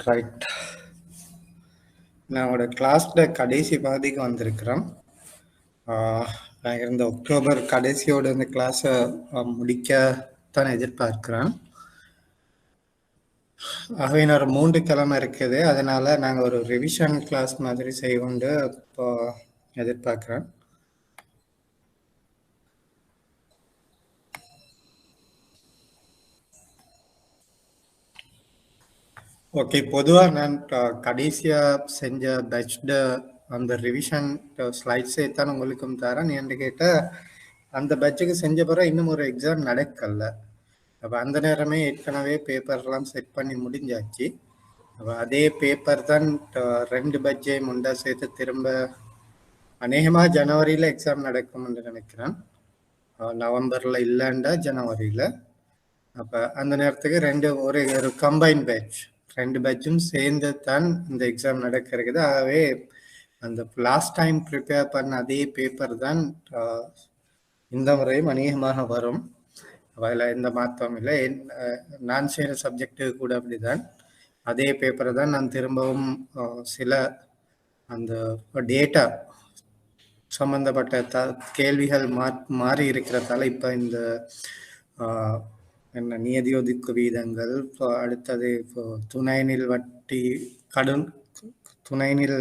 Right. நான் உங்களோட கிளாஸ்ல கடைசி பகுதிக்கு வந்திருக்கிறேன். நான் இந்த அக்டோபர் கடைசியோட இந்த கிளாஸை முடிக்கத்தான் எதிர்பார்க்கிறேன். ஆகவே இன்னொரு 3 கிழமை இருக்குது. அதனால நாங்கள் ஒரு ரிவிஷன் கிளாஸ் மாதிரி செய்வோண்டு இப்போ எதிர்பார்க்கிறேன். ஓகே, பொதுவாக நான் கடைசியாக செஞ்ச பேட்ச்ட அந்த ரிவிஷன் ஸ்லைட்ஸே தான் உங்களுக்கும் தரேன். என்று கேட்டால் அந்த பேட்சுக்கு செஞ்ச பிறகு இன்னும் ஒரு எக்ஸாம் நடக்கல. அப்போ அந்த நேரமே ஏற்கனவே பேப்பர்லாம் செட் பண்ணி முடிஞ்சாச்சு. அப்போ அதே பேப்பர் தான் 2 பேட்சையும் உண்டா சேர்த்து திரும்ப அநேகமாக ஜனவரியில் எக்ஸாம் நடக்கும்னு நினைக்கிறேன். நவம்பரில் இல்லைண்டா ஜனவரியில். அப்போ அந்த நேரத்துக்கு ஒரு கம்பைன் பேட்ச் 2 பேட்சும் சேர்ந்து தான் இந்த எக்ஸாம் நடக்கிறது. ஆகவே அந்த லாஸ்ட் டைம் ப்ரிப்பேர் பண்ண அதே பேப்பர் தான் இந்த முறையும் அநேகமாக வரும். அதில் எந்த மாற்றம் இல்லை. நான் செய்கிற சப்ஜெக்டு கூட அப்படிதான். அதே பேப்பரை தான் நான் திரும்பவும் சில அந்த டேட்டா சம்பந்தப்பட்ட கேள்விகள் மாறி இருக்கிறதால இப்போ இந்த என்ன நியதி ஒதுக்கு வீதங்கள், அடுத்தது இப்போ துணைநில் வட்டி துணைநில்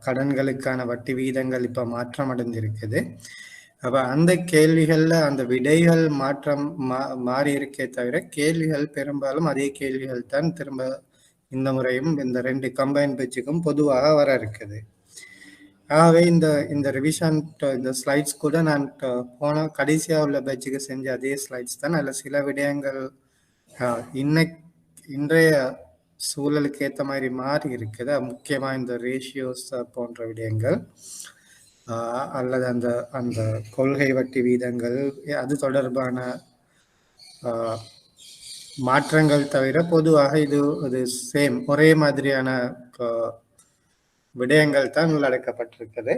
கடன்களுக்கான வட்டி வீதங்கள் இப்போ மாற்றம் அடைஞ்சிருக்குது. அப்போ அந்த கேள்விகளில் அந்த விடைகள் மாறி இருக்கே தவிர கேள்விகள் பெரும்பாலும் அதே கேள்விகள் தான் திரும்ப இந்த முறையும் இந்த 2 கம்பைன் பேட்சுக்கும் பொதுவாக வர இருக்குது. ஆகவே இந்த ரிவிஷன் இந்த ஸ்லைட்ஸ் கூட நான் போன கடைசியாக உள்ள பேட்சுக்கு செஞ்ச அதே ஸ்லைட்ஸ் தான். அதில் சில விடயங்கள் இன்றைய சூழலுக்கு ஏற்ற மாதிரி மாறி இருக்குது. முக்கியமாக இந்த ரேஷியோஸ் போன்ற விடயங்கள் அல்லது அந்த அந்த கொள்கை வட்டி வீதங்கள் அது தொடர்பான மாற்றங்கள் தவிர பொதுவாக இது சேம் ஒரே மாதிரியான விடயங்கள் தான் உள்ளடக்கப்பட்டிருக்குது.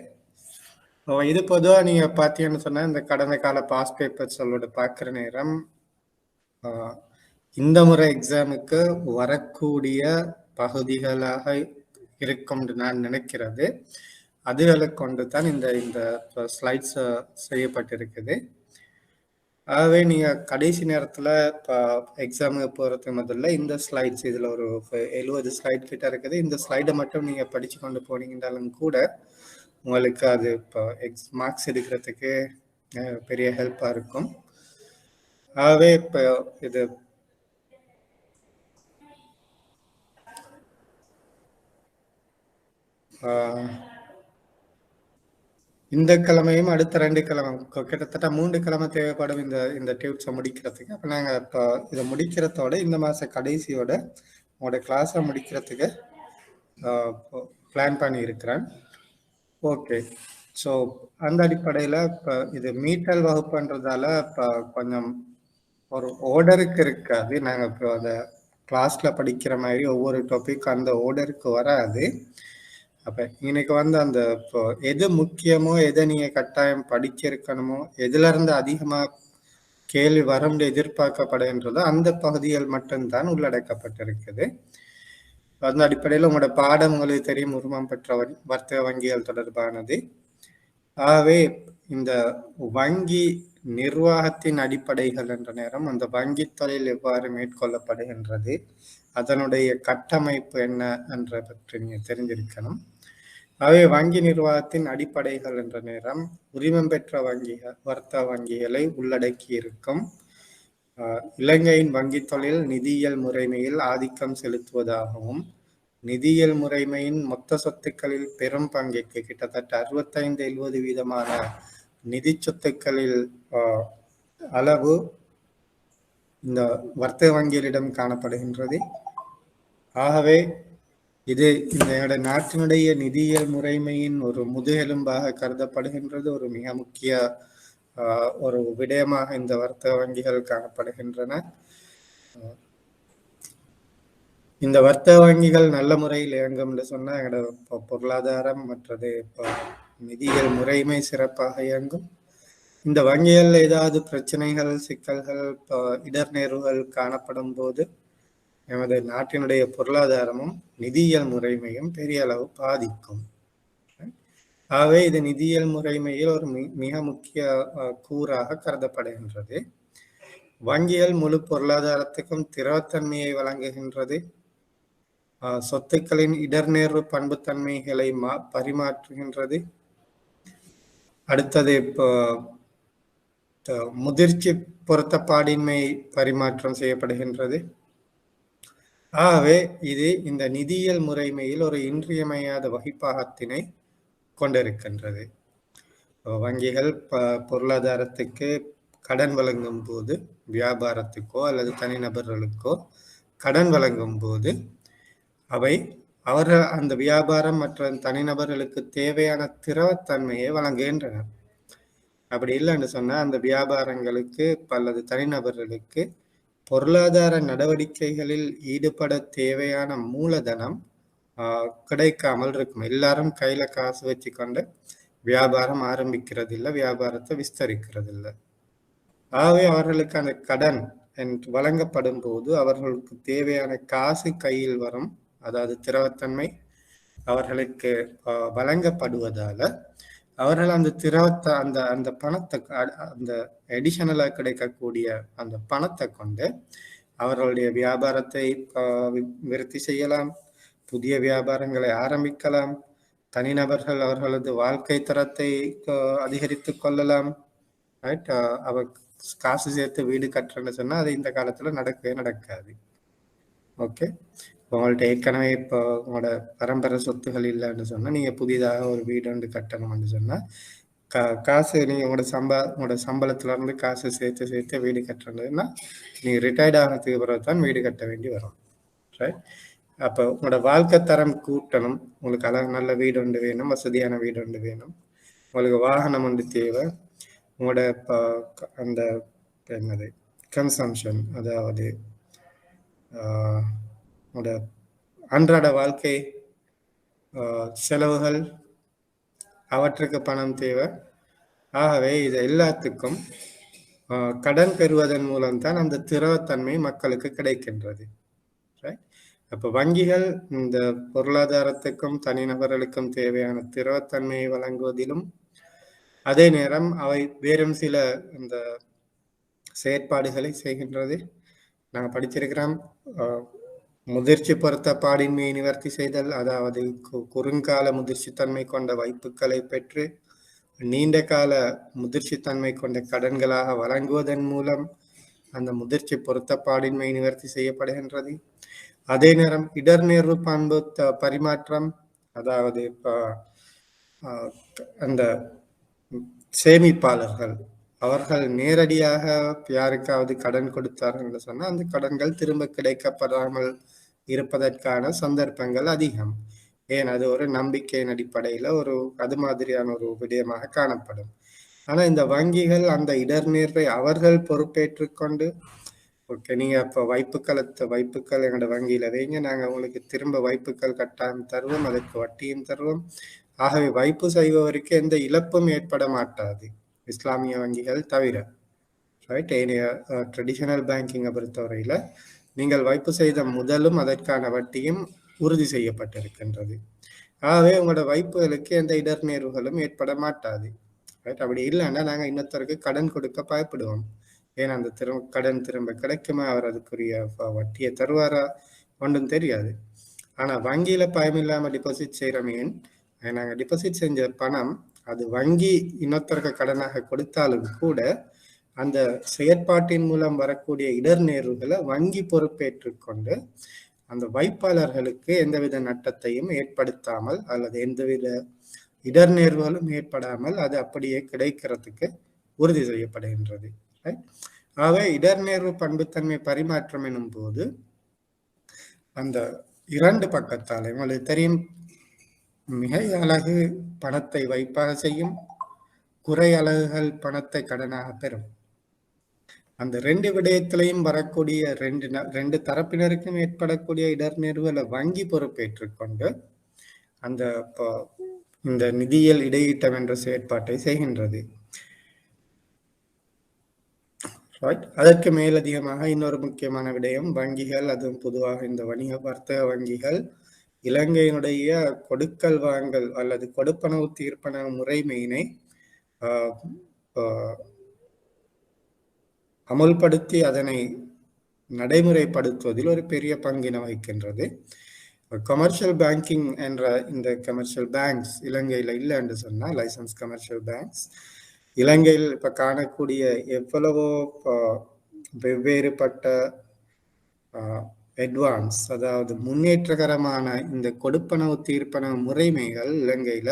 இது பொதுவாக நீங்கள் பார்த்தீங்கன்னு சொன்னால் இந்த கடந்த கால பாஸ் பேப்பர்ஸோட பார்க்குற நேரம் இந்த முறை எக்ஸாமுக்கு வரக்கூடிய பகுதிகளாக இருக்கும் நான் நினைக்கிறது. அதுகளை கொண்டு தான் இந்த ஸ்லைட்ஸ் செய்யப்பட்டிருக்குது. ஆகவே நீங்கள் கடைசி நேரத்தில் இப்போ எக்ஸாமுக்கு போகிறதுக்கு முதல்ல இந்த ஸ்லைட்ஸ் இதில் ஒரு 70 ஸ்லைட் கிட்ட இருக்குது. இந்த ஸ்லைடை மட்டும் நீங்கள் படித்து கொண்டு போனீங்கன்னாலும் கூட உங்களுக்கு அது இப்போ மார்க்ஸ் எடுக்கிறதுக்கு பெரிய ஹெல்ப்பாக இருக்கும். ஆகவே இப்போ இது இந்த கிழமையும் அடுத்த 2 கிழமை கிட்டத்தட்ட 3 கிழமை தேவைப்படும் இந்த டியூட்ஸை முடிக்கிறதுக்கு. அப்போ நாங்கள் இப்போ இதை முடிக்கிறதோட இந்த மாத கடைசியோட உங்களோட கிளாஸை முடிக்கிறதுக்கு பிளான் பண்ணியிருக்கிறேன். ஓகே, ஸோ அந்த அடிப்படையில் இப்போ இது மீட்டல் வகுப்புன்றதால இப்போ கொஞ்சம் ஒரு ஆர்டருக்கு இருக்காது. நாங்கள் இப்போ அந்த கிளாஸில் படிக்கிற மாதிரி ஒவ்வொரு டாபிக் அந்த ஆர்டருக்கு வராது. அப்போ இன்னைக்கு அந்த இப்போ எது முக்கியமோ எதை நீங்கள் கட்டாயம் படிச்சிருக்கணுமோ எதுலேருந்து அதிகமாக கேள்வி வரும் எதிர்பார்க்கப்படுகின்றதோ அந்த பகுதிகள் மட்டும்தான் உள்ளடக்கப்பட்டிருக்குது. அந்த அடிப்படையில் உங்களோட பாடம் உங்களுக்கு தெரியும், உரிமம் பெற்ற வர்த்தக வங்கிகள் தொடர்பானது. ஆகவே இந்த வங்கி நிர்வாகத்தின் அடிப்படைகள் என்ற நேரம் அந்த வங்கி தொழில் எவ்வாறு மேற்கொள்ளப்படுகின்றது, அதனுடைய கட்டமைப்பு என்ன என்ற பற்றி நீங்கள் தெரிஞ்சிருக்கணும். ஆகவே வங்கி நிர்வாகத்தின் அடிப்படைகள் என்ற நேரம் உரிமம் பெற்ற வங்கிகள் வர்த்தக வங்கிகளை உள்ளடக்கி இருக்கும். இலங்கையின் வங்கி தொழில் நிதியியல் முறைமையில் ஆதிக்கம் செலுத்துவதாகவும் நிதியியல் முறைமையின் மொத்த சொத்துக்களில் பெரும் பங்கிற்கு கிட்டத்தட்ட 65-70% நிதி சொத்துக்களில் அளவு இந்த வர்த்தக வங்கிகளிடம் காணப்படுகின்றது. ஆகவே இது இந்த நாட்டினுடைய நிதியியல் முறைமையின் ஒரு முதுகெலும்பாக கருதப்படுகின்றது. ஒரு மிக முக்கிய ஒரு விடயமாக இந்த வர்த்தக வங்கிகள் காணப்படுகின்றன. இந்த வர்த்தக வங்கிகள் நல்ல முறையில் இயங்கும் என்று சொன்னால் எங்களோட பொருளாதாரம் மற்றது இப்போ நிதியியல் முறைமை சிறப்பாக இயங்கும். இந்த வங்கிகள் ஏதாவது பிரச்சனைகள் சிக்கல்கள் இடர்நேர்வுகள் காணப்படும் போது எமது நாட்டினுடைய பொருளாதாரமும் நிதியியல் முறைமையும் பெரிய அளவு பாதிக்கும். ஆகவே இது நிதியியல் முறைமையில் ஒரு மிக முக்கிய கூறாக கருதப்படுகின்றது. வங்கிகள் முழு பொருளாதாரத்துக்கும் திரவத்தன்மையை வழங்குகின்றது. சொத்துக்களின் இடர்நேர்வு பண்புத்தன்மைகளை பரிமாற்றுகின்றது. அடுத்தது இப்போ முதிர்ச்சி பொருத்தப்பாடின்மை பரிமாற்றம் செய்யப்படுகின்றது. ஆகவே இது இந்த நிதியியல் முறைமையில் ஒரு இன்றியமையாத வகிப்பாகத்தினை கொண்டிருக்கின்றது. வங்கிகள் பொருளாதாரத்துக்கு கடன் வழங்கும் போது, வியாபாரத்துக்கோ அல்லது தனிநபர்களுக்கோ கடன் வழங்கும் போது அவை அவர்கள் அந்த வியாபாரம் மற்ற தனிநபர்களுக்கு தேவையான திரவத்தன்மையை வழங்குகின்றனர். அப்படி இல்லைன்னு சொன்னா அந்த வியாபாரங்களுக்கு அல்லது தனிநபர்களுக்கு பொருளாதார நடவடிக்கைகளில் ஈடுபட தேவையான மூலதனம் கிடைக்காமல் இருக்கும். எல்லாரும் கையில காசு வச்சு கொண்டு வியாபாரம் ஆரம்பிக்கிறது இல்லை, வியாபாரத்தை விஸ்தரிக்கிறது இல்லை. ஆகவே அவர்களுக்கு அந்த கடன் என்று வழங்கப்படும் போது அவர்களுக்கு தேவையான காசு கையில் வரும், அதாவது திரவத்தன்மை அவர்களுக்கு வழங்கப்படுவதால அவர்கள் அந்த திரவத்தை அந்த பணத்தை அந்த அடிஷனலாக கிடைக்கக்கூடிய அந்த பணத்தை கொண்டு அவர்களுடைய வியாபாரத்தை விருத்தி செய்யலாம், புதிய வியாபாரங்களை ஆரம்பிக்கலாம், தனிநபர்கள் அவர்களது வாழ்க்கை தரத்தை அதிகரித்து கொள்ளலாம். ரைட், அவர் காசு சேர்த்து வீடு கட்டுறேன்னு சொன்னா அது இந்த காலத்துல நடக்கவே நடக்காது. ஓகே, உங்கள்ட்ட ஏற்கனவே இப்போ உங்களோட பரம்பரை சொத்துகள் இல்லைன்னு சொன்னா நீங்க புதிதாக ஒரு வீடு ஒன்று கட்டணும்னு சொன்னா காசு நீங்க உங்களோட சம்பளத்துல இருந்து காசு சேர்த்து வீடு கட்டுறதுன்னா நீங்க ரிட்டையர்ட் ஆனதுக்கு பிறகு தான் வீடு கட்ட வேண்டி வரும். ரைட், அப்போ உங்களோட வாழ்க்கை தரம் கூட்டணும், உங்களுக்கு நல்ல வீடு ஒன்று வேணும், வசதியான வீடு ஒன்று வேணும், உங்களுக்கு வாகனம் ஒன்று தேவை, உங்களோட அந்த என்னது கன்சம்ஷன், அதாவது உங்களோட அன்றாட வாழ்க்கை செலவுகள், அவற்றுக்கு பணம் தேவை. ஆகவே இது எல்லாத்துக்கும் கடன் பெறுவதன் மூலம்தான் அந்த திரவத்தன்மை மக்களுக்கு கிடைக்கின்றது. அப்போ வங்கிகள் இந்த பொருளாதாரத்துக்கும் தனிநபர்களுக்கும் தேவையான திரவத்தன்மையை வழங்குவதிலும் அதே நேரம் அவை வேறும் சில இந்த செயற்பாடுகளை செய்கின்றது. நாங்கள் படிச்சிருக்கிறோம், முதிர்ச்சி பொருத்த பாடின்மையை நிவர்த்தி செய்தல், அதாவது குறுங்கால முதிர்ச்சித்தன்மை கொண்ட வைப்புகளை பெற்று நீண்ட கால முதிர்ச்சித்தன்மை கொண்ட கடன்களாக வழங்குவதன் மூலம் அந்த முதிர்ச்சி பொருத்த பாடின்மை நிவர்த்தி செய்யப்படுகின்றது. அதே நேரம் இடர்நேர்வு பண்பு பரிமாற்றம், அதாவது அந்த சேமிப்பாளர்கள் அவர்கள் நேரடியாக யாருக்காவது கடன் கொடுத்தார்கள் என்று சொன்னால் அந்த கடன்கள் திரும்ப கிடைக்கப்படாமல் இருப்பதற்கான சந்தர்ப்பங்கள் அதிகம். ஏன், அது ஒரு நம்பிக்கையின் அடிப்படையில் அது மாதிரியான ஒரு விடயமாக காணப்படும். ஆனா இந்த வங்கிகள் அந்த இடர்நேர்வை அவர்கள் பொறுப்பேற்றுக்கொண்டு, ஓகே நீங்க அப்போ வைப்புக்கள் எங்களோட வங்கியில வைங்க, நாங்க உங்களுக்கு திரும்ப வைப்புக்கள் கட்டாயம் தருவோம், அதற்கு வட்டியும் தருவோம். ஆகவே வைப்பு செய்பவருக்கு எந்த இழப்பும் ஏற்பட மாட்டாது, இஸ்லாமிய வங்கிகள் தவிர. ரைட், ட்ரெடிஷனல் பேங்கிங்கை பொறுத்தவரையில நீங்கள் வைப்பு செய்த முதலும் அதற்கான வட்டியும் உறுதி செய்யப்பட்டிருக்கின்றது. ஆகவே உங்களோட வைப்புகளுக்கு எந்த இடர்நேர்வுகளும் ஏற்பட மாட்டாது. ரைட், அப்படி இல்லைன்னா நாங்கள் இன்னொருத்தருக்கு கடன் கொடுக்க பயப்படுவோம். ஏன்னா அந்த கடன் திரும்ப கிடைக்குமா, அவர் அதுக்குரிய வட்டியை தருவாரா ஒன்றும் தெரியாது. ஆனா வங்கியில பயமில்லாம டிபாசிட் செய்யறோமே, நாங்கள் டிபாசிட் செஞ்ச பணம் அது வங்கி இன்னொருத்தருக்கு கடனாக கொடுத்தாலும் கூட அந்த செயற்பாட்டின் மூலம் வரக்கூடிய இடர்நேர்வுகளை வங்கி பொறுப்பேற்றுக்கொண்டு அந்த வைப்பாளர்களுக்கு எந்தவித நட்டத்தையும் ஏற்படுத்தாமல் அல்லது எந்தவித இடர்நேர்வுகளும் ஏற்படாமல் அது அப்படியே கிடைக்கிறதுக்கு உறுதி செய்யப்படுகின்றது. ஆகவே இடர்நேர்வு பண்புத்தன்மை பரிமாற்றம் எனும் போது அந்த இரண்டு பக்கத்தால் உங்களுக்கு தெரியும், மிகை அலகு பணத்தை வைப்பாக செய்யும், குறை அலகுகள் பணத்தை கடனாக பெறும். அந்த ரெண்டு விடயத்திலையும் வரக்கூடிய ரெண்டு தரப்பினருக்கும் ஏற்படக்கூடிய இடர்நேர்வுகளை வங்கி பொறுப்பேற்றுக்கொண்டு அந்த இந்த நிதியியல் இடையீட்டம் என்ற செயற்பாட்டை செய்கின்றது. ரைட். அதற்கு மேலதிகமாக இன்னொரு முக்கியமான விடயம், வங்கிகள், அதுவும் பொதுவாக இந்த வணிக வர்த்தக வங்கிகள் இலங்கையினுடைய கொடுக்கல் வாங்கல் அல்லது கொடுப்பனவு தீர்ப்பனவு முறைமையினை அமுல்படுத்தி அதனை நடைமுறைப்படுத்துவதில் ஒரு பெரிய பங்கினை வகிக்கின்றது. கமர்ஷியல் பேங்கிங் என்ற இந்த கமர்ஷியல் பேங்க்ஸ் இலங்கையில் இல்லை என்று சொன்னால், லைசன்ஸ் கமர்ஷியல் பேங்க்ஸ் இலங்கையில் இப்ப காணக்கூடிய எவ்வளவோ வெவ்வேறுபட்ட அட்வான்ஸ், அதாவது முன்னேற்றகரமான இந்த கொடுப்பனவு தீர்ப்பனவு முறைமைகள் இலங்கையில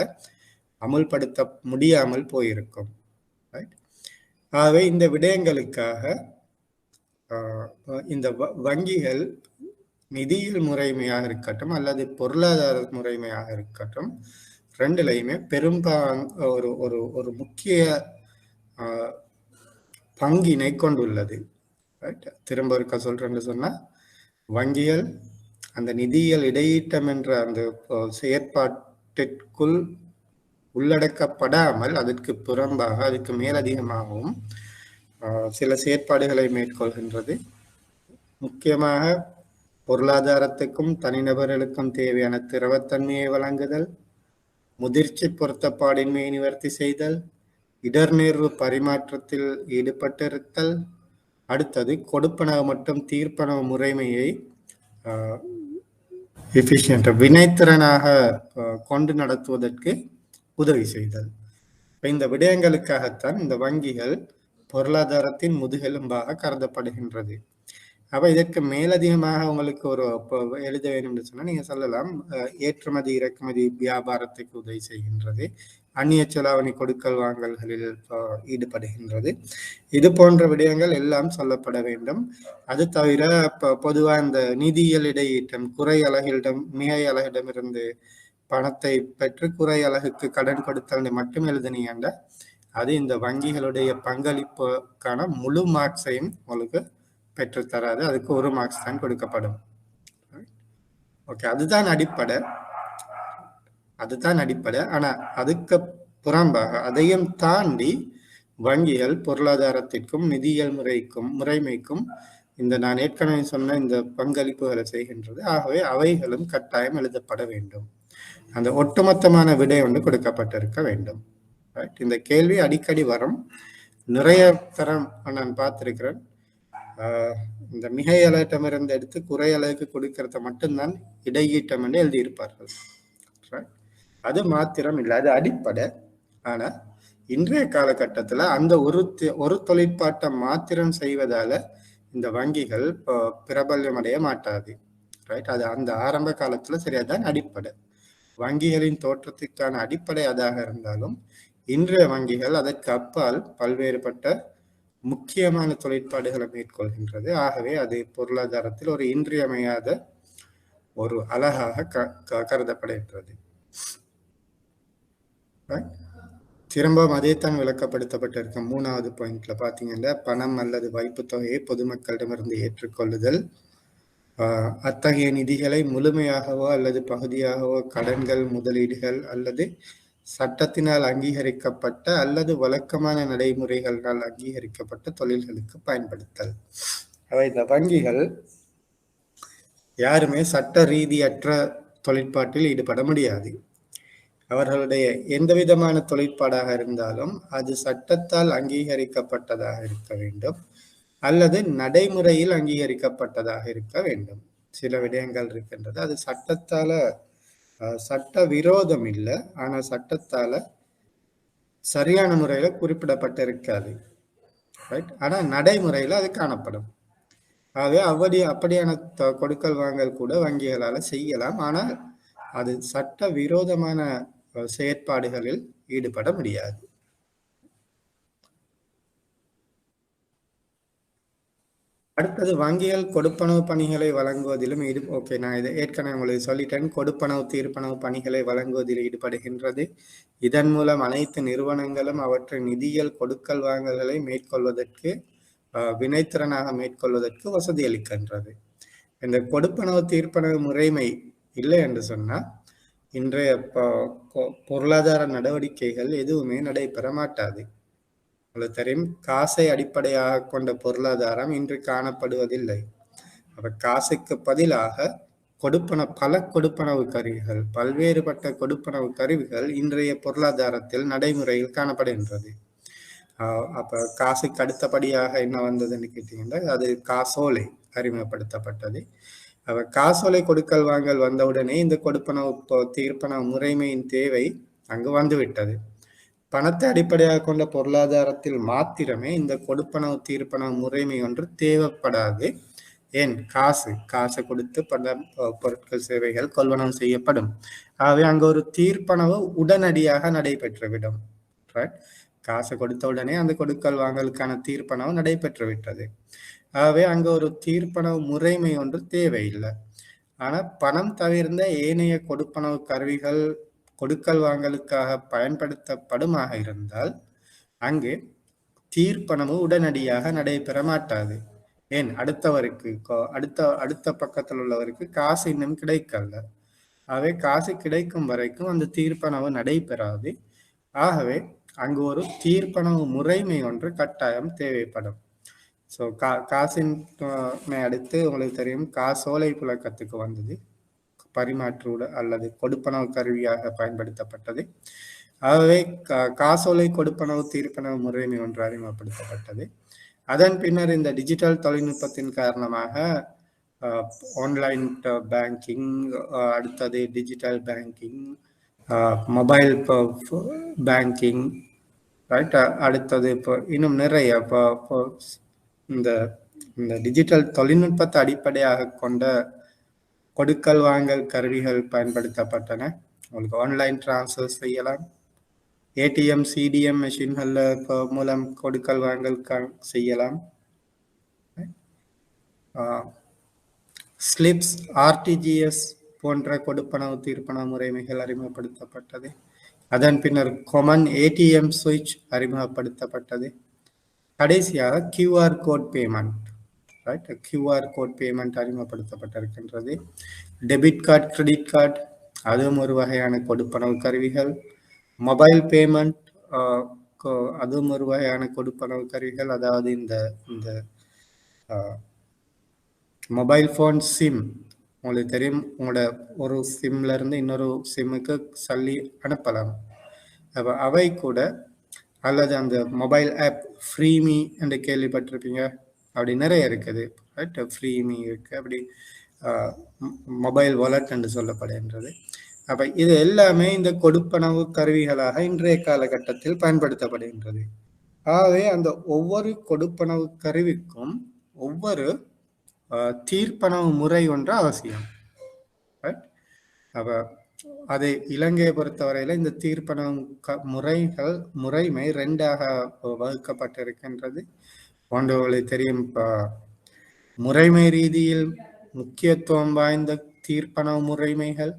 அமுல்படுத்த முடியாமல் போயிருக்கும். ஆகவே இந்த விடயங்களுக்காக இந்த வங்கிகள் நிதியியல் முறைமையாக இருக்கட்டும் அல்லது பொருளாதார முறைமையாக இருக்கட்டும், ரெண்டுலையுமே ஒரு ஒரு ஒரு முக்கிய பங்கினை கொண்டுள்ளது. திரும்ப இருக்க சொல்றேன்னு சொன்னா, வங்கிகள் அந்த நிதியியல் இடையீட்டம் என்ற அந்த செயற்பாட்டிற்குள் உள்ளடக்கப்படாமல் அதற்கு புறம்பாக, அதுக்கு மேலதிகமாகவும் சில செயற்பாடுகளை மேற்கொள்கின்றது. முக்கியமாக பொருளாதாரத்துக்கும் தனிநபர்களுக்கும் தேவையான திரவத்தன்மையை வழங்குதல், முதிர்ச்சி பொருத்தப்பாடின்மையை நிவர்த்தி செய்தல், இடர்நேர்வு பரிமாற்றத்தில் ஈடுபட்டிருத்தல், அடுத்தது கொடுப்பனவு மற்றும் தீர்ப்பனவு முறைமையை வினைத்திறனாக கொண்டு நடத்துவதற்கு உதவி செய்தல். இந்த விடயங்களுக்காகத்தான் இந்த வங்கிகள் பொருளாதாரத்தின் முதுகெலும்பாக கருதப்படுகின்றது. அப்ப இதற்கு மேலதிகமாக உங்களுக்கு ஒரு எழுத வேண்டும் என்று சொன்னா நீங்க சொல்லலாம், ஏற்றுமதி இறக்குமதி வியாபாரத்துக்கு உதவி செய்கின்றது, அந்நிய செலாவணி கொடுக்கல் வாங்கல்களில் ஈடுபடுகின்றது. இது போன்ற விடயங்கள் எல்லாம் சொல்லப்பட வேண்டும். அது தவிர பொதுவாக இந்த நிதியியல் இடையீட்டம், குறை அலகிடம் மிகை அலகிடமிருந்து பணத்தை பெற்று குறை அலகுக்கு கடன் கொடுத்தல் மட்டும் எழுதினீங்க, அது இந்த வங்கிகளுடைய பங்களிப்புக்கான முழு மார்க்ஸையும் உங்களுக்கு பெற்றுத்தராது. அதுக்கு ஒரு மார்க்ஸ் தான் கொடுக்கப்படும். ஓகே, அதுதான் அடிப்படை. ஆனா அதுக்கு புறம்பாக அதையும் தாண்டி வங்கிகள் பொருளாதாரத்திற்கும் நிதியியல் முறைமைக்கும் இந்த நான் ஏற்கனவே சொன்ன இந்த பங்களிப்புகளை செய்கின்றது. ஆகவே அவைகளும் கட்டாயம் எழுதப்பட வேண்டும். அந்த ஒட்டுமொத்தமான விடை ஒன்று கொடுக்கப்பட்டிருக்க வேண்டும். இந்த கேள்வி அடிக்கடி வரும், நிறைய தரம் நான் பார்த்திருக்கிறேன். இந்த மிகை அலகிடமிருந்து எடுத்து குறை அலகுக்கு கொடுக்கறத மட்டும்தான் இடையீட்டம் என்று எழுதியிருப்பார்கள். அது மாத்திரம் இல்லை, அது அடிப்படை. ஆனா இன்றைய காலகட்டத்துல அந்த ஒரு தொழிற்பாட்டை மாத்திரம் செய்வதால இந்த வங்கிகள் பிரபல்யம் அடைய மாட்டாது. ரைட், அது அந்த ஆரம்ப காலத்துல சரியாதான் அடிப்படை. வங்கிகளின் தோற்றத்திற்கான அடிப்படை அதாக இருந்தாலும் இன்றைய வங்கிகள் அதற்கு அப்பால் பல்வேறுபட்ட முக்கியமான தொழிற்பாடுகளை மேற்கொள்கின்றது. ஆகவே அது பொருளாதாரத்தில் ஒரு இன்றியமையாத ஒரு அழகாக கருதப்படுகின்றது. திரும்பவும் அதைத்தான் விளக்கப்படுத்தப்பட்டிருக்க 3வது பாயிண்ட்ல பாத்தீங்கன்னா, பணம் அல்லது வைப்பு தொகையை பொதுமக்களிடமிருந்து ஏற்றுக்கொள்ளுதல், அத்தகைய நிதிகளை முழுமையாகவோ அல்லது பகுதியாகவோ கடன்கள், முதலீடுகள் அல்லது சட்டத்தினால் அங்கீகரிக்கப்பட்ட அல்லது வழக்கமான நடைமுறைகளால் அங்கீகரிக்கப்பட்ட தொழில்களுக்கு பயன்படுத்தல். அவை இந்த வங்கிகள் யாருமே சட்ட ரீதியற்ற தொழிற்பாட்டில் ஈடுபட முடியாது. அவர்களுடைய எந்த விதமான தொழிற்பாடாக இருந்தாலும் அது சட்டத்தால் அங்கீகரிக்கப்பட்டதாக இருக்க வேண்டும் அல்லது நடைமுறையில் அங்கீகரிக்கப்பட்டதாக இருக்க வேண்டும். சில விடயங்கள் இருக்கின்றது, அது சட்ட விரோதம் இல்லை, ஆனா சட்டத்தால சரியான முறையில குறிப்பிடப்பட்டிருக்காது. ரைட், ஆனா நடைமுறையில அது காணப்படும். ஆகவே அப்படியான கொடுக்கல் வாங்கல் கூட வங்கிகளால செய்யலாம், ஆனால் அது சட்ட விரோதமான செயற்பாடுகளில் ஈடுபட முடியாது. அடுத்தது வங்கிகள் கொடுப்பனவு பணிகளை வழங்குவதிலும் ஓகே, நான் இதை ஏற்கனவே உங்களுக்கு சொல்லிட்டேன். கொடுப்பனவு தீர்ப்பனவு பணிகளை வழங்குவதில் ஈடுபடுகின்றது. இதன் மூலம் அனைத்து நிறுவனங்களும் அவற்றின் நிதியியல் கொடுக்கல் வாங்கல்களை மேற்கொள்வதற்கு வினைத்திறனாக மேற்கொள்வதற்கு வசதி அளிக்கின்றது. இந்த கொடுப்பனவு தீர்ப்பனவு முறைமை இல்லை என்று சொன்னால் இன்றைய பொருளாதார நடவடிக்கைகள் எதுவுமே நடைபெற மாட்டாது. உங்களுக்கு தெரியும், காசை அடிப்படையாக கொண்ட பொருளாதாரம் இன்று காணப்படுவதில்லை. அப்ப காசுக்கு பதிலாக பல கொடுப்பனவு கருவிகள், பல்வேறுபட்ட கொடுப்பனவு கருவிகள் இன்றைய பொருளாதாரத்தில் நடைமுறையில் காணப்படுகின்றது. அப்ப காசுக்கு அடுத்தபடியாக என்ன வந்ததுன்னு கேட்டீங்கன்னா, அது காசோலை அறிமுகப்படுத்தப்பட்டது. காசோலை கொடுக்கல் வாங்கல் வந்தவுடனே இந்த கொடுப்பனவு தீர்ப்பனவு முறைமையின் தேவை அங்கு வந்துவிட்டது. பணத்தை அடிப்படையாக கொண்ட பொருளாதாரத்தில் மாத்திரமே இந்த கொடுப்பனவு தீர்ப்பனவு முறைமை ஒன்று தேவைப்படாது. ஏன்? காசு கொடுத்து பல பொருட்கள் சேவைகள் கொள்வனவு செய்யப்படும். ஆகவே அங்கு ஒரு தீர்ப்பனவு உடனடியாக நடைபெற்றுவிடும். காசு கொடுத்த உடனே அந்த கொடுக்கல் வாங்கலுக்கான தீர்ப்பனவு நடைபெற்று விட்டது. ஆகவே அங்கு ஒரு தீர்ப்பனவு முறைமை ஒன்று தேவையில்லை. ஆனா பணம் தவிர்ந்த ஏனைய கொடுப்பனவு கருவிகள் கொடுக்கல் வாங்கலுக்காக பயன்படுத்தப்படுமாக இருந்தால் அங்கு தீர்ப்பனவு உடனடியாக நடைபெற மாட்டாது. ஏன்? அடுத்த பக்கத்தில் உள்ளவருக்கு காசு இன்னும் கிடைக்கல. ஆகவே காசு கிடைக்கும் வரைக்கும் அந்த தீர்ப்பனவு நடைபெறாது. ஆகவே அங்கு ஒரு தீர்ப்பனவு முறைமை ஒன்று கட்டாயம் தேவைப்படும். ஸோ காசின் அடுத்து உங்களுக்கு தெரியும், காசோலை புழக்கத்துக்கு வந்தது. பரிமாற்று அல்லது கொடுப்பனவு கருவியாக பயன்படுத்தப்பட்டது. ஆகவே காசோலை கொடுப்பனவு தீர்ப்பனவு முறைமை ஒன்று அறிமுகப்படுத்தப்பட்டது. அதன் பின்னர் இந்த டிஜிட்டல் தொழில்நுட்பத்தின் காரணமாக ஆன்லைன் பேங்கிங், அடுத்தது digital banking, mobile banking, right, அடுத்தது இப்போ இன்னும் நிறைய இந்த டிஜிட்டல் தொழில்நுட்பத்தை அடிப்படையாக கொண்ட கொடுக்கல் வாங்கல் கருவிகள் பயன்படுத்தப்பட்டன. உங்களுக்கு ஆன்லைன் டிரான்ஸ்ஃபர் செய்யலாம். ஏடிஎம், சிடிஎம் மெஷின்கள் மூலம் கொடுக்கல் வாங்கல் செய்யலாம். ஸ்லிப்ஸ், ஆர்டிஜிஎஸ் போன்ற கொடுப்பனவு தீர்ப்பனவு முறைமைகள் அறிமுகப்படுத்தப்பட்டது. அதன் பின்னர் கொமன் ஏடிஎம் சுவிட்ச் அறிமுகப்படுத்தப்பட்டது. கடைசியாக QR code payment, right, QR code payment அறிமுகப்படுத்தப்பட்டிருக்கின்றது. டெபிட் கார்டு, கிரெடிட் கார்டு, அதுவும் ஒரு வகையான கொடுப்பனவு கருவிகள். மொபைல் பேமெண்ட், அதுவும் ஒரு வகையான கொடுப்பனவு கருவிகள். அதாவது இந்த மொபைல் ஃபோன் சிம், உங்களுக்கு தெரியும், உங்களோட ஒரு சிம்ல இருந்து இன்னொரு சிம்முக்கு சொல்லி அனுப்பலாம். அவை கூட, அல்லது அந்த மொபைல் ஆப் ஃப்ரீமி என்று கேள்விப்பட்டிருப்பீங்க. அப்படி நிறைய இருக்குது, ரைட். ஃப்ரீமி இருக்கு, அப்படி மொபைல் வாலெட் என்று சொல்லப்படுகின்றது. அப்ப இது எல்லாமே இந்த கொடுப்பனவு கருவிகளாக இன்றைய காலகட்டத்தில் பயன்படுத்தப்படுகின்றது. ஆகவே அந்த ஒவ்வொரு கொடுப்பனவு கருவிக்கும் ஒவ்வொரு தீர்ப்பனவு முறை ஒன்று அவசியம். அப்ப அது இலங்கையை பொறுத்தவரையில இந்த தீர்ப்பனவு முறைமை ரெண்டாக வகுக்கப்பட்டிருக்கின்றது. ஒன்று தெரியும், முறைமை ரீதியில் முக்கியத்துவம் வாய்ந்த தீர்ப்பனவு முறைமைகள்.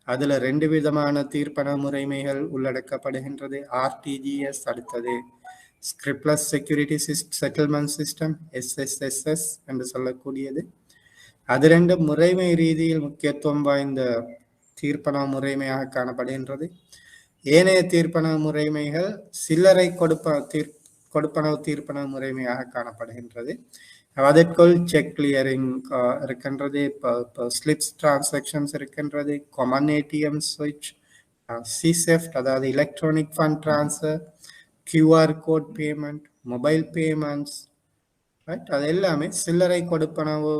அதுல 2 விதமான தீர்ப்பனவு முறைமைகள் உள்ளடக்கப்படுகின்றது. ஆர்டிஜிஎஸ், அடுத்தது ஸ்கிரிப்ட்லெஸ் செக்யூரிட்டி செட்டில்மெண்ட் சிஸ்டம், SSSS என்று சொல்லக்கூடியது. அது 2 முறைமை ரீதியில் முக்கியத்துவம் வாய்ந்த தீர்ப்பனவு முறைமையாக காணப்படுகின்றது. ஏனைய தீர்ப்பனவு முறைமைகள் சில்லறை கொடுப்பனவு தீர்ப்பனவு முறைமையாக காணப்படுகின்றது. அதற்குள் செக் கிளியரிங் இருக்கின்றது, ஸ்லிப்ஸ் டிரான்சாக்ஷன்ஸ் இருக்கின்றது, கொமன் ஏடிஎம் சுவிட்ச், சிசெஃப்ட் அதாவது electronic fund transfer, QR code payment, mobile payments, right. அது எல்லாமே சில்லறை கொடுப்பனவு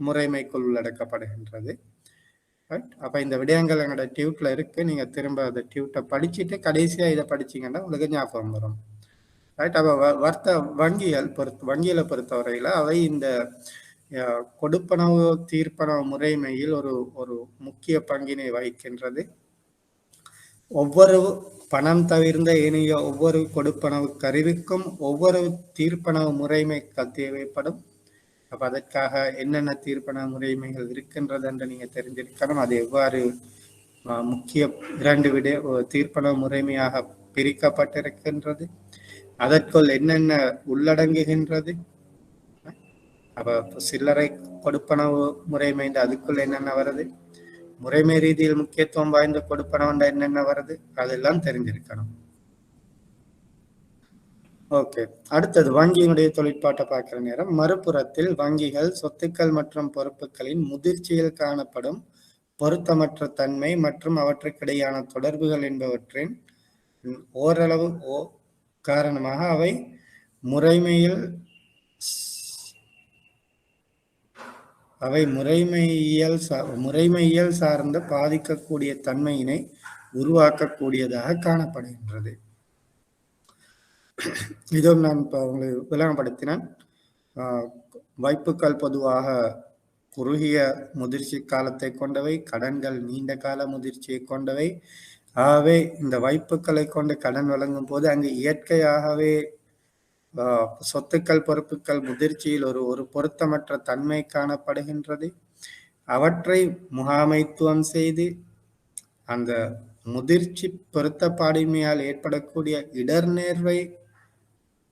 முறைமைக்குள் உள்ளடக்கப்படுகின்றது, ரைட். அப்ப இந்த விடயங்கள் எங்களோட டியூட்ல இருக்கு. நீங்க திரும்ப அந்த டியூட்டை படிச்சுட்டு கடைசியா இதை படிச்சீங்கன்னா உங்களுக்கு ஞாபகம் வரும், ரைட். அப்ப வங்கியில பொறுத்தவரையில அவை இந்த கொடுப்பனவு தீர்ப்பனவு முறைமையில் ஒரு முக்கிய பங்கினை வகிக்கின்றது. ஒவ்வொரு பணம் தவிர்ந்த ஏனைய ஒவ்வொரு கொடுப்பனவு கருவிக்கும் ஒவ்வொரு தீர்ப்பனவு முறைமைகள் தேவைப்படும். அப்ப அதற்காக என்னென்ன தீர்ப்பனவு முறைமைகள் இருக்கின்றது என்று நீங்க தெரிஞ்சிருக்கணும். அது எவ்வாறு முக்கிய 2 தீர்ப்பனவு முறைமையாக பிரிக்கப்பட்டிருக்கின்றது, அதற்குள் என்னென்ன உள்ளடங்குகின்றது. அப்ப சில்லறை கொடுப்பனவு முறைமை அதுக்குள் என்னென்ன வருது, முறைமை ரீதியில் முக்கியத்துவம் வாய்ந்த கொடுப்பனவு என்னென்ன வருது, அதெல்லாம் தெரிஞ்சிருக்கணும். ஓகே. அடுத்தது வங்கியினுடைய தொழிற்பாட்டை பார்க்கிற நேரம், மறுபுறத்தில் வங்கிகள் சொத்துக்கள் மற்றும் பொறுப்புகளின் முதிர்ச்சியில் காணப்படும் பொருத்தமற்ற தன்மை மற்றும் அவற்றுக்கிடையான தொடர்புகள் என்பவற்றின் ஓரளவு காரணமாக அவை முறைமையியல் சார்ந்த பாதிக்கக்கூடிய தன்மையினை உருவாக்கக்கூடியதாக காணப்படுகின்றது. இதுவும் நான் இப்போ உங்களுக்கு விளங்கப்படுத்தினேன். வைப்புக்கள் பொதுவாக குறுகிய முதிர்ச்சி காலத்தை கொண்டவை, கடன்கள் நீண்ட கால முதிர்ச்சியை கொண்டவை. ஆகவே இந்த வைப்புக்களை கொண்டு கடன் வழங்கும் போது அங்கு இயற்கையாகவே சொத்துக்கள் பொறுப்புகள் முதிர்ச்சியில் ஒரு பொருத்தமற்ற தன்மை காணப்படுகின்றது. அவற்றை முகாமைத்துவம் செய்து அந்த முதிர்ச்சி பொருத்தப்பாடின்மையால் ஏற்படக்கூடிய இடர்நேர்வை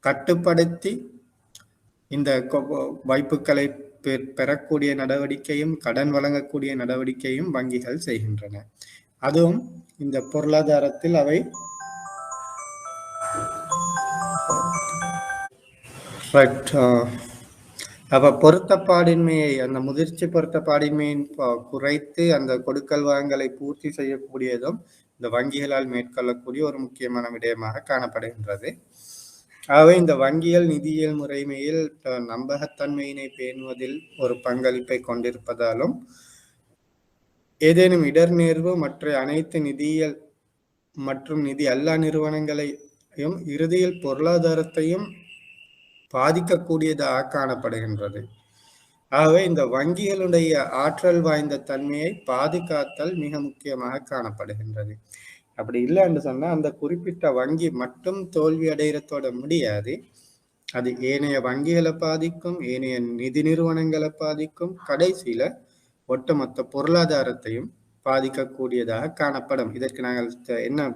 கட்டுப்படுத்தி இந்த வைப்புக்களை பெறக்கூடிய நடவடிக்கையும் கடன் வழங்கக்கூடிய நடவடிக்கையும் வங்கிகள் செய்கின்றன. அதுவும் இந்த பொருளாதாரத்தில் அவை அப்ப பொருத்தப்பாடின்மையை அந்த முதிர்ச்சி பொருத்தப்பாடின்மையை குறைத்து அந்த கொடுக்கல் வாங்கலை பூர்த்தி செய்யக்கூடியதும் இந்த வங்கிகளால் மேற்கொள்ளக்கூடிய ஒரு முக்கியமான விடயமாக காணப்படுகின்றது. ஆகவே இந்த வங்கிகள் நிதியியல் முறைமையில் நம்பகத்தன்மையினை பேணுவதில் ஒரு பங்களிப்பை கொண்டிருப்பதாலும் ஏதேனும் இடர்நேர்வு மற்ற அனைத்து நிதியியல் மற்றும் நிதி அல்லா நிறுவனங்களையும் இறுதியில் பொருளாதாரத்தையும் பாதிக்கக்கூடியதாக காணப்படுகின்றது. ஆகவே இந்த வங்கிகளுடைய ஆற்றல் வாய்ந்த தன்மையை பாதுகாத்தல் மிக முக்கியமாக காணப்படுகின்றது. அப்படி இல்லை என்று சொன்னால் அந்த குறிப்பிட்ட வங்கி மட்டும் தோல்வி அடைகிறதோட முடியாது. அது ஏனைய வங்கிகளை பாதிக்கும், ஏனைய நிதி நிறுவனங்களை பாதிக்கும், கடைசியில ஒட்டுமொத்த பொருளாதாரத்தையும் பாதிக்கக்கூடியதாக காணப்படும். இதற்கு நாங்கள் என்ன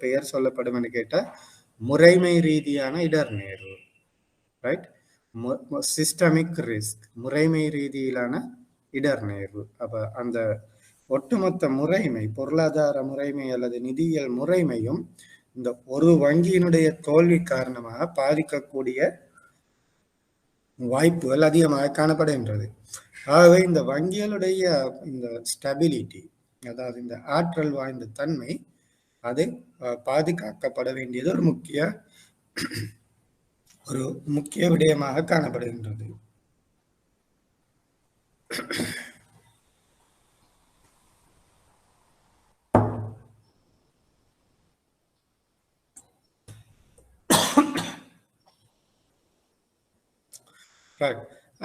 பெயர் சொல்லப்படும் என்று கேட்டால் முறைமை ரீதியான இடர்நேர்வு, ரைட்? சிஸ்டமிக் ரிஸ்க், முறைமை ரீதியிலான இடர்நேர்வு. அப்ப அந்த ஒட்டுமொத்த முறைமை, பொருளாதார முறைமை அல்லது நிதியியல் முறைமையும் இந்த ஒரு வங்கியினுடைய தோல்வி காரணமாக பாதிக்கக்கூடிய வாய்ப்புகள் அதிகமாக காணப்படுகின்றது. ஆகவே இந்த வங்கிகளுடைய இந்த ஸ்டெபிலிட்டி, அதாவது இந்த ஆற்றல் வாய்ந்த தன்மை, அது பாதுகாக்கப்பட வேண்டியது ஒரு முக்கிய விடயமாக காணப்படுகின்றது.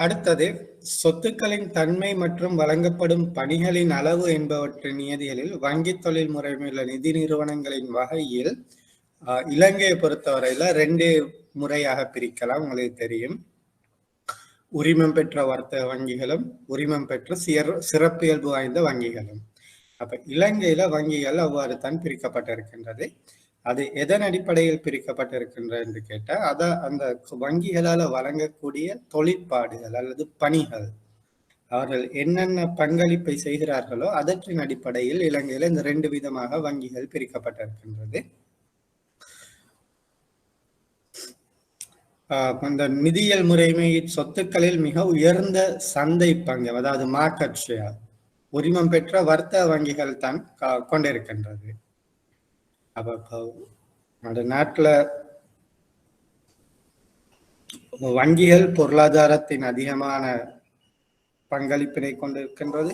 அடுத்தது சொத்துக்களின் தன்மை மற்றும் வழங்கப்படும் பணிகளின் அளவு என்பவற்றின் நியதிகளில் வங்கி தொழில் முறைமையுள்ள நிதி நிறுவனங்களின் வகையில் இலங்கையை பொறுத்தவரையில 2 முறையாக பிரிக்கலாம். உங்களுக்கு தெரியும், உரிமம் பெற்ற வர்த்தக வங்கிகளும் உரிமம் பெற்ற சிறப்பியல்பு வாய்ந்த வங்கிகளும். அப்ப இலங்கையில வங்கிகள் அவ்வாறு தான் பிரிக்கப்பட்டிருக்கின்றது. அது எதன் அடிப்படையில் பிரிக்கப்பட்டிருக்கின்றது என்று கேட்டால் அந்த வங்கிகளால் வழங்கக்கூடிய தொழிற்பாடுகள் அல்லது பணிகள், அவர்கள் என்னென்ன பங்களிப்பை செய்கிறார்களோ அதற்றின் அடிப்படையில் இலங்கையில இந்த 2 விதமாக வங்கிகள் பிரிக்கப்பட்டிருக்கின்றது. அந்த நிதியியல் முறைமை சொத்துக்களில் மிக உயர்ந்த சந்தை பங்கு, அதாவது மார்க்கெட் ஷேர், உரிமம் பெற்ற வர்த்தக வங்கிகள் தான் கொண்டிருக்கின்றது. அப்ப அந்த நாட்டில் வங்கிகள் பொருளாதாரத்தின் அதிகமான பங்களிப்பினை கொண்டிருக்கின்றது.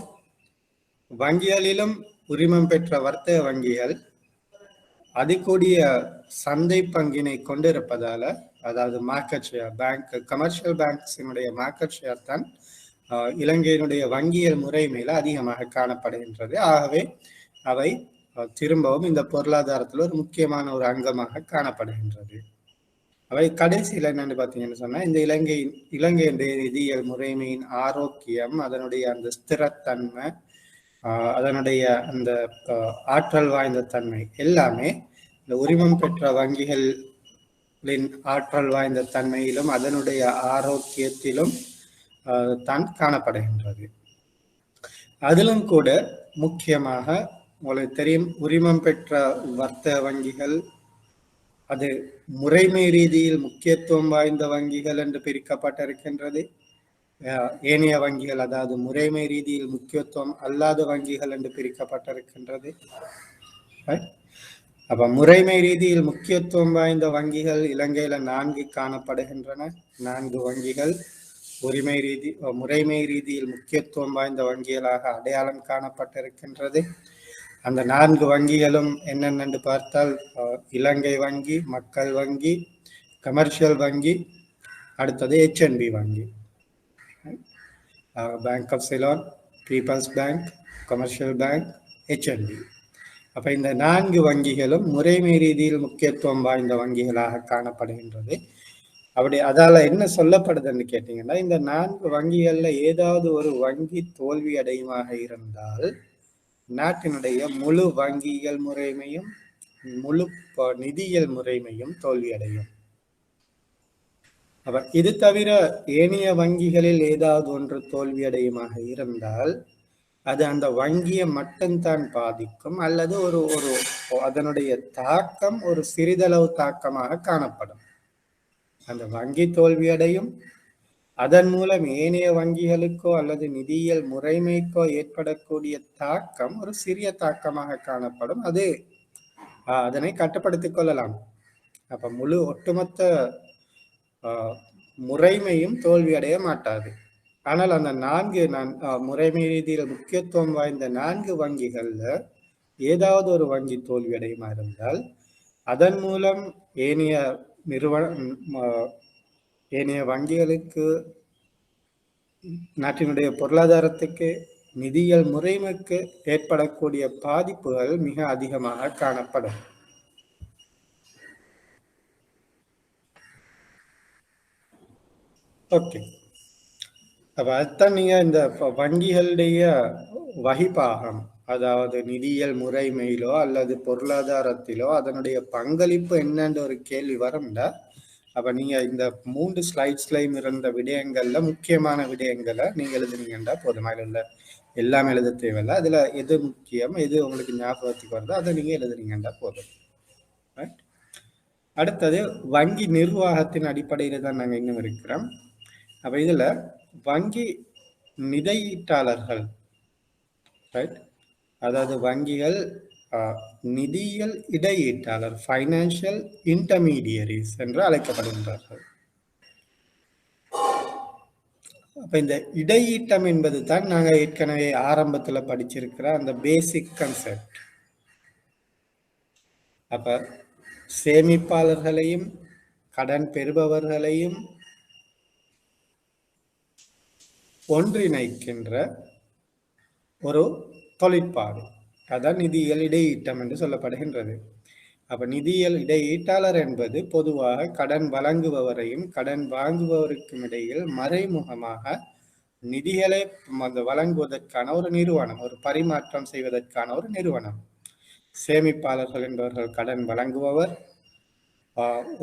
வங்கிகளிலும் உரிமம் பெற்ற வர்த்தக வங்கிகள் அதிகூடிய சந்தை பங்கினை கொண்டிருப்பதால, அதாவது மார்க்கெட் ஷேர், கமர்ஷியல் பேங்க்ஸினுடைய மார்க்கெட் ஷேர் தான் இலங்கையினுடைய வங்கியல் முறைமையில அதிகமாக காணப்படுகின்றது. ஆகவே அவை திரும்பவும் இந்த பொருளாதாரத்தில் ஒரு முக்கியமான ஒரு அங்கமாக காணப்படுகின்றது. அவை கடைசியில் என்னன்னு பார்த்தீங்கன்னு சொன்னா, இந்த இலங்கையினுடைய நிதியியல் முறைமையின் ஆரோக்கியம், அதனுடைய அந்த ஸ்திரத்தன்மை, அதனுடைய அந்த ஆற்றல் வாய்ந்த தன்மை எல்லாமே இந்த உரிமம் பெற்ற வங்கிகளின் ஆற்றல் வாய்ந்த தன்மையிலும் அதனுடைய ஆரோக்கியத்திலும் தான் காணப்படுகின்றது. அதிலும் கூட முக்கியமாக உங்களுக்கு தெரியும், உரிமம் பெற்ற வர்த்தக வங்கிகள் அது முறைமை ரீதியில் முக்கியத்துவம் வாய்ந்த வங்கிகள் என்று பிரிக்கப்பட்டிருக்கின்றது. ஏனைய வங்கிகள், அதாவது முறைமை ரீதியில் முக்கியத்துவம் அல்லாத வங்கிகள் என்று பிரிக்கப்பட்டிருக்கின்றது. அப்ப முறைமை ரீதியில் முக்கியத்துவம் வாய்ந்த வங்கிகள் இலங்கையில 4 காணப்படுகின்றன. 4 வங்கிகள் முறைமை ரீதியில் முக்கியத்துவம் வாய்ந்த வங்கிகளாக அடையாளம் காணப்பட்டிருக்கின்றது. அந்த 4 வங்கிகளும் என்னென்னு பார்த்தால், இலங்கை வங்கி, மக்கள் வங்கி, கமர்ஷியல் வங்கி, அடுத்தது HNB வங்கி. Bank of Ceylon, People's Bank, Commercial Bank, HNB. அப்ப இந்த 4 வங்கிகளும் முறைமை ரீதியில் முக்கியத்துவம் வாய்ந்த வங்கிகளாக காணப்படுகின்றது. அப்படி அதால என்ன சொல்லப்படுதுன்னு கேட்டீங்கன்னா, இந்த 4 வங்கிகள்ல ஏதாவது ஒரு வங்கி தோல்வி அடையுமாக இருந்தால் நாட்டினுடைய முழு வங்கியியல் முறைமையும் முழு நிதியியல் முறைமையும் தோல்வியடையும். அப்ப இது தவிர ஏனைய வங்கிகளில் ஏதாவது ஒன்று தோல்வியடையுமாக இருந்தால் அது அந்த வங்கியை மட்டும்தான் பாதிக்கும், அல்லது ஒரு அதனுடைய தாக்கம் ஒரு சிறிதளவு தாக்கமாக காணப்படும். அந்த வங்கி தோல்வியடையும், அதன் மூலம் ஏனைய வங்கிகளுக்கோ அல்லது நிதியியல் முறைமைக்கோ ஏற்படக்கூடிய தாக்கம் ஒரு சிறிய தாக்கமாக காணப்படும். அதனை கட்டுப்படுத்திக் கொள்ளலாம். அப்ப முழு ஒட்டுமொத்த முறைமையும் தோல்வியடைய மாட்டாது. ஆனால் அந்த 4 முறைமை ரீதியில் முக்கியத்துவம் வாய்ந்த 4 வங்கிகள்ல ஏதாவது ஒரு வங்கி தோல்வியடையுமா இருந்தால் அதன் மூலம் ஏனைய வங்கிகளுக்கு, நாட்டினுடைய பொருளாதாரத்துக்கு, நிதியியல் முறைமைக்கு ஏற்படக்கூடிய பாதிப்புகள் மிக அதிகமாக காணப்படும். ஓகே, அப்ப அதுதான் நீங்க இந்த வங்கிகளுடைய வகிப்பாகம், அதாவது நிதியியல் முறைமையிலோ அல்லது பொருளாதாரத்திலோ அதனுடைய பங்களிப்பு என்னன்ற ஒரு கேள்வி வரும்டா, அப்ப நீங்க இந்த 3 ஸ்லைட்ஸ்லயும் இருந்த விடயங்கள்ல முக்கியமான விடயங்களை நீங்க எழுதுனீங்கன்னா போதுமா? இல்ல எல்லாமே எழுத தேவையில்லை, அதுல எது முக்கியம், எது உங்களுக்கு ஞாபகத்துக்கு வருதோ அதை நீங்க எழுதுனீங்கன்னா போதும். அடுத்தது வங்கி நிர்வாகத்தின் அடிப்படையில தான் நாங்க இன்னும் இருக்கிறோம். அப்ப இதுல வங்கி நிதியீட்டாளர்கள், அதாவது வங்கிகள் நிதியியல் இடையீட்டாளர், ஃபைனான்சியல் இன்டர்மீடியரிஸ் என்று அழைக்கப்படுகின்றார்கள். அப்ப இந்த இடையீட்டம் என்பது தான் நாங்க ஏற்கனவே ஆரம்பத்துல படிச்சிருக்கிற அந்த பேசிக் கன்செப்ட். அப்ப சேமிப்பாளர்களையும் கடன் பெறுபவர்களையும் ஒன்றிணைக்கின்ற ஒரு தொழிற்பாடு, அதான் நிதியியல் இடையீட்டம் என்று சொல்லப்படுகின்றது. அப்ப நிதியியல் இடையீட்டாளர் என்பது பொதுவாக கடன் வழங்குபவரையும் கடன் வாங்குபவருக்கும் இடையில் மறைமுகமாக நிதிகளை வழங்குவதற்கான ஒரு நிறுவனம், ஒரு பரிமாற்றம் செய்வதற்கான ஒரு நிறுவனம். சேமிப்பாளர்கள் என்பவர்கள் கடன் வழங்குபவர்,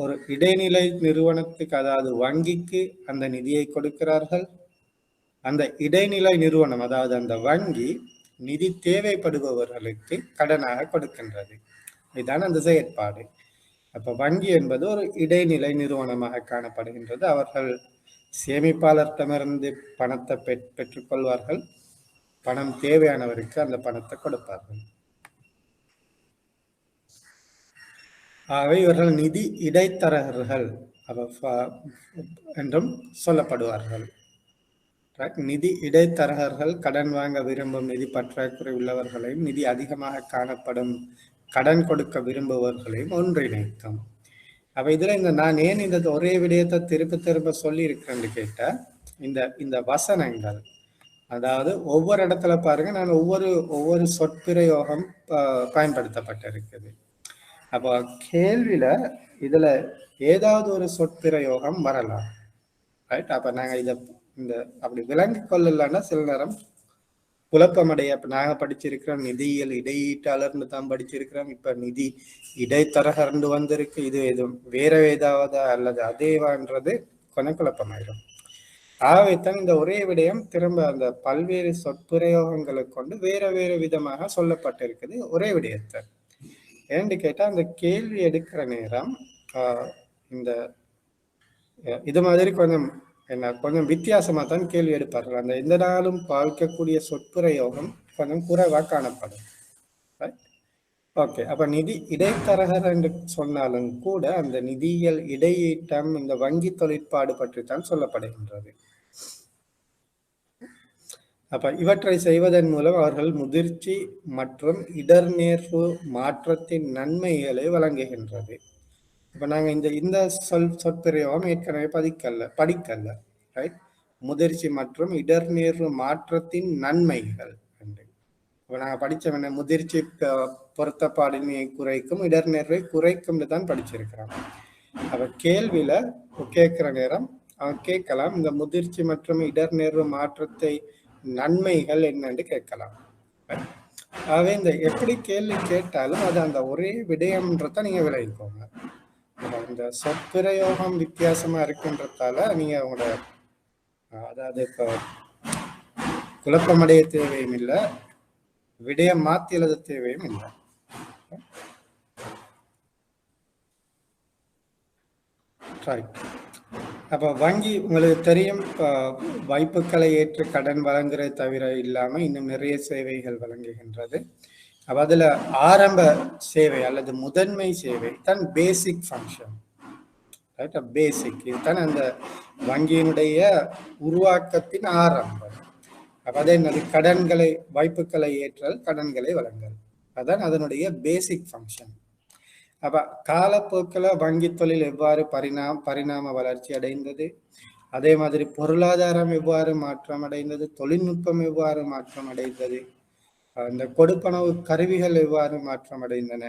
ஒரு இடைநிலை நிறுவனத்துக்கு, அதாவது வங்கிக்கு அந்த நிதியை கொடுக்கிறார்கள். அந்த இடைநிலை நிறுவனம், அதாவது அந்த வங்கி நிதி தேவைப்படுபவர்களுக்கு கடனாக கொடுக்கின்றது. இதுதான் அந்த செயற்பாடு. அப்ப வங்கி என்பது ஒரு இடைநிலை நிறுவனமாக காணப்படுகின்றது. அவர்கள் சேமிப்பாளர்களிடமிருந்து பணத்தை பெற்றுக்கொள்வார்கள், பணம் தேவையானவருக்கு அந்த பணத்தை கொடுப்பார்கள். ஆகவே இவர்கள் நிதி இடைத்தரகர்கள் என்றும் சொல்லப்படுவார்கள். நிதி இடைத்தரகர்கள் கடன் வாங்க விரும்பும் நிதி பற்றாக்குறை உள்ளவர்களையும் நிதி அதிகமாக காணப்படும் கடன் கொடுக்க விரும்புபவர்களையும் ஒன்றிணைக்கும். அப்ப இதுல நான் ஏன் இந்த ஒரே விடயத்தை திரும்ப சொல்லி இருக்கிறேன்னு கேட்டா, இந்த வசனங்கள், அதாவது ஒவ்வொரு இடத்துல பாருங்க, நான் ஒவ்வொரு சொற்பிரயோகம் பயன்படுத்தப்பட்டிருக்குது. அப்போ கேள்வியில இதுல ஏதாவது ஒரு சொற்பிரயோகம் வரலாம், ரைட்? அப்ப நாங்க அப்படி விளங்கி கொள்ளலன்னா சில நேரம் குழப்பமடைய. இப்ப நாங்க படிச்சிருக்கிறோம் நிதியியல் இடையீட்டாளர்னு தான் படிச்சிருக்கிறோம், இப்ப நிதி இடைத்தரகர்ந்து வந்திருக்கு, இது எதுவும் வேற ஏதாவது அல்லது அதேவான்றது கொஞ்சம் குழப்பமாயிடும். ஆகவேத்தான் இந்த ஒரே விடயம் திரும்ப அந்த பல்வேறு சொற்பிரயோகங்களை கொண்டு வேற விதமாக சொல்லப்பட்டிருக்குது ஒரே விடயத்தை. ஏன்னு கேட்டா அந்த கேள்வி எடுக்கிற நேரம் இந்த இது மாதிரி கொஞ்சம் கொஞ்சம் வித்தியாசமா தான் கேள்வி எடுப்பார்கள். அந்த எந்த நாளும் பாவிக்கக்கூடிய சொற்பிரயோகம் கொஞ்சம் குறைவா காணப்படும். ஓகே, அப்ப நிதி இடைத்தரகர் என்று சொன்னாலும் கூட அந்த நிதியியல் இடையீட்டம் இந்த வங்கி தொழிற்பாடு பற்றி தான் சொல்லப்படுகின்றது. அப்ப இவற்றை செய்வதன் மூலம் அவர்கள் முதிர்ச்சி மற்றும் இடர்நேர்வு மாற்றத்தின் நன்மைகளை வழங்குகின்றது. இப்ப நாங்க இந்த சொற்பிரயோகம் ஏற்கனவே படிக்கல ரைட். முதிர்ச்சி மற்றும் இடர்நேர்வு மாற்றத்தின் நன்மைகள் என்று இப்ப நாங்க படிச்சோம் என்ன, முதிர்ச்சி பொருத்தப்பாடின்மையை குறைக்கும், இடர்நேர்வை குறைக்கும் தான் படிச்சிருக்கிறோம். அப்ப கேள்வியில கேட்கிற நேரம் அவன் கேட்கலாம், இந்த முதிர்ச்சி மற்றும் இடர்நேர்வு மாற்றத்தை நன்மைகள் என்னன்னு கேட்கலாம். ஆகவே இந்த எப்படி கேள்வி கேட்டாலும் அது அந்த ஒரே விடயம்ன்றத நீங்க விளைவிக்கோங்க. இந்த சொற்பிரயோகம் வித்தியாசமா இருக்குன்றதால நீங்க உங்களோட அதாவது இப்போ குழப்பமடைய தேவையும் இல்லை, விடயம் மாத்தி எழுத தேவையும் இல்லை. அப்ப வங்கி உங்களுக்கு தெரியும், வாய்ப்புகளை ஏற்று கடன் வழங்குறது தவிர இல்லாம இன்னும் நிறைய சேவைகள் வழங்குகின்றது. அப்ப அதுல ஆரம்ப சேவை அல்லது முதன்மை சேவை தான் பேசிக் ஃபங்க்ஷன். பேசிக் இதுதான் அந்த வங்கியினுடைய உருவாக்கத்தின் ஆரம்பம். அப்ப அதே என்னது, கடன்களை வாய்ப்புகளை ஏற்றல், கடன்களை வழங்கல், அதான் அதனுடைய பேசிக் ஃபங்க்ஷன். அப்ப காலப்போக்கில் வங்கி தொழில் எவ்வாறு பரிணாம வளர்ச்சி அடைந்தது, அதே மாதிரி பொருளாதாரம் எவ்வாறு மாற்றம் அடைந்தது, தொழில்நுட்பம் எவ்வாறு மாற்றம் அடைந்தது, இந்த கொடுப்பனவு கருவிகள் எவ்வாறு மாற்றம் அடைந்தன,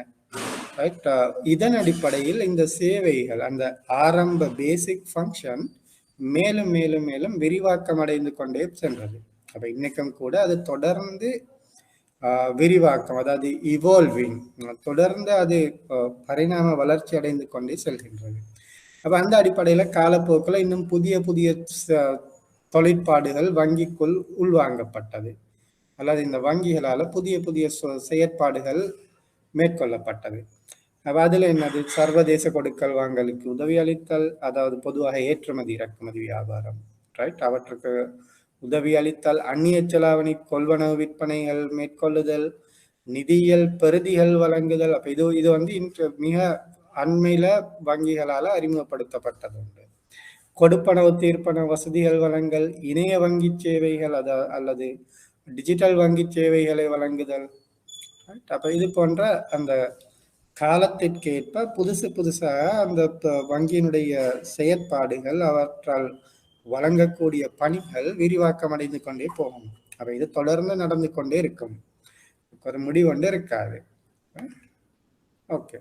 ரைட். இதன் அடிப்படையில் இந்த சேவைகள் அந்த ஆரம்ப பேசிக் ஃபங்க்ஷன் மேலும் மேலும் மேலும் விரிவாக்கம் அடைந்து கொண்டே சென்றது. அப்ப இன்னைக்கும் கூட அது தொடர்ந்து விரிவாக்கம், அதாவது இவால்விங், தொடர்ந்து அது பரிணாம வளர்ச்சி அடைந்து கொண்டே செல்கின்றது. அப்ப அந்த அடிப்படையில காலப்போக்கில் இன்னும் புதிய புதிய தொழிற்பாடுகள் வங்கிக்குள் உள்வாங்கப்பட்டது, அல்லது இந்த வங்கிகளால புதிய புதிய செயற்பாடுகள் மேற்கொள்ளப்பட்டது. அப்ப அதுல என்னது, சர்வதேச கொடுக்கல் வாங்கலுக்கு உதவி அளித்தல், அதாவது பொதுவாக ஏற்றுமதி இறக்குமதி வியாபாரம், ரைட், அவற்றுக்கு உதவி அளித்தல், அந்நிய செலாவணி கொள்வனவு விற்பனைகள் மேற்கொள்ளுதல், நிதியியல் பெறுதிகள் வழங்குதல். அப்ப இது வந்து மிக அண்மையில வங்கிகளால அறிமுகப்படுத்தப்பட்டது உண்டு. கொடுப்பனவு தீர்ப்பன வசதிகள் வழங்கல், இணைய வங்கி சேவைகள் அல்லது டிஜிட்டல் வங்கி சேவைகளை வழங்குதல். அப்ப இது போன்ற அந்த காலத்திற்கேற்ப புதுசாக அந்த வங்கியினுடைய செயற்பாடுகள், அவற்றால் வழங்கக்கூடிய பணிகள் விரிவாக்கம் அடைந்து கொண்டே போகும். அப்ப இது தொடர்ந்து நடந்து கொண்டே இருக்கும், ஒரு முடிவு கொண்டு இருக்காது. ஓகே,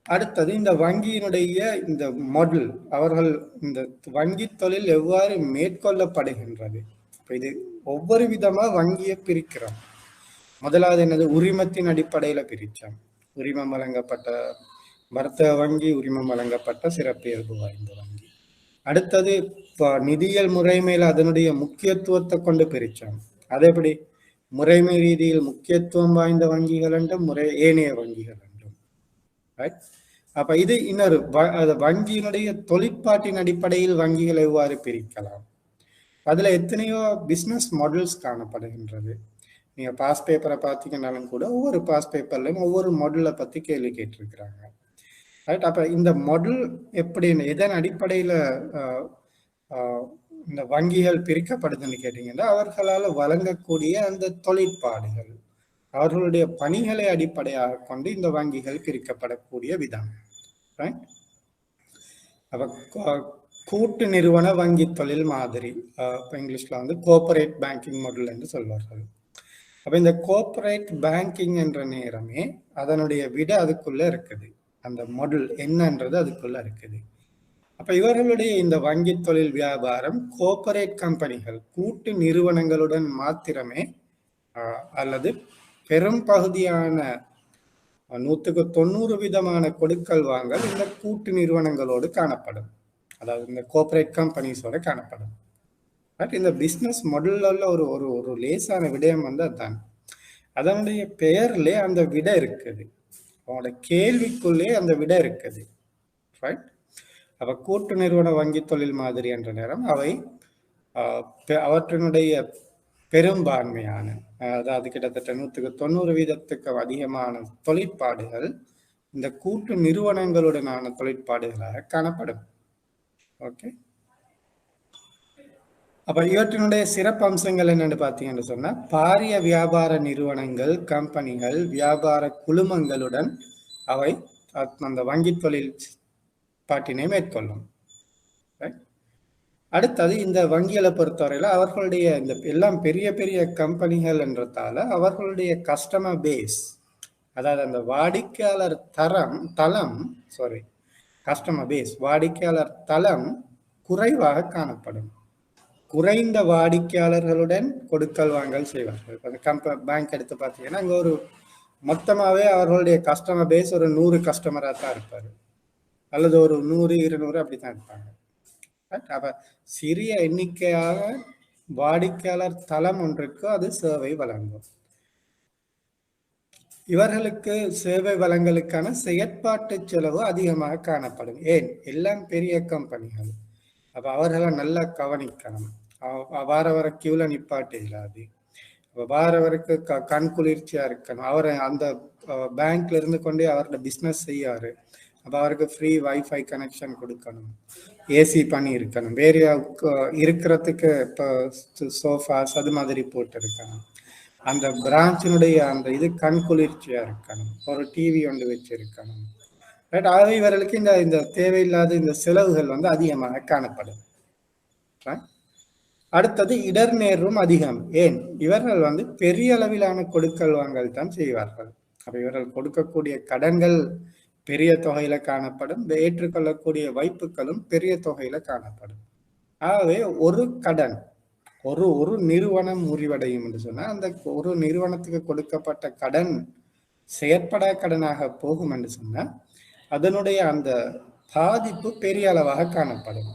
அடுத்தது இந்த வங்கியினுடைய இந்த மாடல், அவர்கள் இந்த வங்கி தொழில் எவ்வாறு மேற்கொள்ளப்படுகின்றது. இது ஒவ்வொரு விதமா வங்கியை பிரிக்கிறோம். முதலாவது என்னது, உரிமத்தின் அடிப்படையில பிரிச்சோம். உரிமம் வழங்கப்பட்ட வர்த்தக வங்கி, உரிமம் வழங்கப்பட்ட சிறப்பியல்பு வாய்ந்த வங்கி. அடுத்தது நிதியியல் முறைமையில அதனுடைய முக்கியத்துவத்தை கொண்டு பிரிச்சோம். அதே எப்படி முறைமை ரீதியில் முக்கியத்துவம் வாய்ந்த வங்கிகள் என்றும் ஏனைய வங்கிகள் என்றும், ரைட். அப்ப இது இன்னொரு வங்கியினுடைய தொழிற்பாட்டின் அடிப்படையில் வங்கிகள் எவ்வாறு பிரிக்கலாம். அதுல எத்தனையோ பிசினஸ் மாடல்ஸ் காணப்படுகின்றது. நீங்க பாஸ் பேப்பரை பார்த்தீங்கன்னாலும் கூட ஒவ்வொரு பாஸ் பேப்பர்லையும் ஒவ்வொரு மாடலை பத்தி கேள்வி கேட்டிருக்கிறாங்க, ரைட். அப்ப இந்த மாடல் எப்படி, எதன் அடிப்படையில இந்த வங்கிகள் பிரிக்கப்படுதுன்னு கேட்டீங்கன்னா, அவர்களால் வழங்கக்கூடிய அந்த தொழிற்பாடுகள், அவர்களுடைய பணிகளை அடிப்படையாக கொண்டு இந்த வங்கிகள் பிரிக்கப்படக்கூடிய விதம், ரைட். அப்ப கூட்டு நிறுவன வங்கி தொழில் மாதிரி, இங்கிலீஷ்ல வந்து கோஆபரேட் பேங்கிங் மாடல் என்று சொல்வார்கள். அப்ப இந்த கோஆபரேட் பேங்கிங் என்ற நேரமே அதனுடைய விட அதுக்குள்ள இருக்குது, அந்த மாடல் என்னன்றது அதுக்குள்ள இருக்குது. அப்ப இவர்களுடைய இந்த வங்கி தொழில் வியாபாரம் கோஆபரேட் கம்பெனிகள், கூட்டு நிறுவனங்களுடன் மாத்திரமே அல்லது பெரும் பகுதியான 190% கொடுக்கல் வாங்கல் இந்த கூட்டு நிறுவனங்களோடு காணப்படும், அதாவது இந்த கோஆபரேட் கம்பெனிஸோட காணப்படும். பட் இந்த பிஸ்னஸ் மாடல்ல ஒரு ஒரு ஒரு லேசான விடயம் வந்து அதுதான், அதனுடைய பெயர்ல அந்த விட இருக்குது. உங்களோட கேள்விக்குள்ளே அந்த விடை இருக்குது. ரைட்? அப்ப கூட்டு நிறுவன வங்கி தொழில் மாதிரி என்ற நேரம் அவை அவற்றினுடைய பெரும்பான்மையான, அதாவது கிட்டத்தட்ட 90% அதிகமான தொழிற்பாடுகள் இந்த கூட்டு நிறுவனங்களுடனான தொழிற்பாடுகளாக காணப்படும். ஓகே, அப்ப இவற்றினுடைய சிறப்பு அம்சங்கள் என்னன்னு பார்த்தீங்கன்னு சொன்னா, பாரிய வியாபார நிறுவனங்கள், கம்பெனிகள், வியாபார குழுமங்களுடன் அவை அந்த வங்கி தொழில் பாட்டினை மேற்கொள்ளும். அடுத்தது இந்த வங்கிகளை பொறுத்தவரையில அவர்களுடைய இந்த எல்லாம் பெரிய பெரிய கம்பெனிகள் என்றதால அவர்களுடைய கஸ்டமர் பேஸ், அதாவது அந்த வாடிக்கையாளர் கஸ்டமர் பேஸ், வாடிக்கையாளர் தளம் குறைவாக காணப்படும். குறைந்த வாடிக்கையாளர்களுடன் கொடுக்கல் வாங்கல் செய்வார்கள். அந்த பேங்க் எடுத்து பார்த்தீங்கன்னா அங்கே ஒரு மொத்தமாகவே அவர்களுடைய கஸ்டமர் பேஸ் ஒரு 100 கஸ்டமராக தான் இருப்பார், அல்லது ஒரு 100, 200 அப்படி தான் இருப்பாங்க. அப்ப சிறிய எண்ணிக்கையாக வாடிக்கையாளர் தளம் ஒன்றுக்கு அது சேவை வழங்கும். இவர்களுக்கு சேவை வழங்கலுக்கான செயற்பாட்டு செலவு அதிகமாக காணப்படும். ஏன்? எல்லாம் பெரிய கம்பெனிகள். அப்ப அவர்களை நல்லா கவனிக்கணும். வார வர கியூல நிப்பாட்டு இல்லாது, வார வரைக்கு கண் குளிர்ச்சியா இருக்கணும். அவர் அந்த பேங்க்ல இருந்து கொண்டே அவரோட பிஸ்னஸ் செய்யாரு. அப்போ அவருக்கு ஃப்ரீ வைஃபை கனெக்ஷன் கொடுக்கணும், ஏசி பண்ணி இருக்கணும், வேறு இருக்கிறதுக்கு இப்போ சோஃபாஸ் அது மாதிரி போட்டு இருக்கணும், அந்த பிரான்ச்சினுடைய அந்த இது கண் குளிர்ச்சியா இருக்கணும், ஒரு டிவி ஒன்று வச்சிருக்கணும். ரைட்? ஆகவே இவர்களுக்கு இந்த தேவையில்லாத இந்த செலவுகள் வந்து அதிகமாக காணப்படும். அடுத்தது இடர்நேர்வும் அதிகம். ஏன்? இவர்கள் வந்து பெரிய அளவிலான கொடுக்கல் வாங்கல் தான் செய்வார்கள். அப்ப இவர்கள் கொடுக்கக்கூடிய கடன்கள் பெரிய தொகையில காணப்படும், ஏற்றுக்கொள்ளக்கூடிய வாய்ப்புகளும் பெரிய தொகையில காணப்படும். ஆகவே ஒரு கடன் ஒரு நிறுவனம் முறிவடையும் என்று சொன்னா அந்த ஒரு நிறுவனத்துக்கு கொடுக்கப்பட்ட கடன் செயற்படா கடனாக போகும் என்று சொன்னா அதனுடைய அந்த பாதிப்பு பெரிய அளவாக காணப்படும்.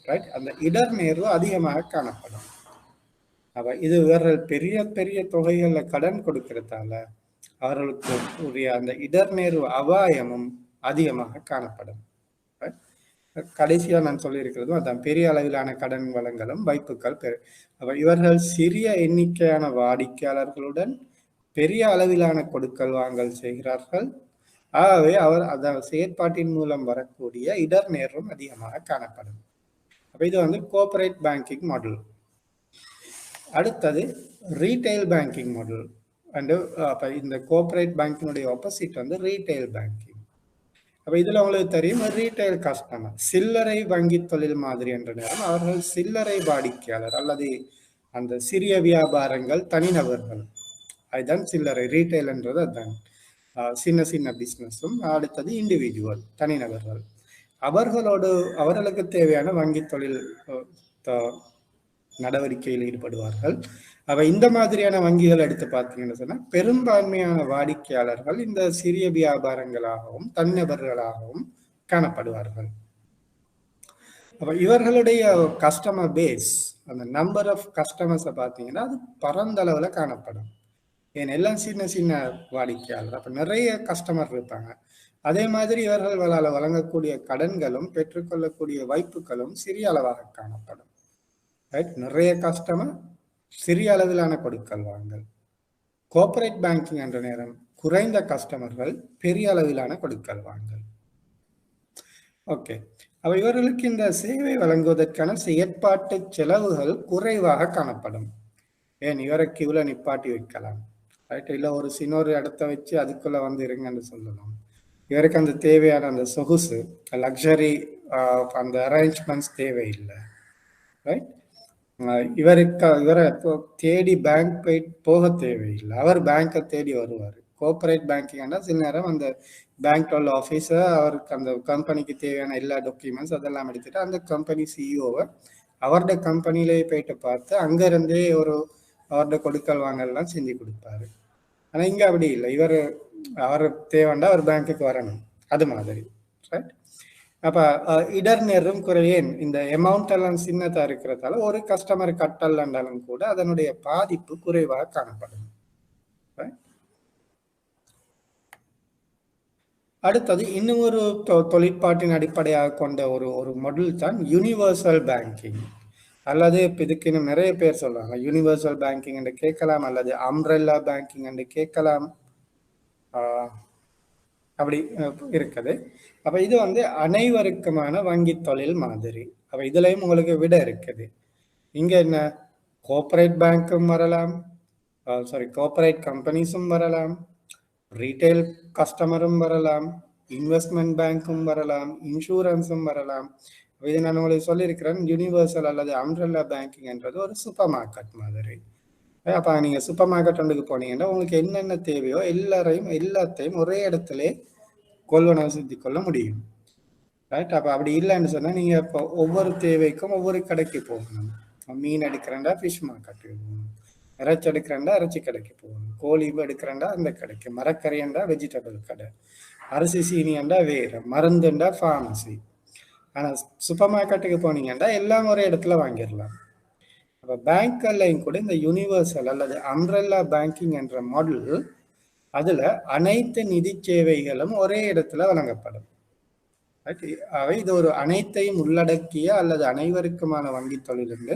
ரைட்? அந்த இடர்நேர்வு அதிகமாக காணப்படும். அப்ப இது இவர்கள் பெரிய பெரிய தொகைகள்ல கடன் கொடுக்கிறதால அவர்களுக்கு உரிய அந்த இடர்நேர்வு அபாயமும் அதிகமாக காணப்படும். கடைசியா நான் சொல்லியிருக்கிறதும் அதான், பெரிய அளவிலான கடன் வழங்கலும் வாய்ப்புகள் அப்ப இவர்கள் சிறிய எண்ணிக்கையான வாடிக்கையாளர்களுடன் பெரிய அளவிலான கொடுக்கல் வாங்கல் செய்கிறார்கள். ஆகவே அவர் அந்த செயற்பாட்டின் மூலம் வரக்கூடிய இடர்நேர்வும் அதிகமாக காணப்படும். அப்ப இது வந்து கோஆபரேட் பேங்கிங் மாடல். அடுத்தது ரீட்டைல் பேங்கிங் மாடல். அண்ட் அப்ப இந்த கோஆபரேட் பேங்கினுடைய ஆப்போசிட் வந்து ரீட்டைல் பேங்கிங். அப்ப இதுல உங்களுக்கு தெரியும், ரீட்டைல் கஸ்டமர் சில்லறை வங்கி தொழில் மாதிரி என்ற நேரம் அவர்கள் சில்லறை வாடிக்கையாளர் அல்லது அந்த சிறிய வியாபாரங்கள், தனிநபர்கள், அதுதான் சில்லறை. ரீட்டைல் என்றது அதுதான், சின்ன சின்ன பிசினஸும். அடுத்தது இண்டிவிஜுவல், தனிநபர்கள். அவர்களுக்கு தேவையான வங்கி தொழில் நடவடிக்கையில் ஈடுபடுவார்கள். அவ இந்த மாதிரியான வங்கிகள் எடுத்து பார்த்தீங்கன்னு சொன்னா பெரும்பான்மையான வாடிக்கையாளர்கள் இந்த சிறிய வியாபாரங்களாகவும் தனிநபர்களாகவும் காணப்படுவார்கள். அப்ப இவர்களுடைய கஸ்டமர் பேஸ், அந்த நம்பர் ஆஃப் கஸ்டமர்ஸை பார்த்தீங்கன்னா அது பரந்த அளவுல காணப்படும். ஏன்? எல்லாம் சின்ன சின்ன வாடிக்கையாளர், அப்ப நிறைய கஸ்டமர் இருப்பாங்க. அதே மாதிரி இவர்களால் வழங்கக்கூடிய கடன்களும் பெற்றுக்கொள்ளக்கூடிய வாய்ப்புகளும் சிறிய அளவாக காணப்படும். ரைட்? நிறைய கஸ்டமர், சிறிய அளவிலான கொடுக்கல் வாங்கல். கோஆபரேட் பேங்கிங் என்ற நேரம் குறைந்த கஸ்டமர்கள், பெரிய அளவிலான கொடுக்கல் வாங்கல். ஓகே, அப்ப இவர்களுக்கு இந்த சேவை வழங்குவதற்கான செயற்பாட்டு செலவுகள் குறைவாக காணப்படும். ஏன்? இவரை கியூல நிப்பாட்டி வைக்கலாம், ரைட்? இல்லை ஒரு சின்னொரு இடத்த வச்சு அதுக்குள்ள வந்து இருங்கன்னு சொல்லலாம். இவருக்கு அந்த தேவையான அந்த சொகுசு, லக்ஸரி, அந்த அரேஞ்ச்மெண்ட்ஸ் தேவையில்லை. ரைட்? இவரை தேடி பேங்க் போக தேவையில்லை, அவர் பேங்கை தேடி வருவார். கோஆபரேட் பேங்கிங்னா சில நேரம் அந்த பேங்க் உள்ள ஆஃபீஸர் அவருக்கு அந்த கம்பெனிக்கு தேவையான எல்லா டாக்குமெண்ட்ஸ் அதெல்லாம் எடுத்துட்டு அந்த கம்பெனி சிஇஓவை அவருடைய கம்பெனிலேயே போயிட்டு பார்த்து அங்கிருந்தே அவருடைய கொடுக்கல் வாங்கல்லாம் செஞ்சு கொடுப்பாரு. ஆனால் இங்கே அப்படி இல்லை, அவர் தேவைண்டா அவர் பேங்க்குக்கு வரணும், அது மாதிரி. ரைட்? அப்போ இடர்நேரும் குறையேன், இந்த அமௌண்ட் எல்லாம் சின்னதாக இருக்கிறதால ஒரு கஸ்டமர் கட்டலன்றாலும் கூட அதனுடைய பாதிப்பு குறைவாக காணப்படும். அடுத்தது இன்னும் ஒரு தொழிற்பாட்டின் அடிப்படையாக கொண்ட ஒரு ஒரு மாடல் தான் யூனிவர்சல் பேங்கிங், அல்லது இதுக்கு இன்னும் நிறைய பேர் சொல்றாங்க. யூனிவர்சல் பேங்கிங் என்று கேட்கலாம், அல்லது அம்ப்ரெல்லா பேங்கிங் என்று கேட்கலாம். அப்படி இருக்குது. அப்ப இது வந்து அனைவருக்குமான வங்கி தொழில் மாதிரி. அப்ப இதுலயும் உங்களுக்கு விட இருக்குது. இங்க என்ன, கோஆபரேட் பேங்க்கும் வரலாம், சாரி கோஆபரேட் கம்பெனிஸும் வரலாம், ரீட்டைல் கஸ்டமரும் வரலாம், இன்வெஸ்ட்மெண்ட் பேங்க்கும் வரலாம், இன்சூரன்ஸும் வரலாம். இது நான் உங்களுக்கு சொல்லியிருக்கிறேன். யூனிவர்சல் அல்லது அம்ப்ரெல்லா பேங்கிங் என்றது ஒரு சூப்பர் மார்க்கெட் மாதிரி. அப்ப நீங்க சூப்பர் மார்க்கெட் ஒன்றுக்கு போனீங்கன்னா உங்களுக்கு என்னென்ன தேவையோ எல்லாத்தையும் ஒரே இடத்துல கொள்வனவு செஞ்சு கொள்ள முடியும். ரைட். அப்போ அப்படி இல்லைன்னு சொன்னால் நீங்கள் இப்போ ஒவ்வொரு தேவைக்கும் ஒவ்வொரு கடைக்கு போகணும். மீன் எடுக்கிறேன்டா ஃபிஷ் மார்க்கெட்டுக்கு போகணும், இறைச்சி எடுக்கிறேன்டா இறைச்சி கடைக்கு போகணும், கோழி எடுக்கிறேன்டா அந்த கடைக்கு, மரக்கறியண்டா வெஜிடபிள் கடை, அரிசி சீனியண்டா வேறு, மருந்துண்டா ஃபார்மசி. ஆனால் சூப்பர் மார்க்கெட்டுக்கு போனீங்கன்னா எல்லாம் ஒரே இடத்துல வாங்கிடலாம். அப்போ பேங்க்லையும் கூட இந்த யூனிவர்சல் அல்லது அம்ப்ரெல்லா பேங்கிங் என்ற மாடல், அதில் அனைத்து நிதி சேவைகளும் ஒரே இடத்துல வழங்கப்படும். அவை இது ஒரு அனைத்தையும் உள்ளடக்கிய அல்லது அனைவருக்குமான வங்கி தொழில் என்று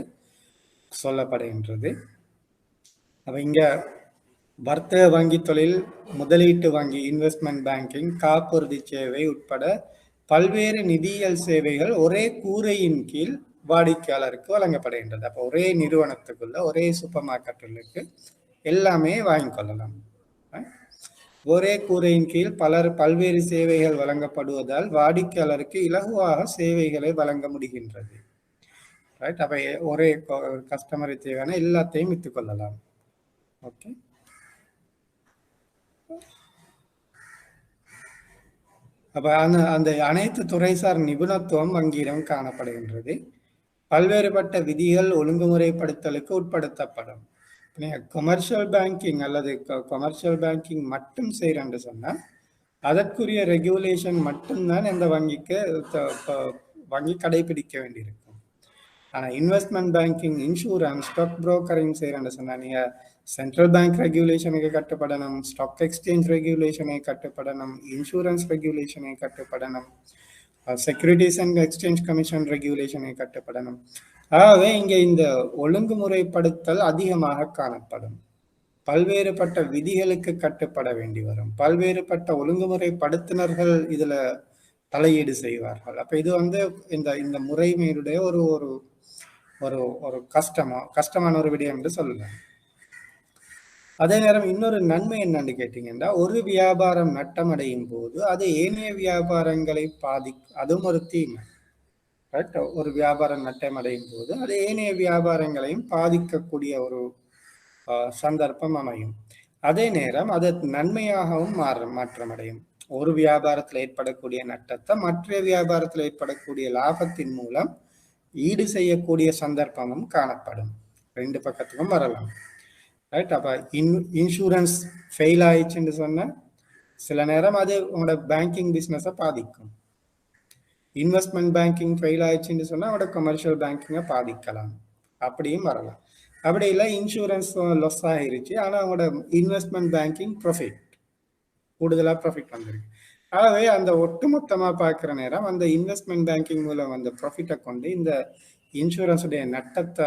சொல்லப்படுகின்றது. அப்ப இங்க வர்த்தக வங்கி தொழில், முதலீட்டு வங்கி, இன்வெஸ்ட்மெண்ட் பேங்கிங், காப்புறுதி சேவை உட்பட பல்வேறு நிதியியல் சேவைகள் ஒரே கூரையின் கீழ் வாடிக்கையாளருக்கு வழங்கப்படுகின்றது. அப்போ ஒரே நிறுவனத்துக்குள்ள ஒரே சூப்பர் மார்க்கெட்டுகளுக்கு எல்லாமே வாங்கிக் கொள்ளலாம். ஒரே கூரையின் கீழ் பல்வேறு சேவைகள் வழங்கப்படுவதால் வாடிக்கையாளருக்கு இலகுவாக சேவைகளை வழங்க முடிகின்றது. ரைட். அப்ப ஒரே கஸ்டமரை தேவையான எல்லாத்தையும் வித்துக் கொள்ளலாம். ஓகே. அப்ப அந்த அனைத்து துறைசார் நிபுணத்துவம் வங்கியிடம் காணப்படுகின்றது. பல்வேறுபட்ட விதிகள் ஒழுங்குமுறைப்படுத்தலுக்கு உட்படுத்தப்படும். கமர்ஷியல் பேங்கிங் அல்லது கமர்ஷியல் பேங்கிங் மட்டும் செய்யறேன்னு சொன்னால் அதற்குரிய ரெகுலேஷன் மட்டும்தான் இந்த வங்கிக்கு வங்கி கடைபிடிக்க வேண்டியிருக்கும். ஆனால் investment banking, insurance, stock broking செய்யறேன்னு சொன்னால் நீங்கள் சென்ட்ரல் பேங்க் ரெகுலேஷனுக்கு கட்டுப்படணும், ஸ்டாக் எக்ஸ்சேஞ்ச் ரெகுலேஷனை கட்டுப்படணும், இன்சூரன்ஸ் ரெகுலேஷனை கட்டுப்படணும், செக்யூரிட்டிஸ் அண்ட் எக்ஸ்சேஞ்ச் கமிஷன் ரெகுலேஷனை கட்டுப்படணும். ஆகவே இங்கே இந்த ஒழுங்குமுறைப்படுத்தல் அதிகமாக காணப்படும். பல்வேறுபட்ட விதிகளுக்கு கட்டுப்பட வேண்டி வரும். பல்வேறுபட்ட ஒழுங்குமுறைப்படுத்தினர்கள் இதுல தலையீடு செய்வார்கள். அப்ப இது வந்து இந்த முறைமையுடைய ஒரு ஒரு ஒரு ஒரு கஷ்டமான ஒரு விடயம் என்று சொல்லலாம். அதே நேரம் இன்னொரு நன்மை என்னன்னு கேட்டீங்கன்னா, ஒரு வியாபாரம் நட்டமடையும் போது அது ஏனைய வியாபாரங்களை அதுவும் ஒரு தீமை. ரைட். ஒரு வியாபாரம் நட்டமடையும் போது அது ஏனைய வியாபாரங்களையும் பாதிக்கக்கூடிய ஒரு சந்தர்ப்பம் அமையும். அதே நேரம் அது நன்மையாகவும் மாற்றமடையும். ஒரு வியாபாரத்தில் ஏற்படக்கூடிய நட்டத்தை மற்ற வியாபாரத்தில் ஏற்படக்கூடிய லாபத்தின் மூலம் ஈடு செய்யக்கூடிய சந்தர்ப்பமும் காணப்படும். ரெண்டு பக்கத்துக்கும் வரலாம். ரைட். அப்ப இன்சூரன்ஸ் ஃபெயில் ஆயிடுச்சுன்னு சொன்ன சில நேரம் அது உங்களோட பேங்கிங் பிஸ்னஸை பாதிக்கும். இன்வெஸ்ட்மெண்ட் பேங்கிங் ஃபெயில் ஆயிடுச்சுன்னு சொன்னா அவங்களோட கமர்ஷியல் பேங்கிங்கை பாதிக்கலாம். அப்படியும் வரலாம். அப்படி இல்லை, இன்சூரன்ஸ் லாஸ் ஆகிருச்சு ஆனால் அவங்களோட இன்வெஸ்ட்மெண்ட் பேங்கிங் ப்ராஃபிட், கூடுதலாக ப்ராஃபிட் வந்திருக்கு. ஆகவே அந்த ஒட்டுமொத்தமாக பார்க்குற நேரம் அந்த இன்வெஸ்ட்மெண்ட் பேங்கிங் மூலம் அந்த ப்ராஃபிட்டை கொண்டு இந்த இன்சூரன்ஸுடைய நட்டத்தை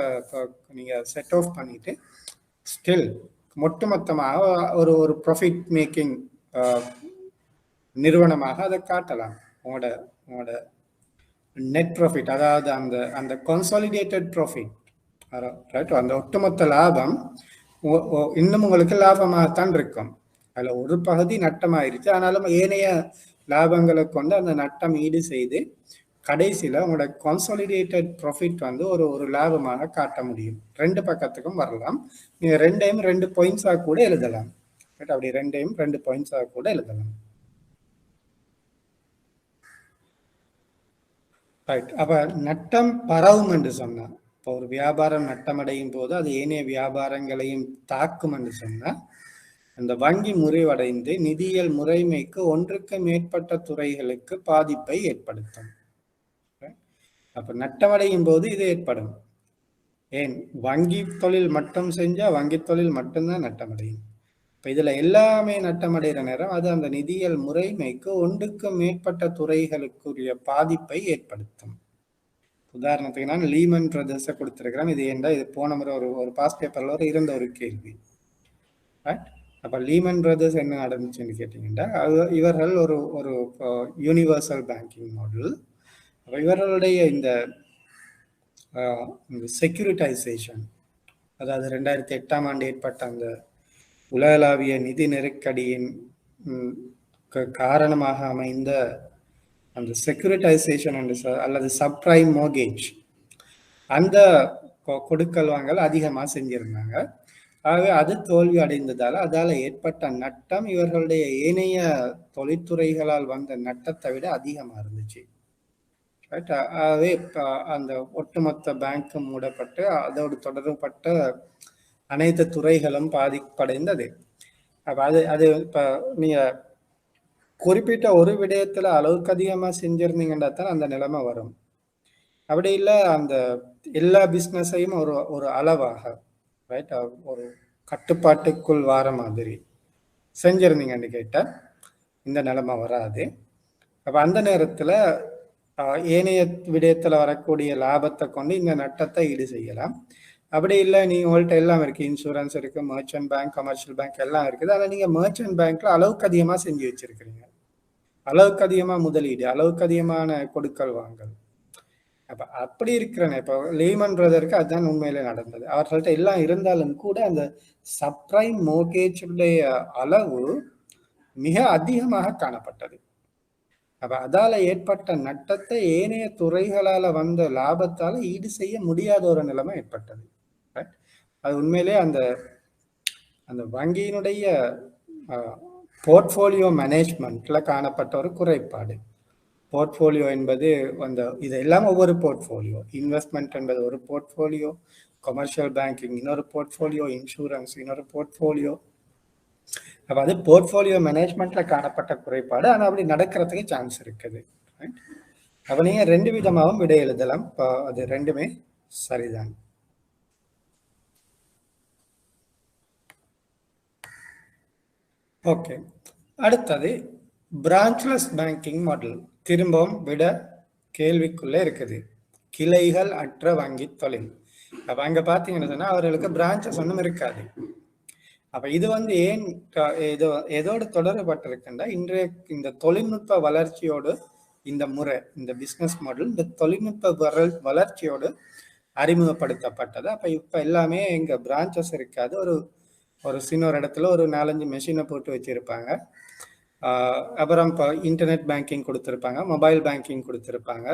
நீங்கள் செட் ஆஃப் பண்ணிட்டு ஸ்டில் ஒட்டுமொத்தமாக ஒரு ஒரு ப்ராஃபிட் மேக்கிங் நிறுவனமாக அதை காட்டலாம். உங்களோட நெட் ப்ராஃபிட், அதாவது அந்த கன்சாலிடேட்டட் ப்ராஃபிட், ரைட், அந்த ஒட்டுமொத்த லாபம் இன்னும் உங்களுக்கு லாபமாகத்தான் இருக்கும். அதில் ஒரு பகுதி நட்டமாயிருச்சு, ஆனாலும் ஏனைய லாபங்களை கொண்டு அந்த நட்டம் ஈடு செய்து கடைசியில் உங்களோட கன்சாலிடேட்டட் ப்ராஃபிட் வந்து ஒரு லாபமாக காட்ட முடியும். ரெண்டு பக்கத்துக்கும் வரலாம். நீங்கள் ரெண்டையும் 2 பாயிண்ட்ஸாக கூட எழுதலாம். ரைட். அப்படி ரெண்டையும் 2 பாயிண்ட்ஸாக கூட எழுதலாம். ரைட். அப்போ நட்டம் பரவும் என்று சொன்னால், இப்போ ஒரு வியாபாரம் நட்டமடையும் போது அது ஏனைய வியாபாரங்களையும் தாக்கும் என்று சொன்னால் அந்த வங்கி முறிவடைந்து நிதியியல் முறைமைக்கு ஒன்றுக்கு மேற்பட்ட துறைகளுக்கு பாதிப்பை ஏற்படுத்தும். அப்ப நட்டமடையும் போது இது ஏற்படும். ஏன், வங்கி தொழில் மட்டும் செஞ்சா வங்கி தொழில் மட்டும்தான் நட்டமடையும். இப்ப இதுல எல்லாமே நட்டமடைகிற நேரம் அது அந்த நிதியியல் முறைமைக்கு ஒன்றுக்கு மேற்பட்ட துறைகளுக்குரிய பாதிப்பை ஏற்படுத்தும். உதாரணத்துக்கு நான் லீமன் பிரதர்ஸை கொடுத்திருக்கிறேன். இது ஏண்டா இது போன முறை ஒரு பாஸ் பேப்பர்ல இருந்த ஒரு கேள்வி. அப்ப லீமன் பிரதர்ஸ் என்ன நடந்துச்சுன்னு கேட்டீங்கன்னா, இவர்கள் ஒரு ஒரு யூனிவர்சல் பேங்கிங் மாடல். இவர்களுடைய இந்த செக்யூரிட்டைசேஷன், அதாவது 2008ஆம் ஆண்டு ஏற்பட்ட அந்த உலகளாவிய நிதி நெருக்கடியின் காரணமாக அமைந்த அந்த செக்யூரிட்டைசேஷன் அல்லது சப்ரைம் மோர்கேஜ், அந்த கொடுக்கல் வாங்கல் அதிகமாக செஞ்சிருந்தாங்க. ஆகவே அது தோல்வி அடைந்ததால் அதால் ஏற்பட்ட நட்டம் இவர்களுடைய ஏனைய தொழில்துறைகளால் வந்த நட்டத்தை விட அதிகமாக இருந்துச்சு. ஆகவே அந்த ஒட்டுமொத்த பேங்கும் மூடப்பட்டு அதோடு தொடர்பட்ட அனைத்து துறைகளும் பாதிப்படைந்தது. அப்ப அது இப்ப நீங்க குறிப்பிட்ட ஒரு விடயத்துல அளவுக்கு அதிகமா செஞ்சிருந்தீங்கன்னா தான் அந்த நிலைமை வரும். அப்படி இல்லை, அந்த எல்லா பிஸ்னஸையும் ஒரு அளவாக ரைட் ஒரு கட்டுப்பாட்டுக்குள் வார மாதிரி செஞ்சிருந்தீங்கன்னு கேட்டால் இந்த நிலைமை வராது. அப்ப அந்த நேரத்துல ஏனைய விடயத்துல வரக்கூடிய லாபத்தை கொண்டு இந்த நட்டத்தை ஈடு செய்யலாம். அப்படி இல்லை, நீங்க உங்கள்கிட்ட எல்லாம் இருக்கு, இன்சூரன்ஸ் இருக்கு, மர்ச்சன்ட் பேங்க், கமர்ஷியல் பேங்க் எல்லாம் இருக்குது. அதை நீங்க மர்ச்சன்ட் பேங்க்ல அளவுக்கு அதிகமா செஞ்சு வச்சிருக்கிறீங்க, அளவுக்கு அதிகமா முதலீடு, அளவுக்கு அதிகமான கொடுக்கல் வாங்கல். அப்ப அப்படி இருக்கிறேன். இப்போ லீமன் பிரதருக்கு அதுதான் உண்மையிலே நடந்தது. அவர்கள்ட்ட எல்லாம் இருந்தாலும் கூட அந்த சப்ரைம் மோர்கேஜுடைய அளவு மிக அதிகமாக காணப்பட்டது. அப்ப அதால ஏற்பட்ட நட்டத்தை ஏனைய துறைகளால வந்த லாபத்தால ஈடு செய்ய முடியாத ஒரு நிலைமை ஏற்பட்டது. அது உண்மையிலே அந்த அந்த வங்கியினுடைய போர்ட்போலியோ மேனேஜ்மெண்ட்ல காணப்பட்ட ஒரு குறைபாடு. போர்ட்போலியோ என்பது அந்த இதெல்லாம் ஒவ்வொரு போர்ட்போலியோ, இன்வெஸ்ட்மெண்ட் என்பது ஒரு போர்ட்போலியோ, கமர்ஷியல் பேங்கிங் இன்னொரு போர்ட்போலியோ, இன்சூரன்ஸ் இன்னொரு போர்ட்போலியோ. அப்போ அது போர்ட்போலியோ மேனேஜ்மெண்ட்ல காணப்பட்ட குறைபாடு. ஆனால் அப்படி நடக்கிறதுக்கு சான்ஸ் இருக்குது. அப்போ நீங்க ரெண்டு விதமாகவும் விடை எழுதலாம். அது ரெண்டுமே சரிதான். ஓகே, அடுத்தது பிரான்ச்லெஸ் பேங்கிங் மாடல். திரும்பவும் விட கேள்விக்குள்ள இருக்குது. கிளைகள் அற்ற வங்கி தொழில். அப்ப அங்க பாத்தீங்கன்னு சொன்னா அவர்களுக்கு பிரான்ச்சஸ் ஒன்றும் இருக்காது. அப்ப இது ஏன் எதோடு தொடர்பட்டிருக்குன்னா, இன்றைய இந்த தொழில்நுட்ப வளர்ச்சியோடு இந்த முறை, இந்த பிசினஸ் மாடல் இந்த தொழில்நுட்ப வளர்ச்சியோடு அறிமுகப்படுத்தப்பட்டது. அப்ப இப்ப எல்லாமே எங்க பிரான்ச்சஸ் இருக்காது. ஒரு சின்ன ஒரு இடத்துல ஒரு 4-5 மெஷினை போட்டு வச்சிருப்பாங்க. அப்புறம் இப்போ இன்டர்நெட் பேங்கிங் கொடுத்துருப்பாங்க, மொபைல் பேங்கிங் கொடுத்துருப்பாங்க,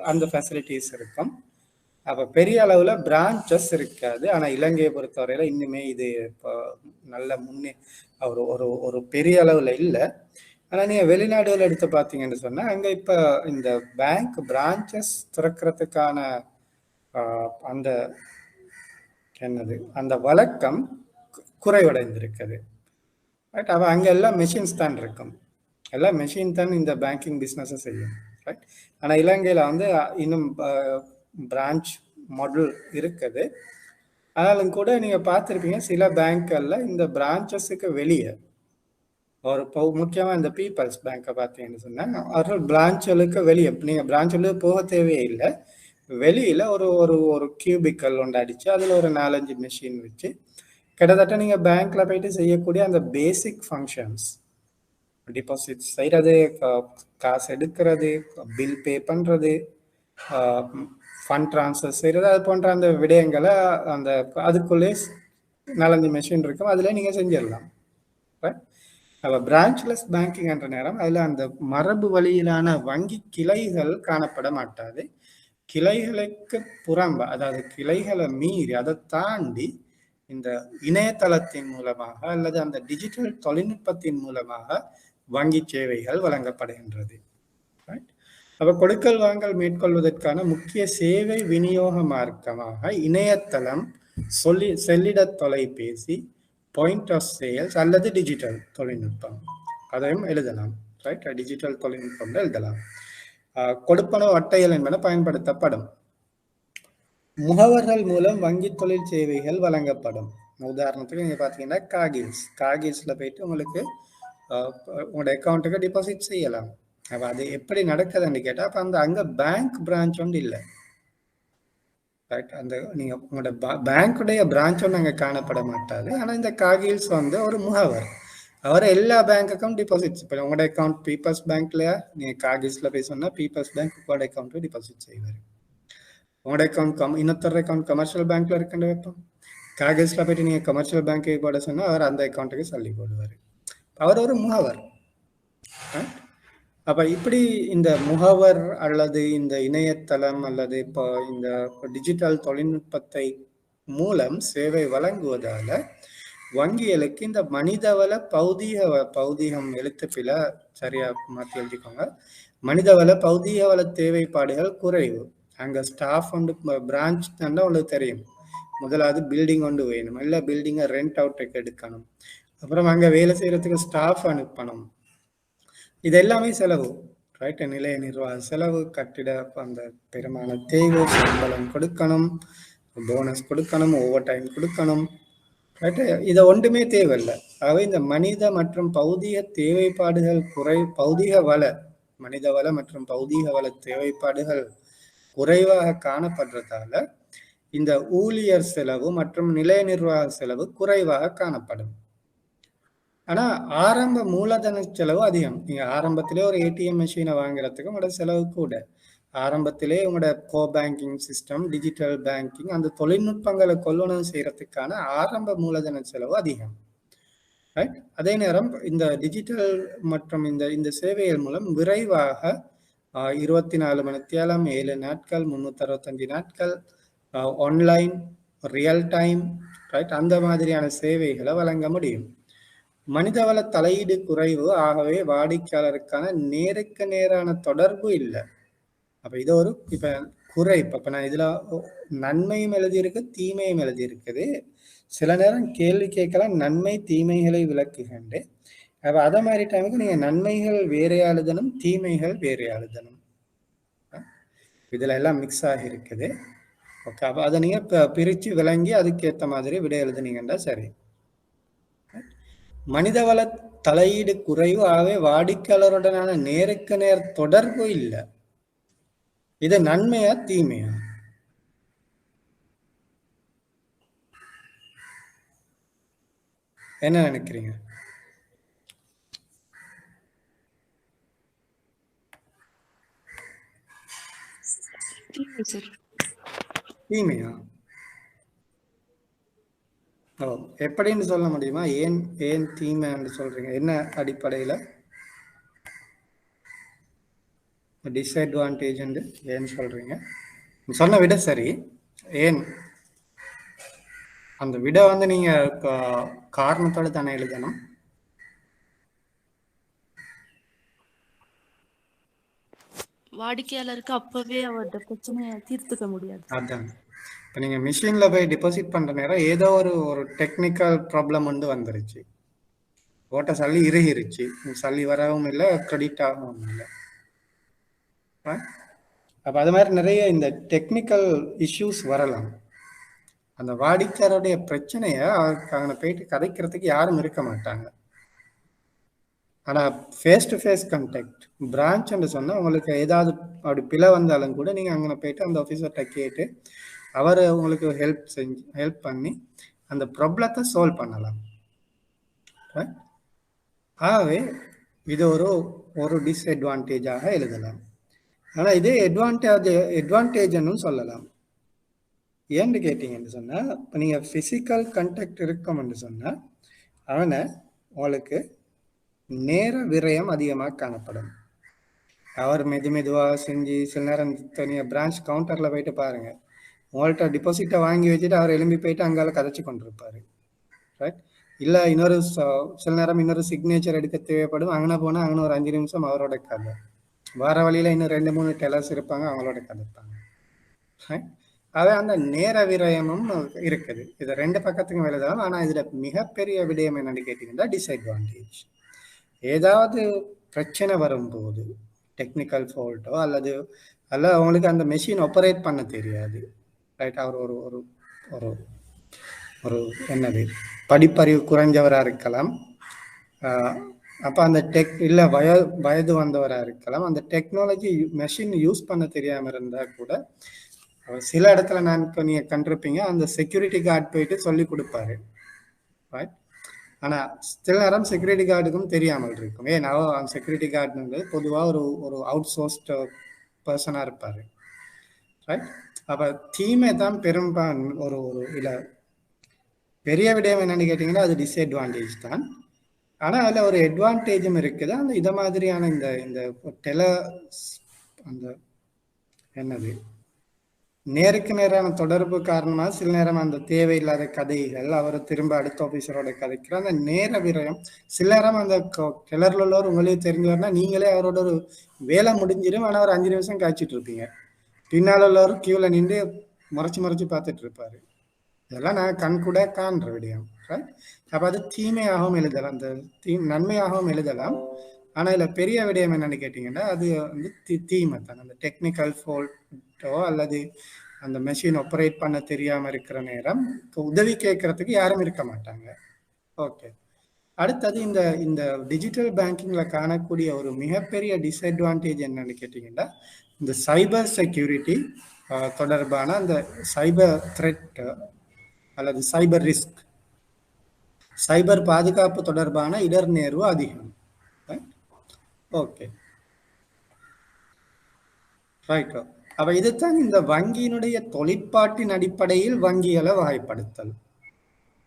அந்த ஃபெசிலிட்டிஸ் இருக்கும். அப்போ பெரிய அளவில் பிரான்ச்சஸ் இருக்காது. ஆனால் இலங்கையை பொறுத்தவரையில் இன்னுமே இது இப்போ நல்ல ஒரு பெரிய அளவில் இல்லை. ஆனால் நீங்கள் வெளிநாடுகள் எடுத்து பார்த்தீங்கன்னு சொன்னால் அங்கே இப்போ இந்த பேங்க் பிரான்ச்சஸ் திறக்கிறதுக்கான அந்த அந்த வழக்கம் குறைவடைந்திருக்குது. ரைட். அப்போ அங்கே எல்லாம் மெஷின்ஸ் தான் இருக்கும், எல்லாம் மெஷின் தான் இந்த பேங்கிங் பிஸ்னஸை செய்யும். ரைட். ஆனால் இலங்கையில் இன்னும் பிரான்ச் மாடல் இருக்குது. ஆனாலும் கூட நீங்கள் பார்த்துருப்பீங்க சில பேங்க்களில் இந்த பிரான்ச்சஸுக்கு வெளியே முக்கியமாக இந்த பீப்பிள்ஸ் பேங்கை பார்த்தீங்கன்னு சொன்னால் அவர்கள் பிரான்ச்சுகளுக்கு வெளியே நீங்கள் பிரான்ச்சுகளுக்கு போக தேவையே இல்லை. வெளியில் ஒரு கியூபிக்கல் ஒன்று அடித்து அதில் ஒரு 4-5 மெஷின் வச்சு கிட்டத்தட்ட நீங்கள் பேங்க்ல போயிட்டு செய்யக்கூடிய அந்த பேசிக் ஃபங்க்ஷன்ஸ், டிபாசிட் செய்கிறது, காசு எடுக்கிறது, பில் பே பண்ணுறது, ஃபண்ட் ட்ரான்ஸ்ஃபர் செய்கிறது, அது போன்ற அந்த விடயங்களை அதுக்குள்ளே 4-5 மெஷின் இருக்கும், அதில் நீங்கள் செஞ்சிடலாம். அப்போ பிரான்ச்லெஸ் பேங்கிங் என்ற நேரம் அதில் அந்த மரபு வழியிலான வங்கி கிளைகள் காணப்பட மாட்டாது. கிளைகளுக்கு புறம்ப, அதாவது கிளைகளை மீறி அதை தாண்டி இந்த இணையதளத்தின் மூலமாக அல்லது அந்த டிஜிட்டல் தொழில்நுட்பத்தின் மூலமாக வங்கி சேவைகள் வழங்கப்படுகின்றது. அப்ப கொடுக்கல் வாங்கல் மேற்கொள்வதற்கான முக்கிய சேவை விநியோக மார்க்கமாக இணையதளம், செல்லிட தொலைபேசி, பாயிண்ட் ஆஃப் சேல்ஸ் அல்லது டிஜிட்டல் தொழில்நுட்பம், அதையும் எழுதலாம். ரைட். டிஜிட்டல் தொழில்நுட்பம் எழுதலாம். கொடுப்பனவு அட்டைகள் என்பன பயன்படுத்தப்படும். முகவர்கள் மூலம் வங்கி தொழில் சேவைகள் வழங்கப்படும். உதாரணத்துக்கு நீங்கள் பார்த்தீங்கன்னா காகில்ஸில் போயிட்டு உங்களுக்கு உங்களோட அக்கௌண்ட்டுக்கு டிபாசிட் செய்யலாம். அப்போ அது எப்படி நடக்குதுன்னு கேட்டால் அப்போ அங்கே பேங்க் பிரான்ச் ஒன்று இல்லை. ரைட், அந்த நீங்கள் உங்களோட பேங்க்குடைய பிரான்ச் ஒன்று அங்கே காணப்பட மாட்டாது. ஆனால் இந்த காகில்ஸ் ஒரு முகவர், அவரை எல்லா பேங்க்குக்கும் டிபாசிட்ஸ், இப்போ உங்களோட அக்கௌண்ட் பீப்பிள்ஸ் பேங்க்லையா, நீங்கள் காகில்ஸில் போய் சொன்னால் பீப்பிள்ஸ் பேங்க் உங்களோட அக்கௌண்ட்டு டிபாசிட் செய்வார். உங்களோட அக்கௌண்ட் இன்னொருத்தர் அக்கௌண்ட் கமர்ஷியல் பேங்க்ல இருக்குன்னு வைப்போம், காகில்ஸில் போய்ட்டு நீங்கள் கமர்ஷியல் பேங்க்கு போட சொன்னால் அவர் அந்த அக்கௌண்ட்டுக்கு சொல்லி போடுவார். அவர் ஒரு முகவர். அப்ப இப்படி இந்த முகவர் அல்லது இந்த இணையதளம் அல்லது இப்போ இந்த டிஜிட்டல் தொழில்நுட்பத்தை மூலம் சேவை வழங்குவதால வங்கிகளுக்கு இந்த மனிதவள பௌதீகம் எழுத்துப்பில சரியா மாற்றி எழுதிக்கோங்க, மனிதவள பௌதீகவள தேவைப்பாடுகள் குறைவு. அங்க ஸ்டாஃப் பிரான்ச் தான் உங்களுக்கு தெரியும், முதலாவது பில்டிங் ஒன்று வேணும், இல்லை பில்டிங்கை ரெண்ட் அவுட்டுக்கு எடுக்கணும், அப்புறம் அங்கே வேலை செய்யறதுக்கு ஸ்டாஃப் அனுப்பணும், இது எல்லாமே செலவு. ரைட், நிலைய நிர்வாக செலவு, கட்டிட அந்த பெருமான தேவை, சம்பளம் கொடுக்கணும், போனஸ் கொடுக்கணும், ஓவர் டைம் கொடுக்கணும். ரைட், இதை ஒன்றுமே தேவையில்லை. ஆகவே இந்த மனித மற்றும் பௌதிக தேவைப்பாடுகள் மனித வள மற்றும் பௌதிக வள தேவைப்பாடுகள் குறைவாக காணப்படுறதால இந்த ஊழியர் செலவு மற்றும் நிலைய நிர்வாக செலவு குறைவாக காணப்படும். ஆனா ஆரம்ப மூலதன செலவு அதிகம். நீங்க ஆரம்பத்திலே ஒரு ஏடிஎம் மெஷினை வாங்குறதுக்கு உங்களோட செலவு கூட. ஆரம்பத்திலே உங்களோட கோ பேங்கிங் சிஸ்டம், டிஜிட்டல் பேங்கிங், அந்த தொழில்நுட்பங்களை கொள்வனவு செய்யறதுக்கான ஆரம்ப மூலதன செலவு அதிகம். ரைட், அதே நேரம் இந்த டிஜிட்டல் மற்றும் இந்த சேவைகள் மூலம் விரைவாக 24 மணித்தியாலம் 7 நாட்கள் 365 நாட்கள் ஆன்லைன் ரியல் டைம், ரைட், அந்த மாதிரியான சேவைகளை வழங்க முடியும். மனிதவள தலையீடு குறைவு, ஆகவே வாடிக்கையாளருக்கான நேருக்கு நேரான தொடர்பு இல்லை. அப்ப இது ஒரு இப்ப குறை. இப்ப நான் இதுல நன்மையும் எழுதியிருக்கு, தீமையும் எழுதியிருக்குது. சில நேரம் கேள்வி கேட்கலாம், நன்மை தீமைகளை விளக்குகின்ற. அப்ப அதை மாதிரி டைமுக்கு நீங்க நன்மைகள் வேறையா எழுதணும், தீமைகள் வேறையா எழுதணும். இதுல எல்லாம் மிக்ஸ் ஆகி இருக்குது. ஓகே, அப்ப அதை நீங்க பிரிச்சு விளங்கி அதுக்கேற்ற மாதிரி விடை எழுதுனீங்கன்னா சரி. மனிதவள தலையீடு குறைவு, ஆகவே வாடிக்கையாளருடனான நேருக்கு நேர் தொடர்பு இல்லை. இது நன்மையா தீமையா? என்ன நினைக்கிறீங்க? தீமையா? ஓ, எப்படின்னு சொல்ல முடியுமா? ஏன் தீமைன்னு சொல்றீங்க? என்ன அடிப்படையில டிஸ்அட்வான்டேஜ் ஏன் சொல்றீங்க? சொன்ன விட சரி, ஏன் அந்த விட நீங்க காரணத்தோட தானே எழுதணும். வாடிக்கையாளருக்கு அப்பவே அவரோட பிரச்சனையை தீர்த்துக்க முடியாது. அதான், இப்போ நீங்கள் மிஷினில் போய் டிபாசிட் பண்ணுற நேரம் ஏதோ ஒரு டெக்னிக்கல் ப்ராப்ளம் வந்துருச்சு, ஓட்ட சல்லி இறுகிருச்சு, சல்லி வரவும் இல்லை, கிரெடிட் ஆகவும் இல்லை. அப்போ அது மாதிரி நிறைய இந்த டெக்னிக்கல் இஷ்யூஸ் வரலாம். அந்த வாடிக்கையாளருடைய பிரச்சனையை அவனை போயிட்டு கதைக்கிறதுக்கு யாரும் இருக்க மாட்டாங்க. ஆனால் ஃபேஸ் டு ஃபேஸ் கான்டாக்ட் பிரான்ச்ன்னு சொன்னால் உங்களுக்கு ஏதாவது அப்படி பிழை வந்தாலும் கூட நீங்கள் அங்கே போயிட்டு அந்த ஆஃபீஸர்கிட்ட கேட்டு அவர் உங்களுக்கு ஹெல்ப் பண்ணி அந்த ப்ராப்ளத்தை சால்வ் பண்ணலாம். ஆகவே இது ஒரு டிஸ்அட்வான்டேஜாக எழுதலாம். ஆனால் இதே அட்வான்டேஜ்னு சொல்லலாம். ஏன்னு கேட்டீங்கன்னு சொன்னால், இப்போ நீங்கள் ஃபிசிக்கல் கான்டாக்ட் இருக்கோம்னு சொன்னால் அவனை உங்களுக்கு நேர விரயம் அதிகமாக காணப்படும். அவர் மெதுவாக செஞ்சு சில நேரம் தனியாக பிரான்ச் கவுண்டரில் போயிட்டு பாருங்க, உங்கள்கிட்ட டிபாசிட்டை வாங்கி வச்சுட்டு அவர் எழும்பி போயிட்டு அங்கால கதைச்சு கொண்டிருப்பாரு. ரைட், இல்லை சில நேரம் இன்னொரு சிக்னேச்சர் எடுக்க தேவைப்படும், அங்கே போனால் அங்கே ஒரு 5 நிமிஷம் அவரோட கதை, வர வழியில் இன்னும் 2-3 டெலர்ஸ் இருப்பாங்க, அவங்களோட கதைப்பாங்க. அவை அந்த நேர விரயமும் இருக்குது. இது 2 பக்கத்துக்கும் எழுதலாம். ஆனால் இதில் மிகப்பெரிய விடயம் என்னன்னு கேட்டீங்கன்னா டிஸ்அட்வான்டேஜ். ஏதாவது பிரச்சனை வரும்போது, டெக்னிக்கல் ஃபால்ட்டோ அல்லது அவங்களுக்கு அந்த மெஷின் ஆப்ரேட் பண்ண தெரியாது. ரைட், அவர் ஒரு ஒரு என்னது படிப்பறிவு குறைஞ்சவராக இருக்கலாம். அப்போ அந்த இல்லை வயது வந்தவராக இருக்கலாம். அந்த டெக்னாலஜி மெஷின் யூஸ் பண்ண தெரியாமல் இருந்தால் கூட சில இடத்துல நான் இப்போ நீங்கள் கண்டிருப்பீங்க, அந்த செக்யூரிட்டி கார்டு போயிட்டு சொல்லி கொடுப்பாரு. ரைட். ஆனால் சில நேரம் செக்யூரிட்டி கார்டுக்கும் தெரியாமல் இருக்கும். அந்த செக்யூரிட்டி கார்டுங்கிறது பொதுவாக ஒரு அவுட் சோர்ஸ்டு பர்சனாக இருப்பார். ரைட். அப்போ தீமை தான் பெரும்பான்மை ஒரு இல்லை பெரிய விடயம் என்னன்னு கேட்டிங்கன்னா அது டிஸ்அட்வான்டேஜ் தான். ஆனால் அதில் ஒரு அட்வான்டேஜும் இருக்குது. அந்த இதை மாதிரியான இந்த அந்த என்னது நேருக்கு நேரான தொடர்பு காரணமாக சில நேரம் அந்த தேவையில்லாத கதைகள், அவர் திரும்ப அடுத்த ஆஃபீஸரோட கதைக்கிற அந்த நேர விரயம், சில நேரம் அந்த கிளறில் உள்ளவர் உங்களுக்கு தெரிஞ்சவர்னா நீங்களே அவரோட ஒரு வேலை முடிஞ்சிடும். ஆனால் ஒரு 5 நிமிஷம் காய்ச்சிட்டு இருப்பீங்க. பின்னால் உள்ளவர் கியூவில் நின்று முறைச்சி பார்த்துட்டு இருப்பாரு. இதெல்லாம் நான் கண் கூட காண்ற விடயம். ரைட். அப்போ அது தீமையாகவும் எழுதலாம், அந்த நன்மையாகவும் எழுதலாம். ஆனால் இதில் பெரிய விடயம் என்னன்னு கேட்டிங்கன்னா அது வந்து தீமை தான். அந்த டெக்னிக்கல் ஃபால்ட்டோ அல்லது அந்த மெஷின் ஆப்ரேட் பண்ண தெரியாமல் இருக்கிற நேரம் உதவி கேட்கறதுக்கு யாரும் இருக்க மாட்டாங்க. ஓகே. அடுத்தது இந்த டிஜிட்டல் பேங்கிங்கில் காணக்கூடிய ஒரு மிகப்பெரிய டிஸ்அட்வான்டேஜ் என்னன்னு கேட்டிங்கன்னா இந்த சைபர் செக்யூரிட்டி தொடர்பான அந்த சைபர் த்ரெட் அல்லது சைபர் ரிஸ்க், சைபர் பாதுகாப்பு தொடர்பான இடர்நேர்வு அதிகம். ஓகே. ரைட். அப்ப இதுதான் இந்த வங்கியினுடைய தொழிற்பாட்டின் அடிப்படையில் வங்கிகளை வகைப்படுத்தல்.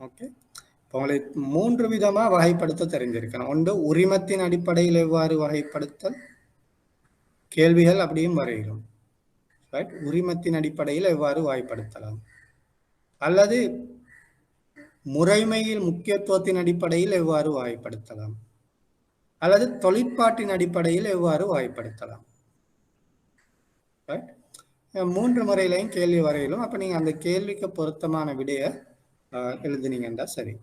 ஓகே. உங்களுக்கு 3 விதமா வகைப்படுத்த தெரிஞ்சிருக்கணும். ஒன்று உரிமத்தின் அடிப்படையில் எவ்வாறு வகைப்படுத்தல், கேள்விகள் அப்படியும் வரையிலும். ரைட். உரிமத்தின் அடிப்படையில் எவ்வாறு வகைப்படுத்தலாம், அல்லது முறைமையில் முக்கியத்துவத்தின் அடிப்படையில் எவ்வாறு வகைப்படுத்தலாம், அல்லது தொழிற்பாட்டின் அடிப்படையில் எவ்வாறு வகைப்படுத்தலாம். 3 முறையிலையும் கேள்வி வரையிலும். அப்ப நீங்க அந்த கேள்விக்கு பொருத்தமான விடைய எழுதுனீங்கன்னா சரி.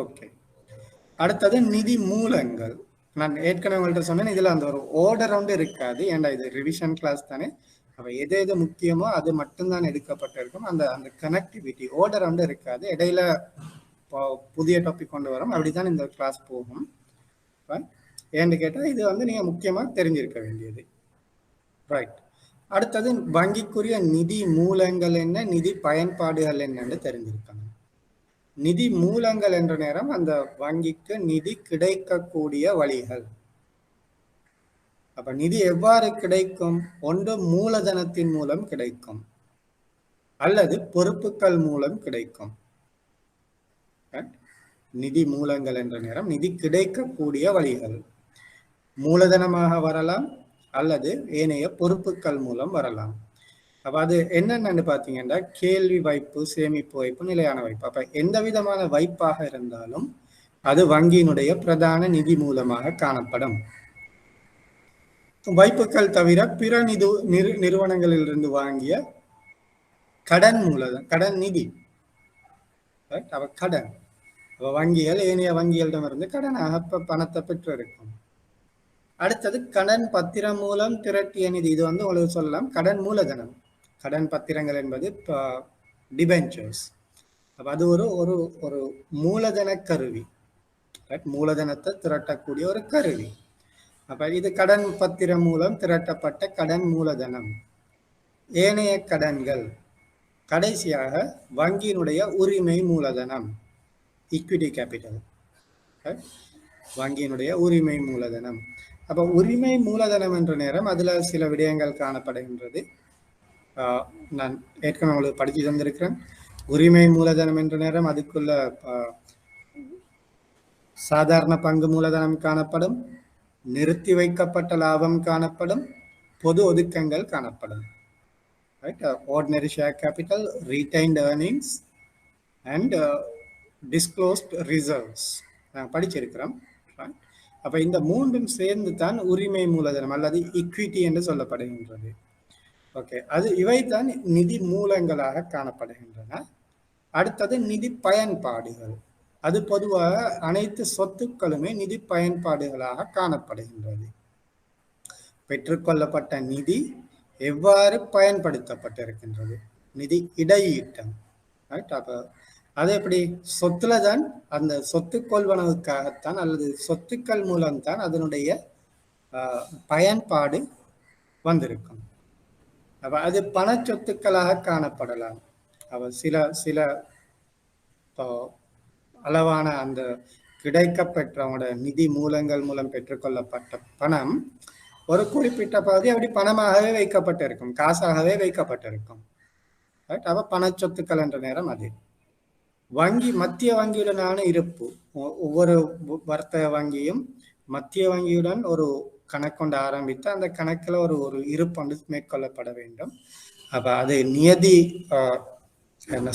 ஓகே. அடுத்தது நிதி மூலங்கள். நான் ஏற்கனவே உங்கள்கிட்ட சொன்னேன், இதுல அந்த ஒரு ஆர்டர் ஒன்று இருக்காது. ஏன்டா இது ரிவிஷன் கிளாஸ் தானே. அப்ப எது முக்கியமோ அது மட்டும்தான் எடுக்கப்பட்டிருக்கும். அந்த கனெக்டிவிட்டி ஆர்டர் ஒன்று இருக்காது. இடையில புதிய டாபிக் கொண்டு வரோம், அப்படித்தான் இந்த கிளாஸ் போகும். ஏன்னு கேட்டால் இது வந்து நீங்க முக்கியமா தெரிஞ்சிருக்க வேண்டியது. ரைட். அடுத்தது வங்கிக்குரிய நிதி மூலங்கள் என்ன, நிதி பயன்பாடுகள் என்னன்னு தெரிஞ்சிருக்கணும். நிதி மூலங்கள் என்ற நேரம் அந்த வங்கிக்கு நிதி கிடைக்கக்கூடிய வழிகள். அப்ப நிதி எவ்வாறு கிடைக்கும்? ஒன்று மூலதனத்தின் மூலம் கிடைக்கும், அல்லது பொறுப்புகள் மூலம் கிடைக்கும். நிதி மூலங்கள் என்ற நேரம் நிதி கிடைக்கக்கூடிய வழிகள் மூலதனமாக வரலாம், அல்லது ஏனைய பொறுப்புகள் மூலம் வரலாம். அப்ப அது என்னென்னு பார்த்தீங்கன்னா கேள்வி வைப்பு, சேமிப்பு வைப்பு, நிலையான வைப்பு. அப்ப எந்த விதமான வைப்பாக இருந்தாலும் அது வங்கியினுடைய பிரதான நிதி மூலமாக காணப்படும். வைப்புகள் தவிர பிற நிறுவனங்களிலிருந்து வாங்கிய கடன் மூலதனம், கடன் நிதி. அவ கடன் வங்கிகள் ஏனைய வங்கிகளிடமிருந்து கடனாக பணத்தை பெற்று இருக்கும். அடுத்தது கடன் பத்திரம் மூலம் திரட்டிய நிதி. இது வந்து உங்களுக்கு சொல்லலாம் கடன் மூலதனம். கடன் பத்திரங்கள் என்பது டிபென்ச்சர்ஸ். அப்ப அது ஒரு ஒரு மூலதன கருவி, மூலதனத்தை திரட்டக்கூடிய ஒரு கருவி. அப்ப இது கடன் பத்திரம் மூலம் திரட்டப்பட்ட கடன் மூலதனம். ஏனைய கடன்கள் கடைசியாக வங்கியினுடைய உரிமை மூலதனம், ஈக்விட்டி கேபிட்டல். வங்கியினுடைய உரிமை மூலதனம். அப்ப உரிமை மூலதனம் என்ற நேரம் அதுல சில விடயங்கள் காணப்படுகின்றது. நான் ஏற்கனவே உங்களுக்கு படிச்சு தந்திருக்கிறேன். உரிமை மூலதனம் என்ற நேரம் அதுக்குள்ள சாதாரண பங்கு மூலதனம் காணப்படும், நிறுத்தி வைக்கப்பட்ட லாபம் காணப்படும், பொது ஒதுக்கங்கள் காணப்படும். Ordinary share capital, retained earnings and disclosed reserves படிச்சிருக்கிறோம். அப்ப இந்த மூன்றும் சேர்ந்து தான் உரிமை மூலதனம் அல்லது ஈக்விட்டி என்று சொல்லப்படுகின்றது. ஓகே. இவைதான் நிதி மூலங்களாக காணப்படுகின்றன. அடுத்தது நிதி பயன்பாடுகள். அது பொதுவாக அனைத்து சொத்துக்களுமே நிதி பயன்பாடுகளாக காணப்படுகின்றது. பெற்றுக்கொள்ளப்பட்ட நிதி எவ்வாறு பயன்படுத்தப்பட்டிருக்கின்றது, நிதி இடையீட்டம். ரைட்? அப்ப அது எப்படி சொத்துல தான், அந்த சொத்து கொள்வனவுக்காகத்தான் அல்லது சொத்துக்கள் மூலம்தான் அதனுடைய பயன்பாடு வந்திருக்கும். அப்ப அது பண சொத்துக்களாக காணப்படலாம். அவ சில சில அளவான அந்த கிடைக்கப்பெற்றவங்களோட நிதி மூலங்கள் மூலம் பெற்றுக்கொள்ளப்பட்ட பணம் ஒரு குறிப்பிட்ட பகுதி அப்படி பணமாகவே வைக்கப்பட்டிருக்கும், காசாகவே வைக்கப்பட்டிருக்கும். அப்ப பண சொத்துக்கள் என்ற நேரம் அது வங்கி மத்திய வங்கியுடனான இருப்பு. ஒவ்வொரு வர்த்தக வங்கியும் மத்திய வங்கியுடன் ஒரு கணக்கொண்டு ஆரம்பித்து அந்த கணக்கில் ஒரு ஒரு இருப்பு மேற்கொள்ளப்பட வேண்டும். அப்ப அது நியதி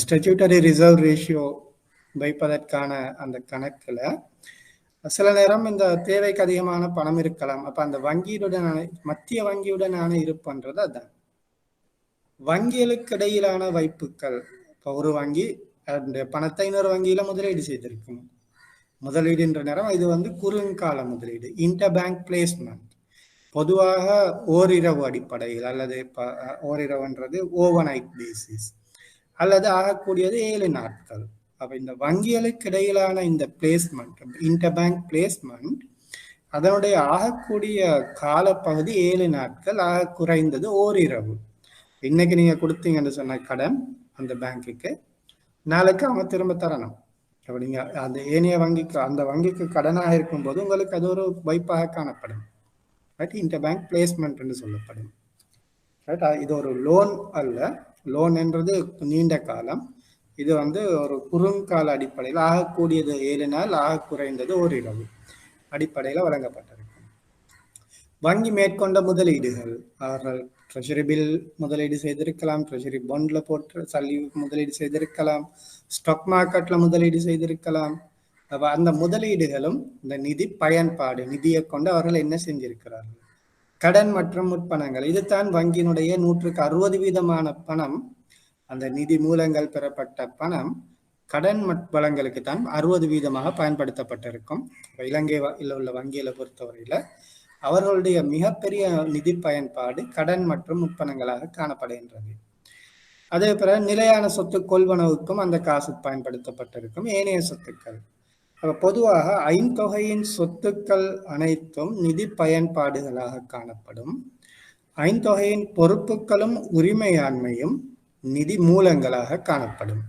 ஸ்டாட்யூட்டரி ரிசர்வ் ரேஷியோ வைப்பதற்கான அந்த கணக்குல சில நேரம் இந்த தேவைக்கு அதிகமான பணம் இருக்கலாம். அப்ப அந்த வங்கியுடனான மத்திய வங்கியுடனான இருப்புன்றது அதுதான். வங்கிகளுக்கு இடையிலான வைப்புகள். இப்போ ஒரு வங்கி அந்த பணத்தை இன்னொரு வங்கியில முதலீடு செய்திருக்கும். முதலீடுன்ற நேரம் இது குறுங்கால முதலீடு, இன்டர் பேங்க் பிளேஸ்மெண்ட். பொதுவாக ஓரிரவு அடிப்படையில் அல்லது ஓரிரவுன்றது ஓவர் நைட் பேசிஸ் அல்லது ஆகக்கூடியது 7 நாட்கள். அப்ப இந்த வங்கிகளுக்கு இடையிலான இந்த பிளேஸ்மெண்ட், இன்டர் பேங்க் பிளேஸ்மெண்ட், அதனுடைய ஆகக்கூடிய காலப்பகுதி 7 நாட்கள், ஆக குறைந்தது ஓரிரவு. இன்னைக்கு நீங்க கொடுத்தீங்கன்னு சொன்ன கடன் அந்த பேங்குக்கு நாளைக்கு அவங்க திரும்ப தரணும். அப்ப நீங்க அந்த ஏனைய வங்கிக்கு அந்த வங்கிக்கு கடனாக இருக்கும்போது உங்களுக்கு அது ஒரு வைப்பாக காணப்படும். ரைட்? இன்டர் பேங்க் பிளேஸ்மெண்ட் என்று சொல்லப்படும். ரைட்? இது ஒரு லோன் அல்ல. லோன் என்றது நீண்ட காலம். இது ஒரு குறுங்கால அடிப்படையில் ஆகக்கூடியது 7 நாள், ஆக குறைந்தது ஓரிரவு அடிப்படையில் வழங்கப்பட்டிருக்கும். வங்கி மேற்கொண்ட முதலீடுகள், அவர்கள் ட்ரெஷரி பில் முதலீடு செய்திருக்கலாம், ட்ரெஷரி பாண்ட்ல போட்டு சல்லி முதலீடு செய்திருக்கலாம், ஸ்டாக் மார்க்கெட்ல முதலீடு செய்திருக்கலாம். அப்ப அந்த முதலீடுகளும் இந்த நிதி பயன்பாடு, நிதியை கொண்டு அவர்கள் என்ன செஞ்சிருக்கிறார்கள், கடன் மற்றும் முற்பணங்கள். இதுதான் வங்கியினுடைய 160% பணம், அந்த நிதி மூலங்கள் பெறப்பட்ட பணம் கடன் வளங்களுக்கு தான் 60% பயன்படுத்தப்பட்டிருக்கும். இலங்கை உள்ள வங்கிகளை பொறுத்தவரையில அவர்களுடைய மிகப்பெரிய நிதி பயன்பாடு கடன் மற்றும் முற்பணங்களாக காணப்படுகின்றது. அதே போல நிலையான சொத்து கொள்வனவுக்கும் அந்த காசு பயன்படுத்தப்பட்டிருக்கும். ஏனைய சொத்துக்கள் பொதுவாக ஐந்தொகையின் சொத்துக்கள் அனைத்தும் நிதி பயன்பாடுகளாக காணப்படும். ஐந்தொகையின் பொறுப்புகளும் உரிமையாண்மையும் நிதி மூலங்களாக காணப்படும்.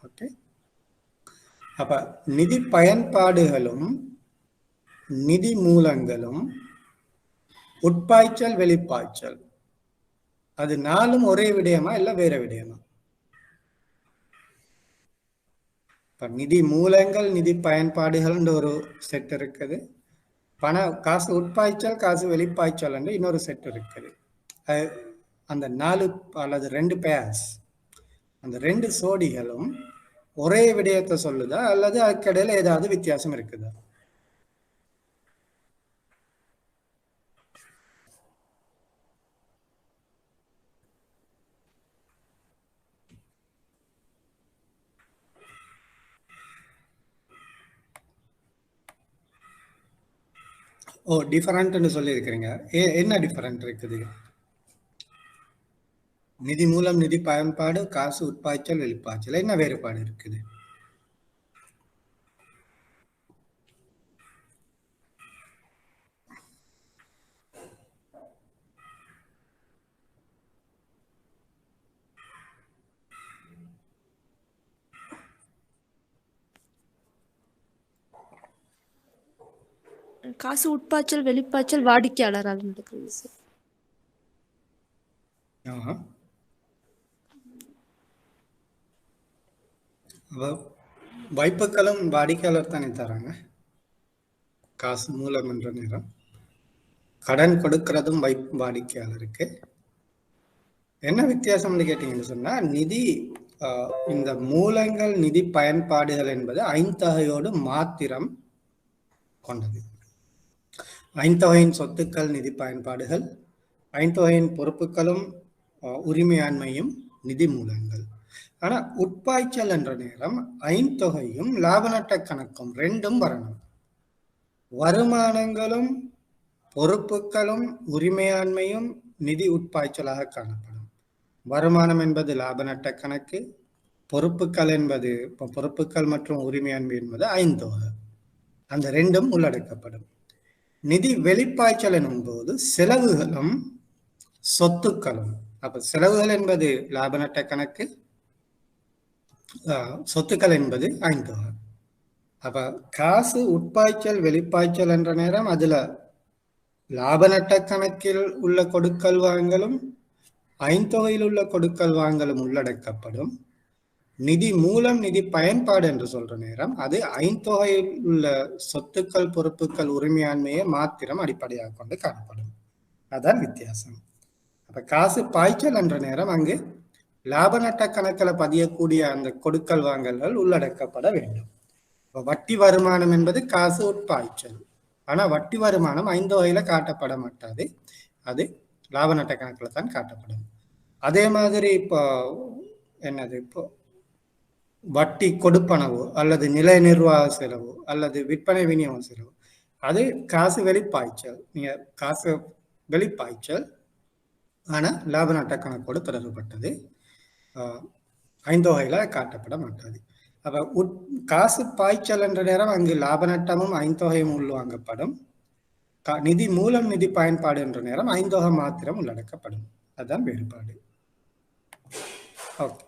ஓகே, அப்ப நிதி பயன்பாடுகளும் நிதி மூலங்களும் உட்பாய்ச்சல் வெளிப்பாய்ச்சல் அது நாலும் ஒரே விடயமா இல்ல வேற விடயமா? இப்ப நிதி மூலங்கள் நிதி பயன்பாடுகள் ஒரு செட் இருக்குது, காசு உட்பாய்ச்சல் காசு வெளிப்பாய்ச்சல் இன்னொரு செட் இருக்குது. அந்த 4 அல்லது 2 பேர்ஸ், அந்த 2 சோடிகளும் ஒரே விடயத்தை சொல்லுதா அல்லது அதுக்கிடையில ஏதாவது வித்தியாசம் இருக்குதா? ஓ, டிஃபரண்ட்னு சொல்லி இருக்கிறீங்க. என்ன டிஃபரண்ட் இருக்குது? நிதி மூலம் நிதி பயன்பாடு, காசு உட்பாய்ச்சல் வெளிப்பாய்ச்சல், என்ன வேறுபாடு இருக்குது? காசு உட்பாய்ச்சல் வெளிப்பாய்ச்சல் வாடிக்கையாளரால் நடக்கிறது சார். வைப்புகளும் வாடிக்கையாளர் தானே தராங்க. காசு மூலம் என்ற நேரம் கடன் கொடுக்கிறதும் வாடிக்கையாளருக்கு. என்ன வித்தியாசம்னு கேட்டீங்கன்னு சொன்னா, நிதி இந்த மூலங்கள் நிதி பயன்பாடுகள் என்பது ஐந்தொகையோடு மாத்திரம் கொண்டது. ஐந்தொகையின் சொத்துக்கள் நிதி பயன்பாடுகள், ஐந்தொகையின் பொறுப்புகளும் உரிமையாண்மையும் நிதி மூலங்கள். ஆனா உட்பாய்ச்சல் என்ற நேரம் ஐந்தொகையும் லாப நட்ட கணக்கும் ரெண்டும் வரணும். வருமானங்களும் பொறுப்புகளும் உரிமையாண்மையும் நிதி உட்பாய்ச்சலாக காணப்படும். வருமானம் என்பது லாப நட்ட கணக்கு, பொறுப்புகள் என்பது பொறுப்புகள் மற்றும் உரிமையாண்மை என்பது ஐந்தொகை. அந்த ரெண்டும் உள்ளடக்கப்படும். நிதி வெளிப்பாய்ச்சல் எனும் போது செலவுகளும் சொத்துக்களும். அப்ப செலவுகள் என்பது லாப நட்ட கணக்கு, சொத்துக்கள் என்பது ஐந்தொகை. அப்ப காசு உட்பாய்ச்சல் வெளிப்பாய்ச்சல் என்ற நேரம் அதுல லாப நட்ட கணக்கில் உள்ள கொடுக்கல் வாங்கலும் ஐந்தொகையில் உள்ள கொடுக்கல் வாங்கலும் உள்ளடக்கப்படும். நிதி மூலம் நிதி பயன்பாடு என்று சொல்ற நேரம் அது ஐந்தொகையில் உள்ள சொத்துக்கள் பொறுப்புகள் உரிமையாண்மையை மாத்திரம் அடிப்படையாக கொண்டு காணப்படும். அதான் வித்தியாசம். அப்ப காசு பாய்ச்சல் என்ற நேரம் அங்கு லாப நட்ட கணக்கில் பதியக்கூடிய அந்த கொடுக்கல் வாங்கல்கள் உள்ளடக்கப்பட வேண்டும். வட்டி வருமானம் என்பது காசு உட்பாய்ச்சல். ஆனா வட்டி வருமானம் ஐந்தொகையில காட்டப்பட மாட்டாது, அது லாப நட்ட கணக்கில் தான் காட்டப்படும். அதே மாதிரி இப்போ என்னது, இப்போ வட்டி கொடுப்பனவு அல்லது நிலை நிர்வாக செலவு அல்லது விற்பனை விநியோக செலவு, அது காசு வெளிப்பாய்ச்சல். நீங்க காசு வெளிப்பாய்ச்சல் ஆனா லாப நட்ட கணக்கோடு தொடர்புபட்டது, ஐந்தொகையில காட்டப்பட மாட்டாது. அப்ப காசு பாய்ச்சல் என்ற நேரம் அங்கு லாப நட்டமும் ஐந்தொகையும் உள்வாங்கப்படும். நிதி மூலம் நிதி பயன்பாடு என்ற நேரம் ஐந்தொகை மாத்திரம் உள்ளடக்கப்படும். அதுதான் வேறுபாடு. ஓகே,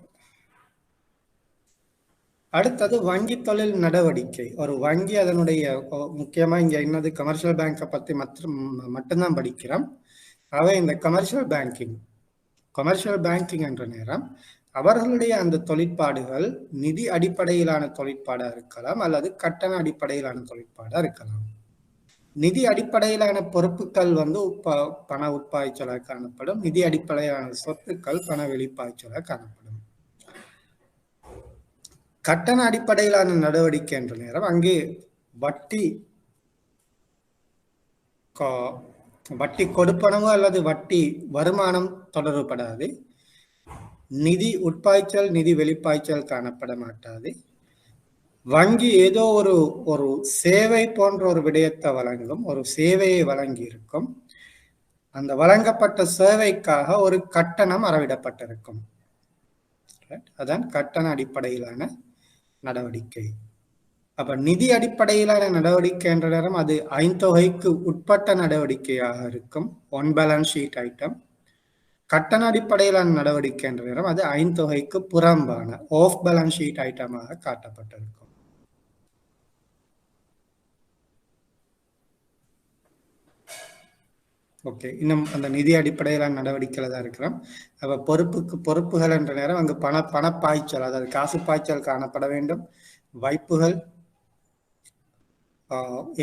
அடுத்தது வங்கி தொழில் நடவடிக்கை. ஒரு வங்கி அதனுடைய முக்கியமா இங்க என்னது கமர்ஷியல் பேங்கை பத்தி மட்டும்தான் படிக்கிறோம். அவை இந்த கமர்ஷியல் பேங்கிங் என்ற நேரம் அவர்களுடைய அந்த தொழிற்பாடுகள் நிதி அடிப்படையிலான தொழிற்பாடா இருக்கலாம் அல்லது கட்டண அடிப்படையிலான தொழிற்பாடா இருக்கலாம். நிதி அடிப்படையிலான பொறுப்புகள் பண உட்பாய்ச்சலாக காணப்படும். நிதி அடிப்படையிலான சொத்துக்கள் பண வெளிப்பாய்ச்சலாக காணப்படும். கட்டண அடிப்படையிலான நடவடிக்கை என்ற நேரம் அங்கே வட்டி கொடுப்பனவு அல்லது வட்டி வருமானம் தொடர்புபடாது. நிதி உட்பாய்ச்சல் நிதி வெளிப்பாய்ச்சல் காணப்பட மாட்டாது. வங்கி ஏதோ ஒரு சேவை போன்ற ஒரு விடயத்தை வழங்கும், ஒரு சேவையை வழங்கி இருக்கும். அந்த வழங்கப்பட்ட சேவைக்காக ஒரு கட்டணம் அறவிடப்பட்டிருக்கும். அதான் கட்டண அடிப்படையிலான நடவடிக்கை. அப்ப நிதி அடிப்படையிலான நடவடிக்கை என்ற நேரம் அது ஐந்தொகைக்கு உட்பட்ட நடவடிக்கையாக இருக்கும், ஒன் பேலன்ஸ் ஷீட் ஐட்டம். கட்டண அடிப்படையிலான நடவடிக்கை என்ற நேரம் அது ஐந்தொகைக்கு புறம்பான ஆஃப் பேலன்ஸ் ஷீட் ஐட்டமாக காட்டப்பட்டிருக்கும். ஓகே, இன்னும் அந்த நிதி அடிப்படையிலான நடவடிக்கையில தான் இருக்கிறோம். அப்ப பொறுப்புகள் என்ற நேரம் அங்கு பணப்பாய்ச்சல் அதாவது காசு பாய்ச்சல் காணப்பட வேண்டும். வைப்புகள்,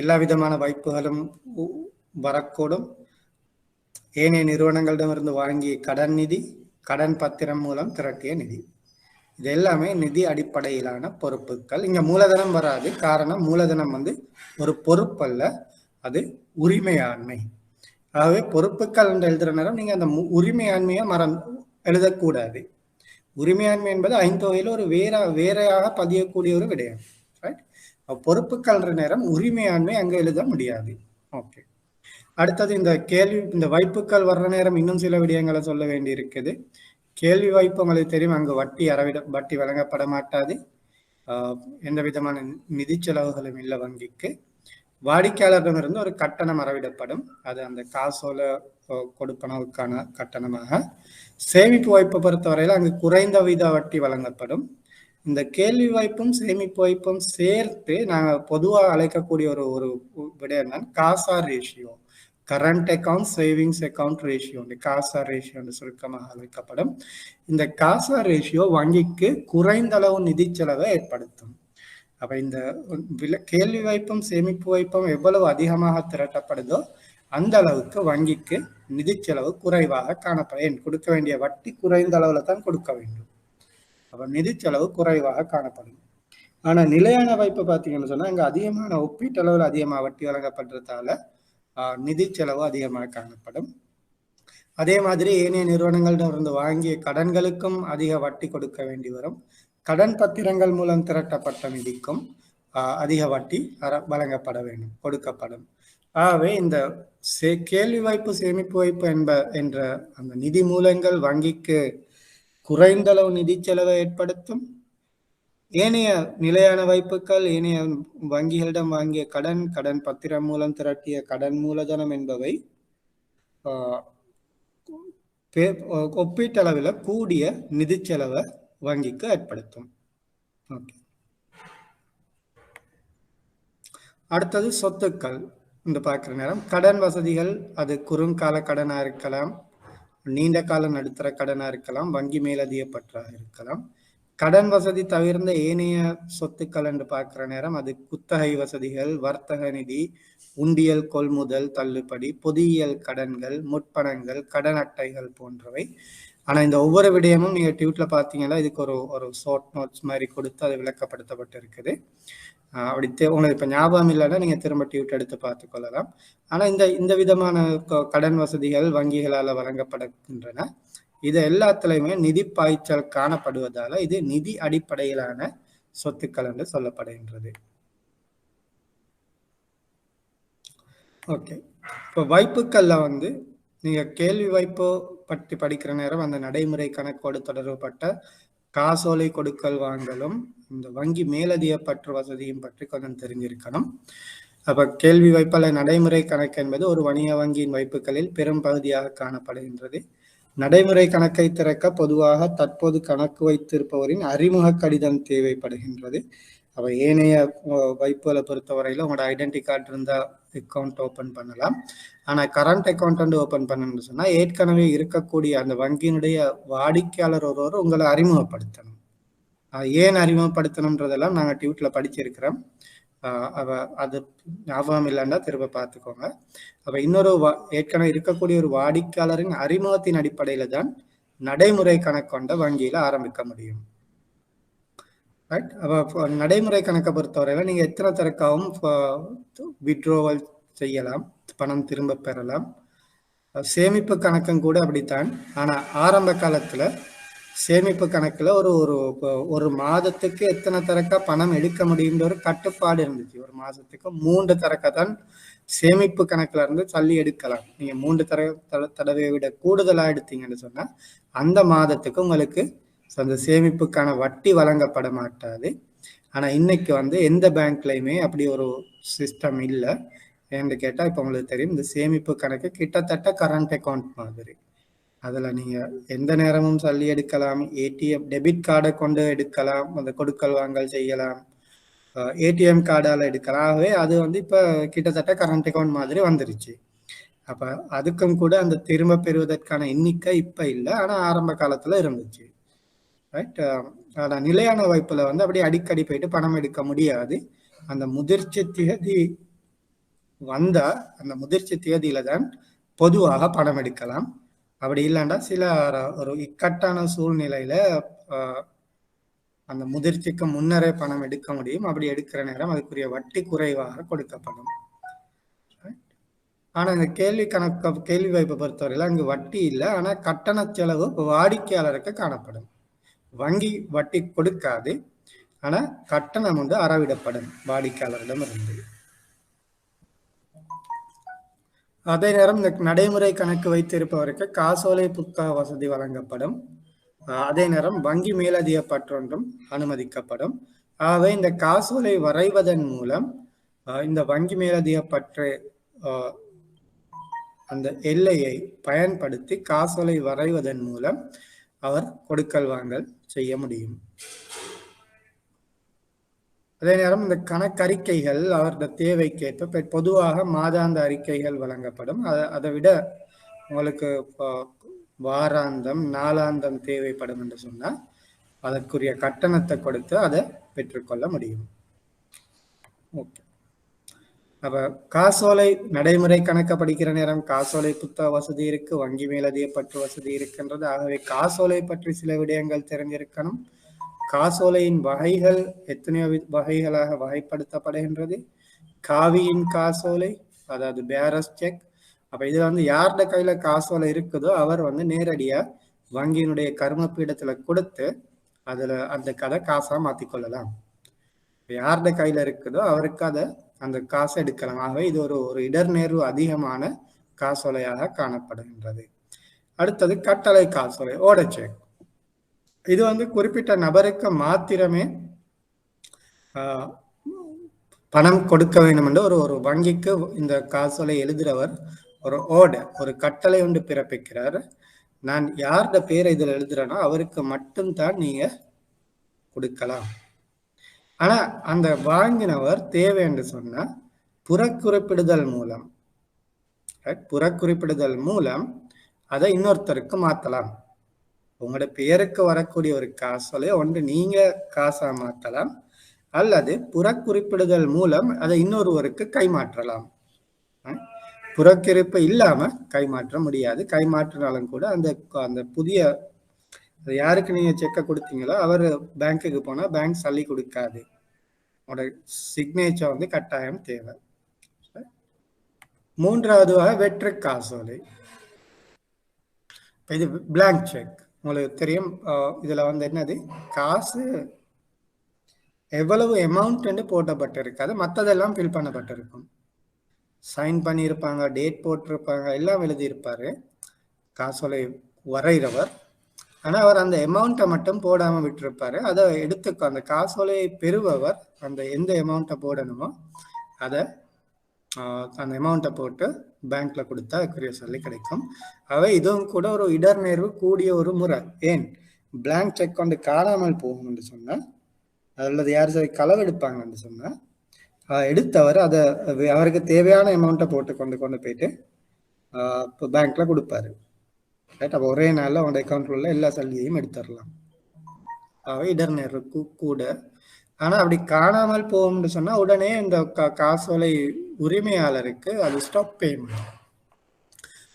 எல்லா விதமான வைப்புகளும் வரக்கூடும். ஏனைய நிறுவனங்களிடமிருந்து வாங்கிய கடன் நிதி, கடன் பத்திரம் மூலம் திரட்டிய நிதி, இது எல்லாமே நிதி அடிப்படையிலான பொறுப்புகள். இங்க மூலதனம் வராது. காரணம், மூலதனம் ஒரு பொறுப்பல்ல, அது உரிமையாண்மை. ஆகவே பொறுப்புகள் என்று எழுதுற நேரம் நீங்க அந்த உரிமையாண்மையை எழுதக்கூடாது. உரிமையாண்மை என்பது ஐந்தொகையில் ஒரு வேறையாக பதியக்கூடிய ஒரு விடயம். பொறுப்புகள் நேரம் உரிமையாண்மை அங்க எழுத முடியாது. ஓகே, அடுத்தது இந்த வைப்புகள் வர்ற நேரம் இன்னும் சில விடயங்களை சொல்ல வேண்டி இருக்குது. கேள்வி வைப்பு உங்களுக்கு தெரியும், அங்கு வட்டி வழங்கப்பட மாட்டாது. எந்த விதமான நிதி செலவுகளும் இல்லை வங்கிக்கு. வாடிக்கையாளரிடமிருந்து ஒரு கட்டணம் அறவிடப்படும், அது அந்த காசோல கொடுப்பனவுக்கான கட்டணமாக. சேமிப்பு வைப்பை பொறுத்தவரையில் அங்கு குறைந்த வித வட்டி வழங்கப்படும். இந்த கேள்வி வைப்பும் சேமிப்பு வைப்பும் சேர்த்து நாங்கள் பொதுவாக அழைக்கக்கூடிய ஒரு விடயம் தான் காசா ratio, current account savings account ratio, இந்த காசா ரேஷியோ என்று சுருக்கமாக அழைக்கப்படும். இந்த காசா ரேஷியோ வங்கிக்கு குறைந்த அளவு நிதி செலவை ஏற்படுத்தும். அப்ப இந்த கேள்வி வைப்பும் சேமிப்பு வைப்பும் எவ்வளவு அதிகமாக திரட்டப்படுதோ அந்த அளவுக்கு வங்கிக்கு நிதி செலவு குறைவாக காணப்படும். கொடுக்க வேண்டிய வட்டி குறைந்த அளவுல தான் கொடுக்க வேண்டும். அப்ப நிதி செலவு குறைவாக காணப்படும். ஆனா நிலையான வைப்பு பார்த்தீங்கன்னு சொன்னா அங்க அதிகமான ஒப்பீட்டளவில் அதிகமாக வட்டி வழங்கப்படுறதால நிதி செலவு அதிகமாக காணப்படும். அதே மாதிரி ஏனைய நிறுவனங்களிடம் வாங்கிய கடன்களுக்கும் அதிக வட்டி கொடுக்க வேண்டி வரும். கடன் பத்திரங்கள் மூலம் திரட்டப்பட்ட நிதிக்கும் அதிக வட்டி வழங்கப்பட வேண்டும், கொடுக்கப்படும். ஆகவே இந்த கேள்வி வாய்ப்பு சேமிப்பு வைப்பு என்ற அந்த நிதி மூலங்கள் வங்கிக்கு குறைந்த அளவு நிதி செலவை ஏற்படுத்தும். ஏனைய நிலையான வைப்புகள், ஏனைய வங்கிகளிடம் வாங்கிய கடன் பத்திரம் மூலம் திரட்டிய கடன் மூலதனம் என்பவை ஒப்பீட்டளவில் கூடிய நிதி செலவை வங்கிக்கு ஏற்படுத்தும். ஓகே, அடுத்தது சொத்துக்கள். இந்த பார்க்குற நேரம் கடன் வசதிகள், அது குறுங்கால கடனாக இருக்கலாம், நீண்ட கால நடுத்தர கடனாக இருக்கலாம், வங்கி மேலதிக பற்றாக இருக்கலாம். கடன் வசதி தவிர்ந்த ஏனைய சொத்துக்கள் என்று பார்க்குற நேரம் அது குத்தகை வசதிகள், வர்த்தக நிதி, உண்டியல் கொள்முதல் தள்ளுபடி, பொதியியல் கடன்கள், முற்பணங்கள், கடன் அட்டைகள் போன்றவை. ஆனால் இந்த ஒவ்வொரு விடயமும் நீங்கள் டியூட்டில் பார்த்தீங்கன்னா இதுக்கு ஒரு ஷார்ட் நோட்ஸ் மாதிரி கொடுத்து அது விளக்கப்படுத்தப்பட்டு இருக்குது. அப்படி உங்களுக்கு இப்போ ஞாபகம் இல்லைன்னா நீங்கள் திரும்ப டியூட் எடுத்து பார்த்துக்கொள்ளலாம். ஆனால் இந்த விதமான கடன் வசதிகள் வங்கிகளால் வழங்கப்படுகின்றன. இது எல்லாத்துலேயுமே நிதி பாய்ச்சல் காணப்படுவதால இது நிதி அடிப்படையிலான சொத்துக்கள் என்று சொல்லப்படுகின்றது. ஓகே, இப்போ வைப்புக்கள்ல நீங்க கேள்வி வைப்பு பற்றி படிக்கிற நேரம் அந்த நடைமுறை கணக்கோடு தொடர்புபட்ட காசோலை கொடுக்கல் வாங்கலும் இந்த வங்கி மேலதிக பற்று வசதியும் பற்றி கொஞ்சம் தெரிஞ்சிருக்கணும். அப்ப கேள்வி வைப்பல நடைமுறை கணக்கு என்பது ஒரு வணிக வங்கியின் வைப்புகளில் பெரும் பகுதியாக காணப்படுகின்றது. நடைமுறை கணக்கை திறக்க பொதுவாக தற்போது கணக்கு வைத்திருப்பவரின் அறிமுக கடிதம் தேவைப்படுகின்றது. அப்போ ஏனைய வைப்புகளை பொறுத்தவரையில் உங்களோட ஐடென்டி கார்டு இருந்தால் அக்கௌண்ட் ஓப்பன் பண்ணலாம். ஆனால் கரண்ட் அக்கௌண்ட் ஓப்பன் பண்ணணும்னு சொன்னால் ஏற்கனவே இருக்கக்கூடிய அந்த வங்கியினுடைய வாடிக்கையாளர் ஒருவர் உங்களை அறிமுகப்படுத்தணும். ஏன் அறிமுகப்படுத்தணுன்றதெல்லாம் நாங்கள் டியூட்டில் படிச்சிருக்கிறோம். அது ஞாபகம் இல்லைன்னா திரும்ப பார்த்துக்கோங்க. அப்போ இன்னொரு ஏற்கனவே இருக்கக்கூடிய ஒரு வாடிக்கையாளரின் அறிமுகத்தின் அடிப்படையில் தான் நடைமுறை கணக்கொண்ட வங்கியில் ஆரம்பிக்க முடியும். ரைட். அப்போ நடைமுறை கணக்கை பொறுத்தவரையில் நீங்கள் எத்தனை தரக்காகவும் விட்ரோவல் செய்யலாம், பணம் திரும்ப பெறலாம். சேமிப்பு கணக்கும் கூட அப்படித்தான். ஆனால் ஆரம்ப காலத்தில் சேமிப்பு கணக்கில் ஒரு மாதத்துக்கு எத்தனை தரக்கா பணம் எடுக்க முடியுன்ற ஒரு கட்டுப்பாடு இருந்துச்சு. ஒரு மாதத்துக்கு 3 தரக்கா தான் சேமிப்பு கணக்கில் இருந்து தள்ளி எடுக்கலாம். நீங்கள் 3 தடவையை விட கூடுதலாக எடுத்தீங்கன்னு சொன்னால் அந்த மாதத்துக்கு உங்களுக்கு அந்த சேமிப்புக்கான வட்டி வழங்கப்பட மாட்டாது. ஆனால் இன்னைக்கு எந்த பேங்க்லையுமே அப்படி ஒரு சிஸ்டம் இல்லை. ஏன்னு கேட்டால் இப்போ உங்களுக்கு தெரியும், இந்த சேமிப்பு கணக்கு கிட்டத்தட்ட கரண்ட் அக்கௌண்ட் மாதிரி. அதில் நீங்கள் எந்த நேரமும் தள்ளி எடுக்கலாம். ஏடிஎம் டெபிட் கார்டை கொண்டு எடுக்கலாம், அந்த கொடுக்கல் வாங்கல் செய்யலாம், ஏடிஎம் கார்டால் எடுக்கலாம். ஆகவே அது இப்போ கிட்டத்தட்ட கரண்ட் அக்கௌண்ட் மாதிரி வந்துருச்சு. அப்போ அதுக்கும் கூட அந்த திரும்ப பெறுவதற்கான எண்ணிக்கை இப்போ இல்லை, ஆனால் ஆரம்ப காலத்தில் இருந்துச்சு. ரைட். ஆனால் நிலையான வைப்பில் அப்படி அடிக்கடி போயிட்டு பணம் எடுக்க முடியாது. அந்த முதிர்ச்சி தேதி வந்தால் அந்த முதிர்ச்சி தேதியில தான் பொதுவாக பணம் எடுக்கலாம். அப்படி இல்லைன்னா சில ஒரு இக்கட்டான சூழ்நிலையில அந்த முதிர்ச்சிக்கு முன்னரே பணம் எடுக்க முடியும். அப்படி எடுக்கிற நேரம் அதுக்குரிய வட்டி குறைவாக கொடுக்கப்படும். ஆனால் இந்த கேள்வி வைப்பை பொறுத்தவரையில் அங்கு வட்டி இல்லை, ஆனால் கட்டண செலவு வாடிக்கையாளருக்கு காணப்படும். வங்கி வட்டி கொடுக்காது, ஆனா கட்டணம் அறவிடப்படும் வாடிக்கையாளரிடம் இருந்து. அதே நேரம் இந்த நடைமுறை கணக்கு வைத்திருப்பவருக்கு காசோலை புத்தக வசதி வழங்கப்படும். அதே நேரம் வங்கி மேலதிக பற்றொன்றும் அனுமதிக்கப்படும். ஆகவே இந்த காசோலை வரைவதன் மூலம் இந்த வங்கி மேலதிக பற்று அந்த எல்லையை பயன்படுத்தி காசோலை வரைவதன் மூலம் அவர் கொடுக்கல் வாங்கல் செய்ய முடியும். அதே நேரம் இந்த கணக்கறிக்கைகள் அவருடைய தேவைக்கேற்ப பொதுவாக மாதாந்த அறிக்கைகள் வழங்கப்படும். அதை விட உங்களுக்கு வாராந்தம் நாளாந்தம் தேவைப்படும் என்று சொன்னால் அதற்குரிய கட்டணத்தை கொடுத்து அதை பெற்றுக்கொள்ள முடியும். ஓகே, அப்ப காசோலை நடைமுறை கணக்க படிக்கிற நேரம் காசோலை புத்தக வசதி இருக்கு, வங்கி மேலதிக பற்று வசதி இருக்கின்றது. ஆகவே காசோலை பற்றி சில விடயங்கள் தெரிஞ்சிருக்கணும். காசோலையின் வகைகள் எத்தனையோ வகைகளாக வகைப்படுத்தப்படுகின்றது. காவியின் காசோலை, அதாவது பேரஸ் செக். அப்ப இது யாருடைய கையில காசோலை இருக்குதோ அவர் நேரடியா வங்கியினுடைய கர்ம பீடத்துல கொடுத்து அதுல அந்த கதை காசா மாத்திக்கொள்ளலாம். யாருடைய கையில இருக்குதோ அவருக்கு அதை அந்த காசை எடுக்கலாம். ஆகவே இது ஒரு ஒரு இடர்நேர்வு அதிகமான காசோலையாக காணப்படுகின்றது. அடுத்தது கட்டளை காசோலை, ஆர்டர் செக். இது வந்து குறிப்பிட்ட நபருக்கு மாத்திரமே பணம் கொடுக்க வேண்டும் என்று ஒரு ஒரு வங்கிக்கு இந்த காசோலை எழுதுறவர் ஒரு ஆர்டர், ஒரு கட்டளை ஒன்று பிறப்பிக்கிறார். நான் யார்ட பேரை இதில் எழுதுறேனோ அவருக்கு மட்டும்தான் நீங்க கொடுக்கலாம். ஆனா அந்த வாங்கினவர் தேவை என்று சொன்னா புறக்குறிப்பிடுதல் மூலம் அதை இன்னொருத்தருக்கு மாத்தலாம். உங்களோட பெயருக்கு வரக்கூடிய ஒரு காசோலை ஒன்று நீங்க காசா மாற்றலாம், அல்லது புறக்குறிப்பிடுதல் மூலம் அதை இன்னொருவருக்கு கைமாற்றலாம். புறக்குறிப்பு இல்லாம கைமாற்ற முடியாது. கைமாற்றினாலும் கூட அந்த அந்த புதிய யாருக்கு நீங்க செக்கை கொடுத்தீங்களோ அவர் பேங்க்குக்கு போனா பேங்க் சல்லி கொடுக்காது. உங்களோட சிக்னேச்சர் வந்து கட்டாயம் தேவை. மூன்றாவதுவாக வெற்று காசோலை. இது பிளாங்க் செக். உங்களுக்கு தெரியும், இதுல வந்து என்னது, காசு எவ்வளவு அமௌண்ட் போட்டப்பட்டிருக்காது, மற்றதெல்லாம் ஃபில் பண்ணப்பட்டிருக்கும். சைன் பண்ணியிருப்பாங்க, டேட் போட்டிருப்பாங்க, எல்லாம் எழுதியிருப்பாரு காசோலை வரைகிறவர். ஆனா அவர் அந்த அமௌண்ட்டை மட்டும் போடாம விட்டுருப்பாரு. அதை எடுத்து அந்த காசோலையை பெறுபவர் அந்த எந்த அமௌண்ட்டை போடணுமோ அதை அந்த அமௌண்ட்டை போட்டு பேங்க்ல கொடுத்தா அதுக்குரிய சொல்லி கிடைக்கும். அவை இதுவும் கூட ஒரு இடர்நேர்வு கூடிய ஒரு முறை. ஏன் பிளாங்க் செக் கொண்டு காணாமல் போகும்னு சொன்னா, அல்லது யார் சரி களவெடுப்பாங்கன்னு சொன்னா, எடுத்தவர் அதை அவருக்கு தேவையான அமௌண்ட்டை போட்டு கொண்டு போயிட்டு இப்போ பேங்க்ல கொடுப்பாரு. ரைட், அப்போ ஒரே நாளில் அவனோட அக்கௌண்ட்ல உள்ள எல்லா சலுகையும் எடுத்துடலாம். அவை இடர்நேர்வு கூட. ஆனா அப்படி காணாமல் போகும்னு சொன்னா உடனே இந்த காசோலை உரிமையாளருக்கு அது ஸ்டாப் பேமெண்ட்,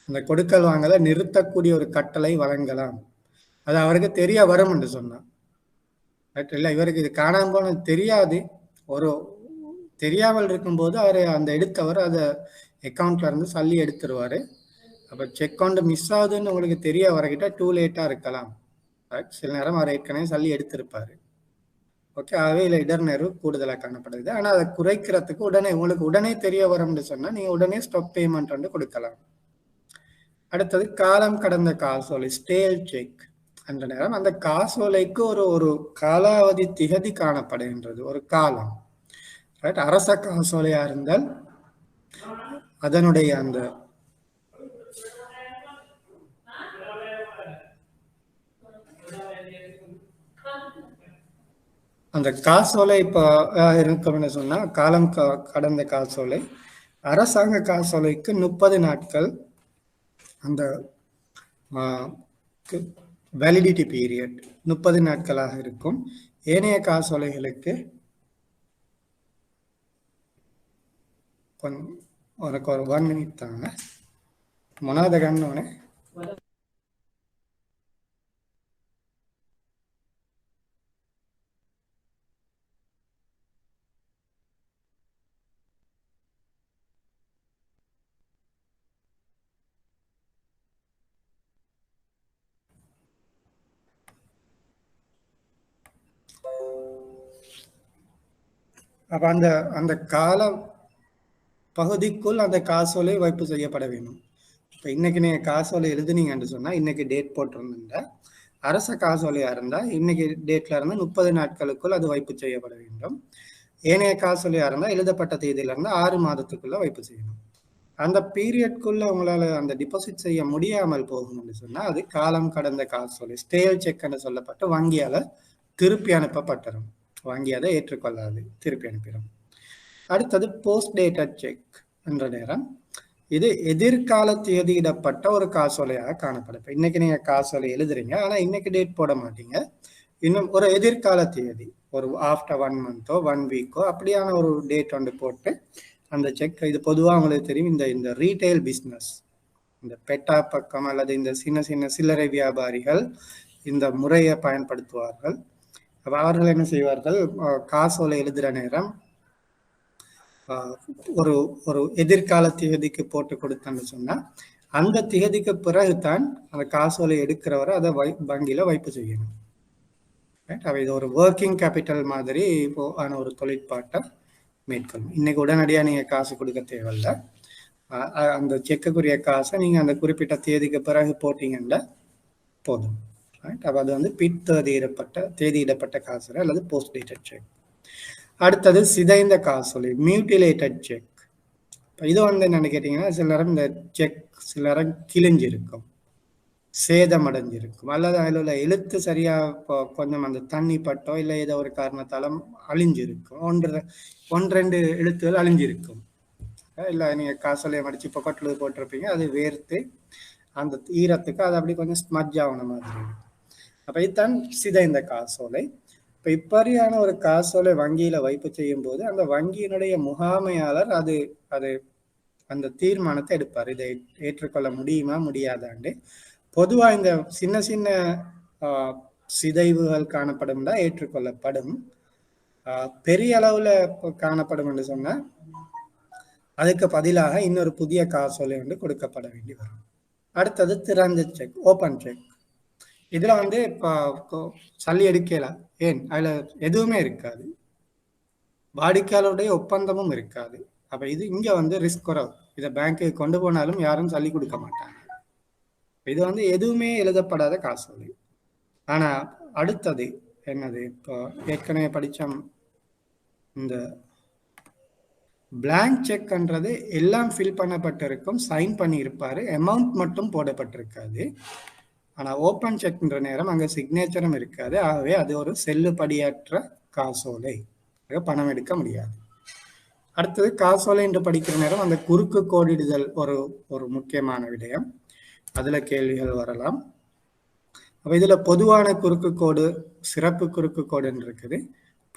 அந்த கொடுக்கல் வாங்கலை நிறுத்தக்கூடிய ஒரு கட்டளை வழங்கலாம். அது அவருக்கு தெரிய வரும் என்று சொன்னா, இல்லை இவருக்கு இது காணாமல் போனது தெரியாது, ஒரு தெரியாமல் இருக்கும்போது அவர் அந்த எடுத்தவர் அதை அக்கௌண்ட்ல இருந்து சல்லி எடுத்துருவாரு. அப்போ செக் கவுண்ட் மிஸ் ஆகுதுன்னு உங்களுக்கு தெரிய வரக்கிட்ட டூ லேட்டாக இருக்கலாம். சில நேரம் அவர் ஏற்கனவே சல்லி எடுத்திருப்பாரு. ஓகே, ஆகவே இல்லை இடர்நேர்வு கூடுதலாக காணப்படுது. ஆனால் அதை குறைக்கிறதுக்கு உங்களுக்கு உடனே தெரிய வரும்னு சொன்னால் நீங்கள் உடனே ஸ்டாப் பேமெண்ட் வந்து கொடுக்கலாம். அடுத்தது காலம் கடந்த காசோலை, ஸ்டேல் செக். அந்த நேரம் அந்த காசோலைக்கு ஒரு காலாவதி திகதி காணப்படுகின்றது, ஒரு காலம். ரைட், அரச காசோலையா இருந்தால் அதனுடைய அந்த காசோலை இப்போ இருக்கும்னு சொன்னா காலம் கடந்த காசோலை. அரசாங்க காசோலைக்கு 30 நாட்கள் அந்த வேலிடிட்டி பீரியட் 30 நாட்களாக இருக்கும். ஏனைய காசோலைகளுக்கு உனக்கு ஒரு 1 மினிட் தாங்க. මොනවද ගන්න ඕනේ? அப்ப அந்த கால பகுதிக்குள் அந்த காசோலை வைப்பு செய்யப்பட வேண்டும். இப்போ இன்னைக்கு நீங்க காசோலை எழுதுனீங்கன்னு சொன்னா இன்னைக்கு டேட் போட்டிருந்தா, அரச காசோலையா இருந்தா இன்னைக்கு டேட்ல இருந்து 30 நாட்களுக்குள் அது வைப்பு செய்யப்பட வேண்டும். ஏனைய காசோலையா இருந்தா எழுதப்பட்ட தேதியில இருந்து 6 மாதத்துக்குள்ள வைப்பு செய்யணும். அந்த பீரியட்குள்ள உங்களால அந்த டிபாசிட் செய்ய முடியாமல் போகணும்னு சொன்னா அது காலம் கடந்த காசோலை, ஸ்டேல் செக்னு சொல்லப்பட்டு வங்கியால திருப்பி அனுப்பப்பட்டுரும். வங்கி அதை ஏற்றுக்கொள்ளாது, திருப்பி அனுப்பிடும். அடுத்தது போஸ்ட் டேட்டட் செக் என்ற நேரம். இது எதிர்கால தேதியிடப்பட்ட ஒரு காசோலையாக காணப்படும். இன்னைக்கு நீங்க காசோலை எழுதுறீங்க, ஆனா இன்னைக்கு டேட் போட மாட்டீங்க, இன்னும் ஒரு எதிர்கால தேதி, ஒரு ஆஃப்டர் 1 மந்தோ 1 வீக்கோ அப்படியான ஒரு டேட் ஒன்று போட்டு அந்த செக். இது பொதுவாக உங்களுக்கு தெரியும், இந்த ரீட்டைல் பிஸ்னஸ், இந்த பெட்டா பக்கம் அல்லது இந்த சின்ன சின்ன சில்லறை வியாபாரிகள் இந்த முறையை பயன்படுத்துவார்கள். அவர்கள் என்ன செய்வார்கள், காசோலை எழுதுகிற நேரம் ஒரு எதிர்கால திகதிக்கு போட்டு கொடுத்தேன்னு சொன்னா அந்த திகதிக்கு பிறகுதான் அந்த காசோலை எடுக்கிறவரை அதை வங்கியில வைப்பு செய்யணும். இது ஒரு ஒர்க்கிங் கேபிட்டல் மாதிரி இப்போ ஆன ஒரு தொழிற்பாட்டை மேற்கொள்ளும். இன்னைக்கு உடனடியாக நீங்கள் காசு கொடுக்க தேவையில்ல. அந்த செக்குக்குரிய காசை நீங்கள் அந்த குறிப்பிட்ட தேதிக்கு பிறகு போட்டீங்கன்னா போதும். ரைட். அப்போ அது வந்து தேதியிடப்பட்ட காசு அல்லது போஸ்ட் டேட்டட் செக். அடுத்தது சிதைந்த காசோலை, மியூட்டிலேட்டட் செக். இது வந்து என்னன்னு கேட்டீங்கன்னா, சில நேரம் இந்த செக் சில நேரம் கிழிஞ்சிருக்கும், சேதமடைஞ்சிருக்கும், அல்லது அதில் உள்ள எழுத்து சரியா கொஞ்சம் அந்த தண்ணி பட்டோ இல்லை ஏதோ ஒரு காரணத்தாலும் அழிஞ்சிருக்கும். ஒன்றெண்டு எழுத்துகள் அழிஞ்சிருக்கும். இல்லை நீங்கள் காசோலையை மடிச்சு பொக்கெட்டில் போட்டிருப்பீங்க, அது வேர்த்து அந்த ஈரத்துக்கு அது அப்படி கொஞ்சம் ஸ்மஜ் ஆகணும் மாதிரி இருக்கும். அப்போ இதுதான் சிதைந்த காசோலை. இப்போ இப்படியான ஒரு காசோலை வங்கியில வைப்பு செய்யும் போது அந்த வங்கியினுடைய முகாமையாளர் அது அந்த தீர்மானத்தை எடுப்பார், இதை ஏற்றுக்கொள்ள முடியுமா முடியாதாண்டு. பொதுவா இந்த சின்ன சின்ன சிதைவுகள் காணப்படும் ஏற்றுக்கொள்ளப்படும். பெரிய அளவுல காணப்படும் என்று சொன்னா அதுக்கு பதிலாக இன்னொரு புதிய காசோலை வந்து கொடுக்கப்பட வேண்டி வரும். அடுத்தது திறந்த செக், ஓப்பன் செக். இதுல வந்து இப்போ சல்லி எடுக்கலாம், ஏன் அதுல எதுவுமே இருக்காது, வாடிக்கையாளருடைய ஒப்பந்தமும் இருக்காது. அப்ப இது இங்க வந்து ரிஸ்க் குறைவு. இதை பேங்க்கு கொண்டு போனாலும் யாரும் சல்லி கொடுக்க மாட்டாங்க. இது வந்து எதுவுமே எழுதப்படாத காசோலை. ஆனா அடுத்தது என்னது, இப்போ ஏற்கனவே படிச்சோம், இந்த பிளாங்க் செக்ன்றது எல்லாம் ஃபில் பண்ணப்பட்டிருக்கும், சைன் பண்ணி இருப்பாரு, அமௌண்ட் மட்டும் போடப்பட்டிருக்காது. ஆனா ஓப்பன் செக்ன்ற நேரம் அங்க சிக்னேச்சரும் இருக்காது. ஆகவே அது ஒரு செல்லுபடியற்ற காசோலை, பணம் எடுக்க முடியாது. அடுத்தது காசோலை என்று படிக்கிற நேரம் அந்த குறுக்கு கோடிடுதல் ஒரு முக்கியமான விடயம். அதுல கேள்விகள் வரலாம். அப்ப இதுல பொதுவான குறுக்கு கோடு, சிறப்பு குறுக்கு கோடுன்னு இருக்குது.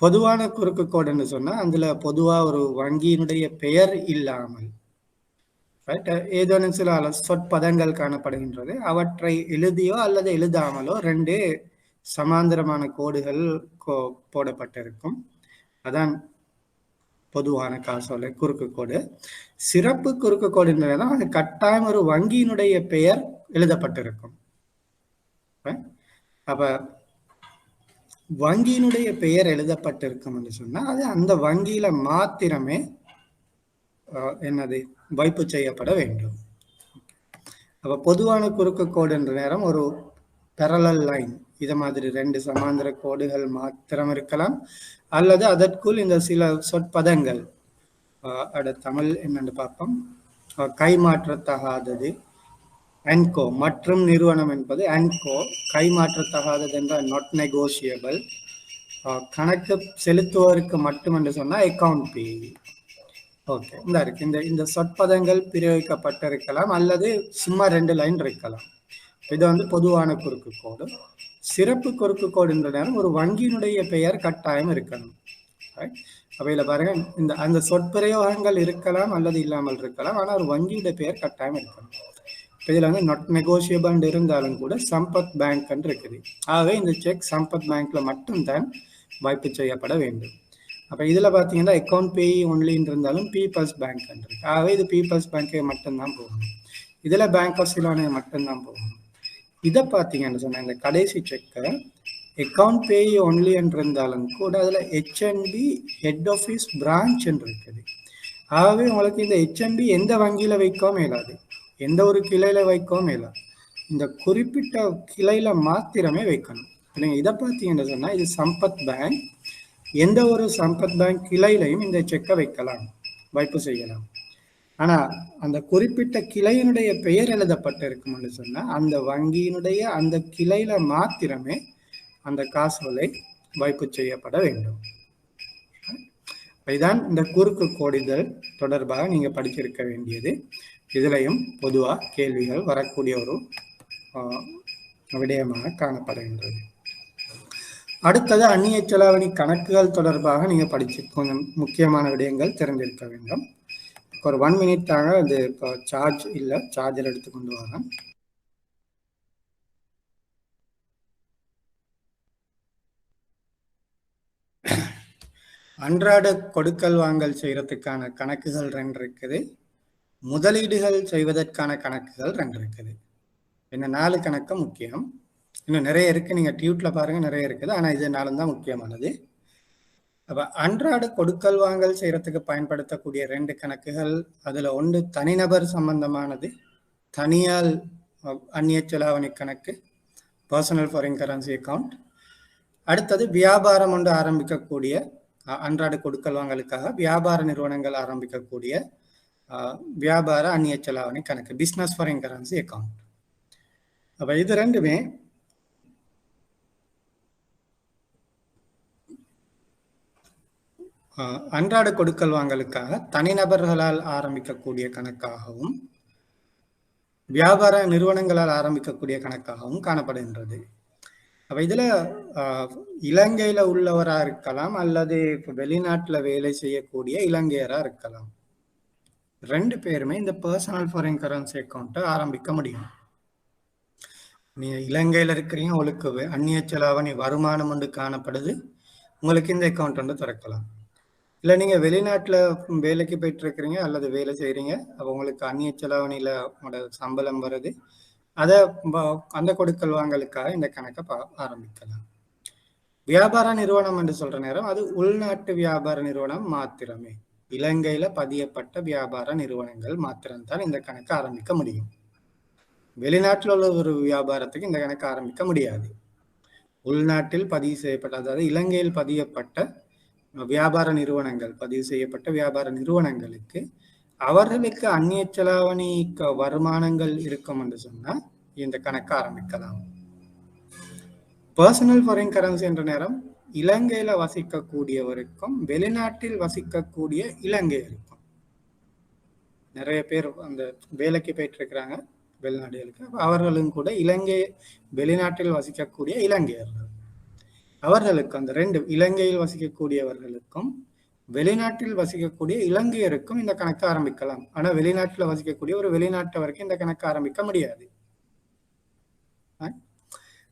பொதுவான குறுக்கு கோடுன்னு சொன்னா அதுல பொதுவா ஒரு வங்கியினுடைய பெயர் இல்லாமல் ஏதேனும் சில சொற்பதங்கள் காணப்படுகின்றது. அவற்றை எழுதியோ அல்லது எழுதாமலோ 2 சமாந்தரமான கோடுகள் போடப்பட்டிருக்கும். அதான் பொதுவான காசோலை குறுக்கு கோடு. சிறப்பு குறுக்கு கோடுன்றதுதான் அது கட்டாயம் ஒரு வங்கியினுடைய பெயர் எழுதப்பட்டிருக்கும். அப்ப வங்கியினுடைய பெயர் எழுதப்பட்டிருக்கும் என்று சொன்னா அது அந்த வங்கியில மாத்திரமே என்னது வைப்பு செய்யப்பட வேண்டும். அப்ப பொதுவான குறுக்கு கோடு என்ற நேரம் ஒரு பேரலல் லைன், இத மாதிரி 2 சமாந்தர கோடுகள் மாத்திரம் இருக்கலாம், அல்லது அதற்குள் இந்த சில சொற்பதங்கள், தமிழ் என்னன்னு பார்ப்போம், கைமாற்றத்தகாதது, அன்கோ மற்றும் நிறுவனம் என்பது அன்கோ, கைமாற்றத்தகாதது என்றால் நாட் நெகோசியபிள், கணக்கு செலுத்துவோருக்கு மட்டும் என்று சொன்னா அக்கவுண்ட் பே. ஓகே, இந்த இருக்கு, இந்த சொற்பதங்கள் பிரயோகிக்கப்பட்டிருக்கலாம் அல்லது சும்மா 2 லைன் இருக்கலாம். இது வந்து பொதுவான குறுக்கு கோடு. சிறப்பு குறுக்கு கோடு என்ற நேரம் ஒரு வங்கியினுடைய பெயர் கட்டாயம் இருக்கணும். அவையில பாருங்க, அந்த சொற்பிரயோகங்கள் இருக்கலாம் அல்லது இல்லாமல் இருக்கலாம், ஆனால் ஒரு வங்கியுடைய பெயர் கட்டாயம் இருக்கணும். இதுல வந்து நாட் நெகோசியபிள் இருந்தாலும் கூட சம்பத் பேங்க் இருக்குது. ஆகவே இந்த செக் சம்பத் பேங்க்ல மட்டும்தான் வைப்பு செய்யப்பட வேண்டும். அப்ப இதுல பாத்தீங்கன்னா அக்கௌண்ட் பே ஒன்லின்னு இருந்தாலும் பீப்பிள்ஸ் பேங்க் இருக்கு. ஆகவே இது பீப்பிள்ஸ் பேங்க்கு மட்டும்தான் போகணும். இதுல பேங்க் ஆஃப் சிலோனே மட்டும்தான் போகணும். இதை பார்த்தீங்கன்னு சொன்னா இந்த கடைசி செக்கை அக்கௌண்ட் பே ஒன்லி என்று இருந்தாலும் கூட அதுல HNB ஹெட் ஆஃபீஸ் பிரான்ச் என்று இருக்குது. ஆகவே உங்களுக்கு இந்த HNB எந்த வங்கியில வைக்கவும் இயலாது, எந்த ஒரு கிளையில வைக்கவும் இயலாது, இந்த குறிப்பிட்ட கிளையில மாத்திரமே வைக்கணும். நீங்க இதை பார்த்தீங்கன்னு சொன்னா இது சம்பத் பேங்க், எந்த ஒரு சம்பத் பேங்க் கிளையிலையும் இந்த செக்கை வைக்கலாம், வைப்பு செய்யலாம். ஆனா அந்த குறிப்பிட்ட கிளையினுடைய பெயர் எழுதப்பட்டிருக்கும்னு சொன்னா அந்த வங்கியினுடைய அந்த கிளையில மாத்திரமே அந்த காசோலை வைப்பு செய்யப்பட வேண்டும். இதுதான் இந்த குறுக்கு கோடிதல் தொடர்பாக நீங்க படிச்சிருக்க வேண்டியது. இதுலையும் பொதுவா கேள்விகள் வரக்கூடிய ஒரு விடயமாக காணப்படுகின்றது. அடுத்தது அந்நிய செலாவணி கணக்குகள் தொடர்பாக நீங்க படிச்சு கொஞ்சம் முக்கியமான விடயங்கள் தெரிஞ்சிருக்க வேண்டும். ஒரு 1 மினிட் தாங்க, அது இப்போ சார்ஜ் இல்லை, சார்ஜர் எடுத்து கொண்டு வரேன். அன்றாட கொடுக்கல் வாங்கல் செய்யறதுக்கான கணக்குகள் 2 இருக்குது, முதலீடுகள் செய்வதற்கான கணக்குகள் 2 இருக்குது. இன்னும் 4 கணக்கு முக்கியம், இன்னும் நிறைய இருக்கு, நீங்க டியூட்ல பாருங்க நிறைய இருக்குது, ஆனா இது 4 தான் முக்கியமானது. அப்ப அன்றாட கொடுக்கல் வாங்கல் செய்யறதுக்கு பயன்படுத்தக்கூடிய 2 கணக்குகள், அதுல ஒன்று தனிநபர் சம்பந்தமானது, தனியால் அந்நிய செலாவணி கணக்கு, பர்சனல் ஃபாரின் கரன்சி அக்கவுண்ட். அடுத்தது வியாபாரம் ஒன்று ஆரம்பிக்கக்கூடிய அன்றாட கொடுக்கல் வாங்கலுக்காக வியாபார நிறுவனங்கள் ஆரம்பிக்கக்கூடிய வியாபார அந்நிய செலாவணி கணக்கு, பிசினஸ் ஃபாரின் கரன்சி அக்கவுண்ட். அப்ப இது ரெண்டுமே அன்றாட கொடுக்கல் வாங்கலுக்காக தனிநபர்களால் ஆரம்பிக்கக்கூடிய கணக்காகவும் வியாபார நிறுவனங்களால் ஆரம்பிக்கக்கூடிய கணக்காகவும் காணப்படுகின்றது. அப்ப இதுல இலங்கையில உள்ளவரா இருக்கலாம் அல்லது வெளிநாட்டுல வேலை செய்யக்கூடிய இலங்கையரா இருக்கலாம். 2 பேருமே இந்த பர்சனல் ஃபாரின் கரன்சி அக்கௌண்ட்டை ஆரம்பிக்க முடியும். நீங்க இலங்கையில இருக்கிறீங்க, உங்களுக்கு அந்நிய செலாவணி வருமானம் ஒன்று காணப்படுது, உங்களுக்கு இந்த அக்கௌண்ட் வந்து திறக்கலாம். இல்லை நீங்கள் வெளிநாட்டில் வேலைக்கு போயிட்டு இருக்கிறீங்க அல்லது வேலை செய்கிறீங்க, அப்போ உங்களுக்கு அந்நிய செலாவணியில் உங்களோட சம்பளம் வருது, அதை அந்த கொடுக்கல் வாங்கலுக்காக இந்த கணக்கை ஆரம்பிக்கலாம். வியாபார நிறுவனம் என்று சொல்ற நேரம் அது உள்நாட்டு வியாபார நிறுவனம் மாத்திரமே, இலங்கையில பதியப்பட்ட வியாபார நிறுவனங்கள் மாத்திரம்தான் இந்த கணக்கை ஆரம்பிக்க முடியும். வெளிநாட்டில் உள்ள ஒரு வியாபாரத்துக்கு இந்த கணக்கு ஆரம்பிக்க முடியாது. உள்நாட்டில் பதிவு செய்யப்பட்ட, அதாவது இலங்கையில் பதியப்பட்ட வியாபார நிறுவனங்கள், பதிவு செய்யப்பட்ட வியாபார நிறுவனங்களுக்கு அவர்களுக்கு அந்நிய செலாவணி வருமானங்கள் இருக்கும் என்று சொன்னால் இந்த கணக்கு ஆரம்பிக்கலாம். பர்சனல் ஃபாரின் கரன்சி என்ற நேரம் இலங்கையில வசிக்கக்கூடியவருக்கும் வெளிநாட்டில் வசிக்கக்கூடிய இலங்கையருக்கும், நிறைய பேர் அந்த வேலைக்கு போயிட்டு இருக்கிறாங்க வெளிநாடுகளுக்கு, அவர்களும் கூட இலங்கை வெளிநாட்டில் வசிக்கக்கூடிய இலங்கையர்கள், அவர்களுக்கு அந்த 2 இலங்கையில் வசிக்கக்கூடியவர்களுக்கும் வெளிநாட்டில் வசிக்கக்கூடிய இலங்கையருக்கும் இந்த கணக்கு ஆரம்பிக்கலாம். ஆனா வெளிநாட்டில் வசிக்கக்கூடிய ஒரு வெளிநாட்டவருக்கு இந்த கணக்கு ஆரம்பிக்க முடியாது.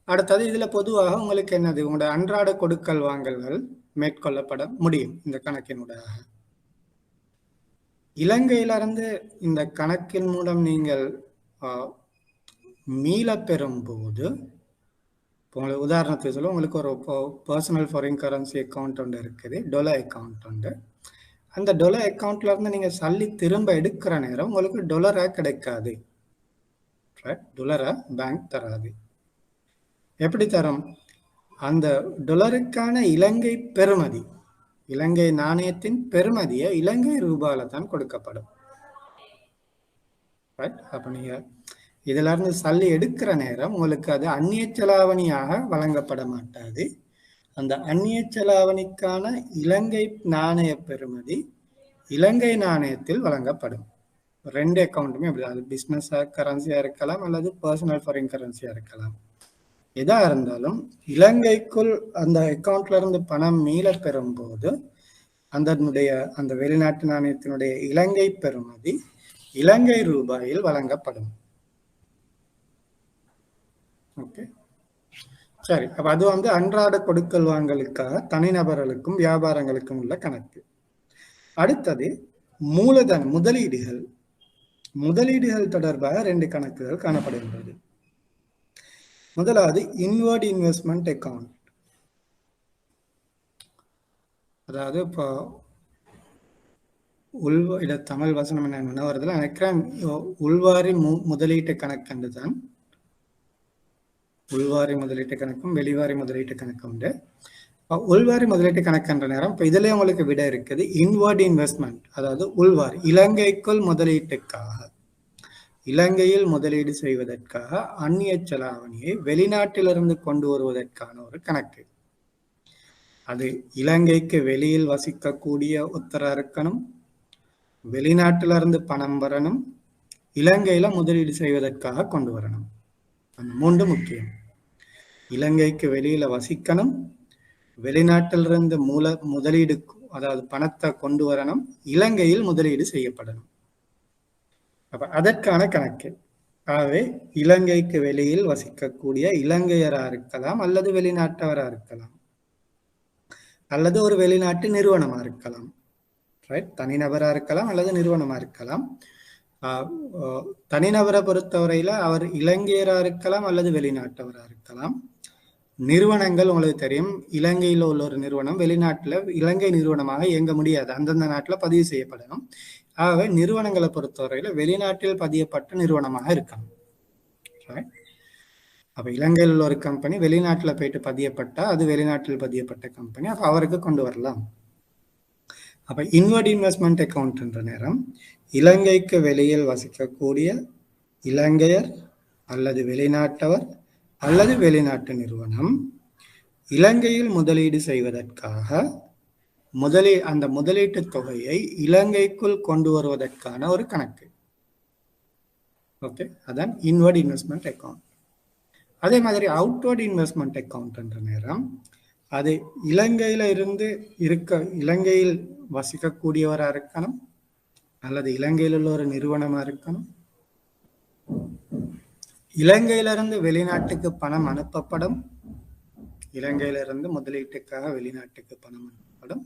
அடுத்தது இதுல பொதுவாக உங்களுக்கு என்னது, உங்களோட அன்றாட கொடுக்கல் வாங்கல்கள் மேற்கொள்ளப்பட முடியும் இந்த கணக்கினுடைய. இலங்கையிலிருந்து இந்த கணக்கின் மூலம் நீங்கள் மீள பெறும் போது, உங்களுக்கு உதாரணத்துக்கு சொல்ல, உங்களுக்கு ஒரு பர்சனல் ஃபாரின் கரன்சி அக்கௌண்ட் ஒன்று இருக்குது, டொலர் அக்கௌண்ட் ஒன்று. அந்த டொலர் அக்கௌண்ட்ல இருந்து நீங்க சல்லி திரும்ப எடுக்கிற நேரம் உங்களுக்கு டொலரா கிடைக்காது, டொலரா பேங்க் தராது. எப்படி தரும்? அந்த டொலருக்கான இலங்கை பெறுமதி, இலங்கை நாணயத்தின் பெறுமதியை இலங்கை ரூபாயில தான் கொடுக்கப்படும். அப்ப நீங்க இதுல இருந்து சல்லி எடுக்கிற நேரம் உங்களுக்கு அது அந்நிய செலாவணியாக வழங்கப்பட மாட்டாது. அந்த அந்நிய செலாவணிக்கான இலங்கை நாணய பெறுமதி இலங்கை நாணயத்தில் வழங்கப்படும். 2 அக்கௌண்ட்டுமே அப்படி, அது பிசினஸ் கரன்சியா இருக்கலாம் அல்லது பர்சனல் ஃபாரின் கரன்சியா இருக்கலாம். எதா இருந்தாலும் இலங்கைக்குள் அந்த அக்கௌண்ட்ல இருந்து பணம் மீள பெறும் போது அந்த வெளிநாட்டு நாணயத்தினுடைய இலங்கை பெறுமதி இலங்கை ரூபாயில் வழங்கப்படும். ஓகே, சரி. அப்ப அது அன்றாட கொடுக்கல் வாங்கலுக்காக தனிநபர்களுக்கும் வியாபாரங்களுக்கும் உள்ள கணக்கு. அடுத்தது மூலதன முதலீடுகள் தொடர்பாக 2 கணக்குகள் காணப்படுகின்றது. முதலாவது இன்வர்ட் இன்வெஸ்ட்மெண்ட் அக்கவுண்ட். அதாவது இப்போ தமிழ் வசனம் என்ன வருதுல நினைக்கிறேன், உள்வாரி முதலீட்டு கணக்கு தான். உள்வாரி முதலீட்டு கணக்கும் வெளிவாரி முதலீட்டு கணக்கு உண்டு. உள்வாரி முதலீட்டு கணக்குன்ற நேரம் இப்போ இதுல உங்களுக்கு விட இருக்குது இன்வர்ட் இன்வெஸ்ட்மெண்ட், அதாவது உள்வாரி இலங்கைக்குள் முதலீட்டுக்காக, இலங்கையில் முதலீடு செய்வதற்காக அந்நிய செலாவணியை வெளிநாட்டிலிருந்து கொண்டு வருவதற்கான ஒரு கணக்கு. அது இலங்கைக்கு வெளியில் வசிக்கக்கூடிய ஒருத்தரா இருக்கணும், வெளிநாட்டிலிருந்து பணம் வரணும், இலங்கையில முதலீடு செய்வதற்காக கொண்டு வரணும். அந்த 3 முக்கியம். இலங்கைக்கு வெளியில வசிக்கணும், வெளிநாட்டிலிருந்து முதலீடு, அதாவது பணத்தை கொண்டு வரணும், இலங்கையில் முதலீடு செய்யப்படணும். அப்ப அதற்கான கணக்கு. ஆகவே இலங்கைக்கு வெளியில் வசிக்கக்கூடிய இலங்கையரா இருக்கலாம் அல்லது வெளிநாட்டவரா இருக்கலாம் அல்லது ஒரு வெளிநாட்டு நிறுவனமா இருக்கலாம், தனிநபரா இருக்கலாம் அல்லது நிறுவனமா இருக்கலாம். தனிநபரை பொறுத்தவரையில அவர் இலங்கையரா இருக்கலாம் அல்லது வெளிநாட்டவரா இருக்கலாம். நிறுவனங்கள் உங்களுக்கு தெரியும், இலங்கையில் உள்ள ஒரு நிறுவனம் வெளிநாட்டுல இலங்கை நிறுவனமாக இயங்க முடியாது, அந்தந்த நாட்டுல பதிவு செய்யப்படணும். ஆகவே நிறுவனங்களை பொறுத்தவரையில வெளிநாட்டில் பதியப்பட்ட நிறுவனமாக இருக்கணும். அப்ப இலங்கையில் உள்ள ஒரு கம்பெனி வெளிநாட்டுல போயிட்டு பதியப்பட்டா அது வெளிநாட்டில் பதியப்பட்ட கம்பெனி, அப்ப அவருக்கு கொண்டு வரலாம். அப்ப இன்வர்ட் இன்வெஸ்ட்மெண்ட் அக்கௌண்ட் என்ற நேரம் இலங்கைக்கு வெளியில் வசிக்கக்கூடிய இலங்கையர் அல்லது வெளிநாட்டவர் அல்லது வெளிநாட்டு நிறுவனம் இலங்கையில் முதலீடு செய்வதற்காக அந்த முதலீட்டு தொகையை இலங்கைக்குள் கொண்டு வருவதற்கான ஒரு கணக்கு. ஓகே, அதான் இன்வர்ட் இன்வெஸ்ட்மெண்ட் அக்கௌண்ட். அதே மாதிரி அவுட்வர்ட் இன்வெஸ்ட்மெண்ட் அக்கௌண்ட் என்ற நேரம் அது இலங்கையில் வசிக்கக்கூடியவராக இருக்கணும் அல்லது இலங்கையில் உள்ள ஒரு நிறுவனமா இருக்கணும். இலங்கையிலிருந்து வெளிநாட்டுக்கு பணம் அனுப்பப்படும், இலங்கையிலிருந்து முதலீட்டுக்காக வெளிநாட்டுக்கு பணம் அனுப்பப்படும்,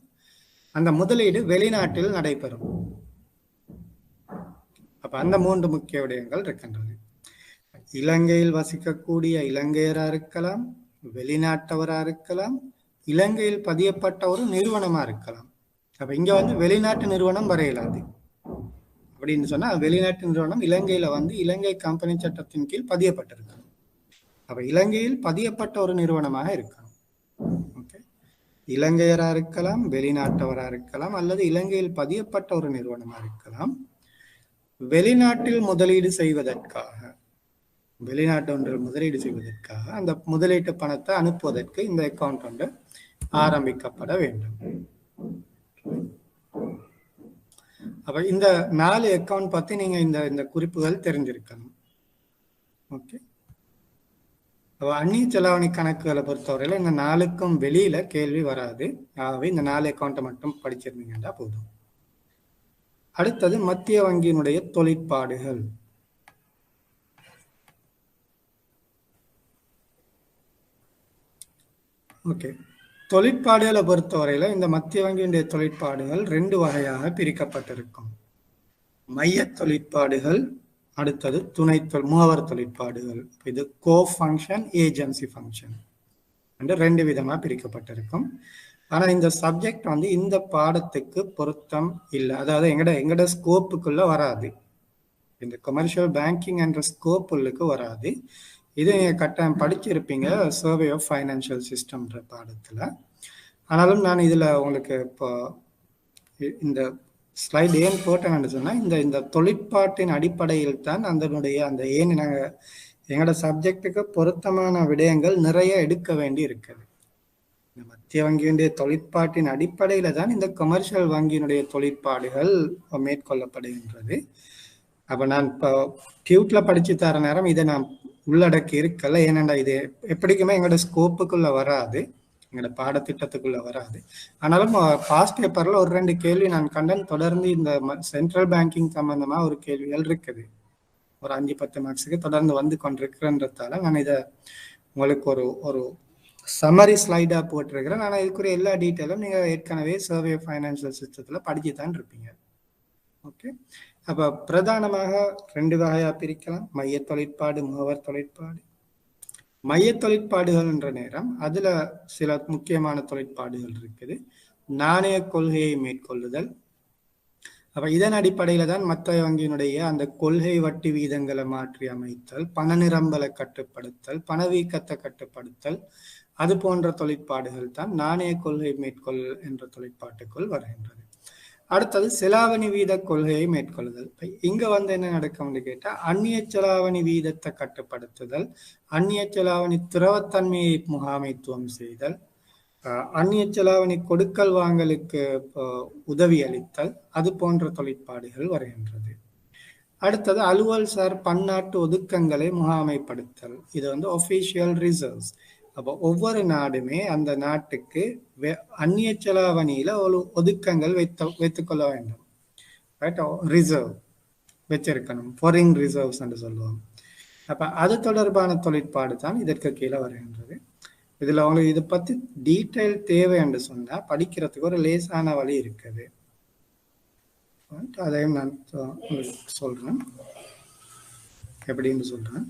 அந்த முதலீடு வெளிநாட்டில் நடைபெறும். அப்ப அந்த 3 முக்கிய விடயங்கள் இருக்கின்றது. இலங்கையில் வசிக்கக்கூடிய இலங்கையரா இருக்கலாம், வெளிநாட்டவரா இருக்கலாம், இலங்கையில் பதியப்பட்ட ஒரு நிறுவனமா இருக்கலாம். அப்ப இங்க வெளிநாட்டு நிறுவனம் வரையலாது அப்படின்னு சொன்னா, வெளிநாட்டு நிறுவனம் இலங்கையில இலங்கை கம்பெனி சட்டத்தின் கீழ் பதியப்பட்டிருக்கணும். அப்ப இலங்கையில் பதியப்பட்ட ஒரு நிறுவனமாக இருக்கணும். ஓகே, இலங்கையரா இருக்கலாம், வெளிநாட்டவரா இருக்கலாம், அல்லது இலங்கையில் பதியப்பட்ட ஒரு நிறுவனமா இருக்கலாம். வெளிநாட்டில் முதலீடு செய்வதற்காக வெளிநாட்டு ஒன்றில் முதலீடு செய்வதற்காக அந்த முதலீட்டு பணத்தை அனுப்புவதற்கு இந்த அக்கௌண்ட் ஆரம்பிக்கப்பட வேண்டும். அப்ப இந்த 4 அக்கௌண்ட் பத்தி நீங்க இந்த குறிப்புகள் தெரிஞ்சிருக்கணும். ஓகே, அந்நிய செலாவணி கணக்குகளை பொறுத்தவரையில இந்த 4க்கும் வெளியில கேள்வி வராது. ஆகவே இந்த 4 அக்கௌண்ட்டை மட்டும் படிச்சிருந்தீங்கன்னா போதும். அடுத்தது மத்திய வங்கியினுடைய தொழிற்பாடுகள். ஓகே, தொழிற்பாடுகளை பொறுத்தவரையில இந்த மத்திய வங்கியினுடைய தொழிற்பாடுகள் 2 வகையாக பிரிக்கப்பட்டிருக்கும். மைய தொழிற்பாடுகள், அடுத்தது மூவர் தொழிற்பாடுகள். இது கோ ஃபங்க்ஷன், ஏஜென்சி ஃபங்க்ஷன் என்று 2 விதமா பிரிக்கப்பட்டிருக்கும். ஆனா இந்த சப்ஜெக்ட் இந்த பாடத்துக்கு பொருத்தம் இல்லை, அதாவது எங்கட ஸ்கோப்புக்குள்ள வராது. இந்த கமர்ஷியல் பேங்கிங் என்ற ஸ்கோப் உள்ளுக்கு வராது. இது நீங்க கட்டாயம் படிச்சிருப்பீங்க சர்வே ஆஃப் ஃபைனான்சியல் சிஸ்டம்ன்ற பாடத்துல. ஆனாலும் நான் இதுல உங்களுக்கு இப்போ இந்த ஸ்லைட் ஏன் போட்டேன்னு சொன்னா, இந்த தொழிற்பாட்டின் அடிப்படையில் தான் அந்த ஏன் நாங்க எங்களோட சப்ஜெக்டுக்கு பொருத்தமான விடயங்கள் நிறைய எடுக்க வேண்டி இருக்குது. இந்த மத்திய வங்கியினுடைய தொழிற்பாட்டின் அடிப்படையில தான் இந்த கமர்ஷியல் வங்கியினுடைய தொழிற்பாடுகள் மேற்கொள்ளப்படுகின்றது. அப்ப நான் இப்போ டியூட்ல படிச்சு தர நேரம் இதை நான் உள்ளடக்கி இருக்கல. ஏனென்றா இது எப்படிக்குமே எங்களோட ஸ்கோப்புக்குள்ள வராது, எங்களோட பாடத்திட்டத்துக்குள்ள வராது. ஆனாலும் பாஸ்ட் பேப்பர்ல ஒரு 2 கேள்வி நான் கண்டன். தொடர்ந்து இந்த சென்ட்ரல் பேங்கிங் சம்பந்தமா ஒரு கேள்விகள் இருக்குது, ஒரு 5-10 மார்க்ஸுக்கு தொடர்ந்து கொண்டிருக்கிறன்றதால நான் இதை உங்களுக்கு ஒரு சம்மரி ஸ்லைடா போட்டிருக்கிறேன். ஆனால் இதுக்குரிய எல்லா டீட்டெயிலும் நீங்க ஏற்கனவே சர்வே ஃபைனான்சியல் சிஸ்டத்துல படிச்சு தான் இருப்பீங்க. ஓகே, அப்ப பிரதானமாக 2 வகையா பிரிக்கலாம், மைய தொழிற்பாடு, மூவர் தொழிற்பாடு. மைய தொழிற்பாடுகள் என்ற நேரம் அதுல சில முக்கியமான தொழிற்பாடுகள் இருக்குது. நாணய கொள்கையை மேற்கொள்ளுதல். அப்ப இதன் அடிப்படையில தான் மத்திய வங்கியினுடைய அந்த கொள்கை வட்டி வீதங்களை மாற்றி அமைத்தல், பண நிரம்பலை கட்டுப்படுத்தல், பணவீக்கத்தை கட்டுப்படுத்தல், அது போன்ற தொழிற்பாடுகள் தான் நாணய கொள்கை மேற்கொள் என்ற தொழிற்பாட்டுக்குள் வருகின்றது. அடுத்தது செலாவணி வீத கொள்கையை மேற்கொள்ளுதல். இங்க என்ன நடக்கும்னு கேட்டா, அந்நிய செலாவணி வீதத்தை கட்டுப்படுத்துதல், அந்நிய செலாவணி திரவத்தன்மையை முகாமைத்துவம் செய்தல், அந்நிய செலாவணி கொடுக்கல் வாங்கலுக்கு உதவி அளித்தல், அது போன்ற தொழிற்பாடுகள் வருகின்றது. அடுத்தது அலுவல் சார் பன்னாட்டு ஒதுக்கங்களை முகாமைப்படுத்தல். இது ஒபிஷியல் ரிசர்வ்ஸ். அப்போ ஒவ்வொரு நாடுமே அந்த நாட்டுக்கு அந்நிய செலாவணியில ஒரு ஒதுக்கங்கள் வைத்துக்கொள்ள வேண்டும். ரைட், ரிசர்வ் வச்சிருக்கணும், ஃபாரின் ரிசர்வ்ஸ் என்று சொல்லுவோம். அப்ப அது தொடர்பான தொழிற்பாடு தான் இதற்கு கீழே வருகின்றது. இதுல உங்களுக்கு இதை பத்தி டீட்டெயில் தேவை என்று சொன்னா படிக்கிறதுக்கு ஒரு லேசான வழி இருக்குது. அதையும் நான் சொல்றேன், எப்படின்னு சொல்றேன்.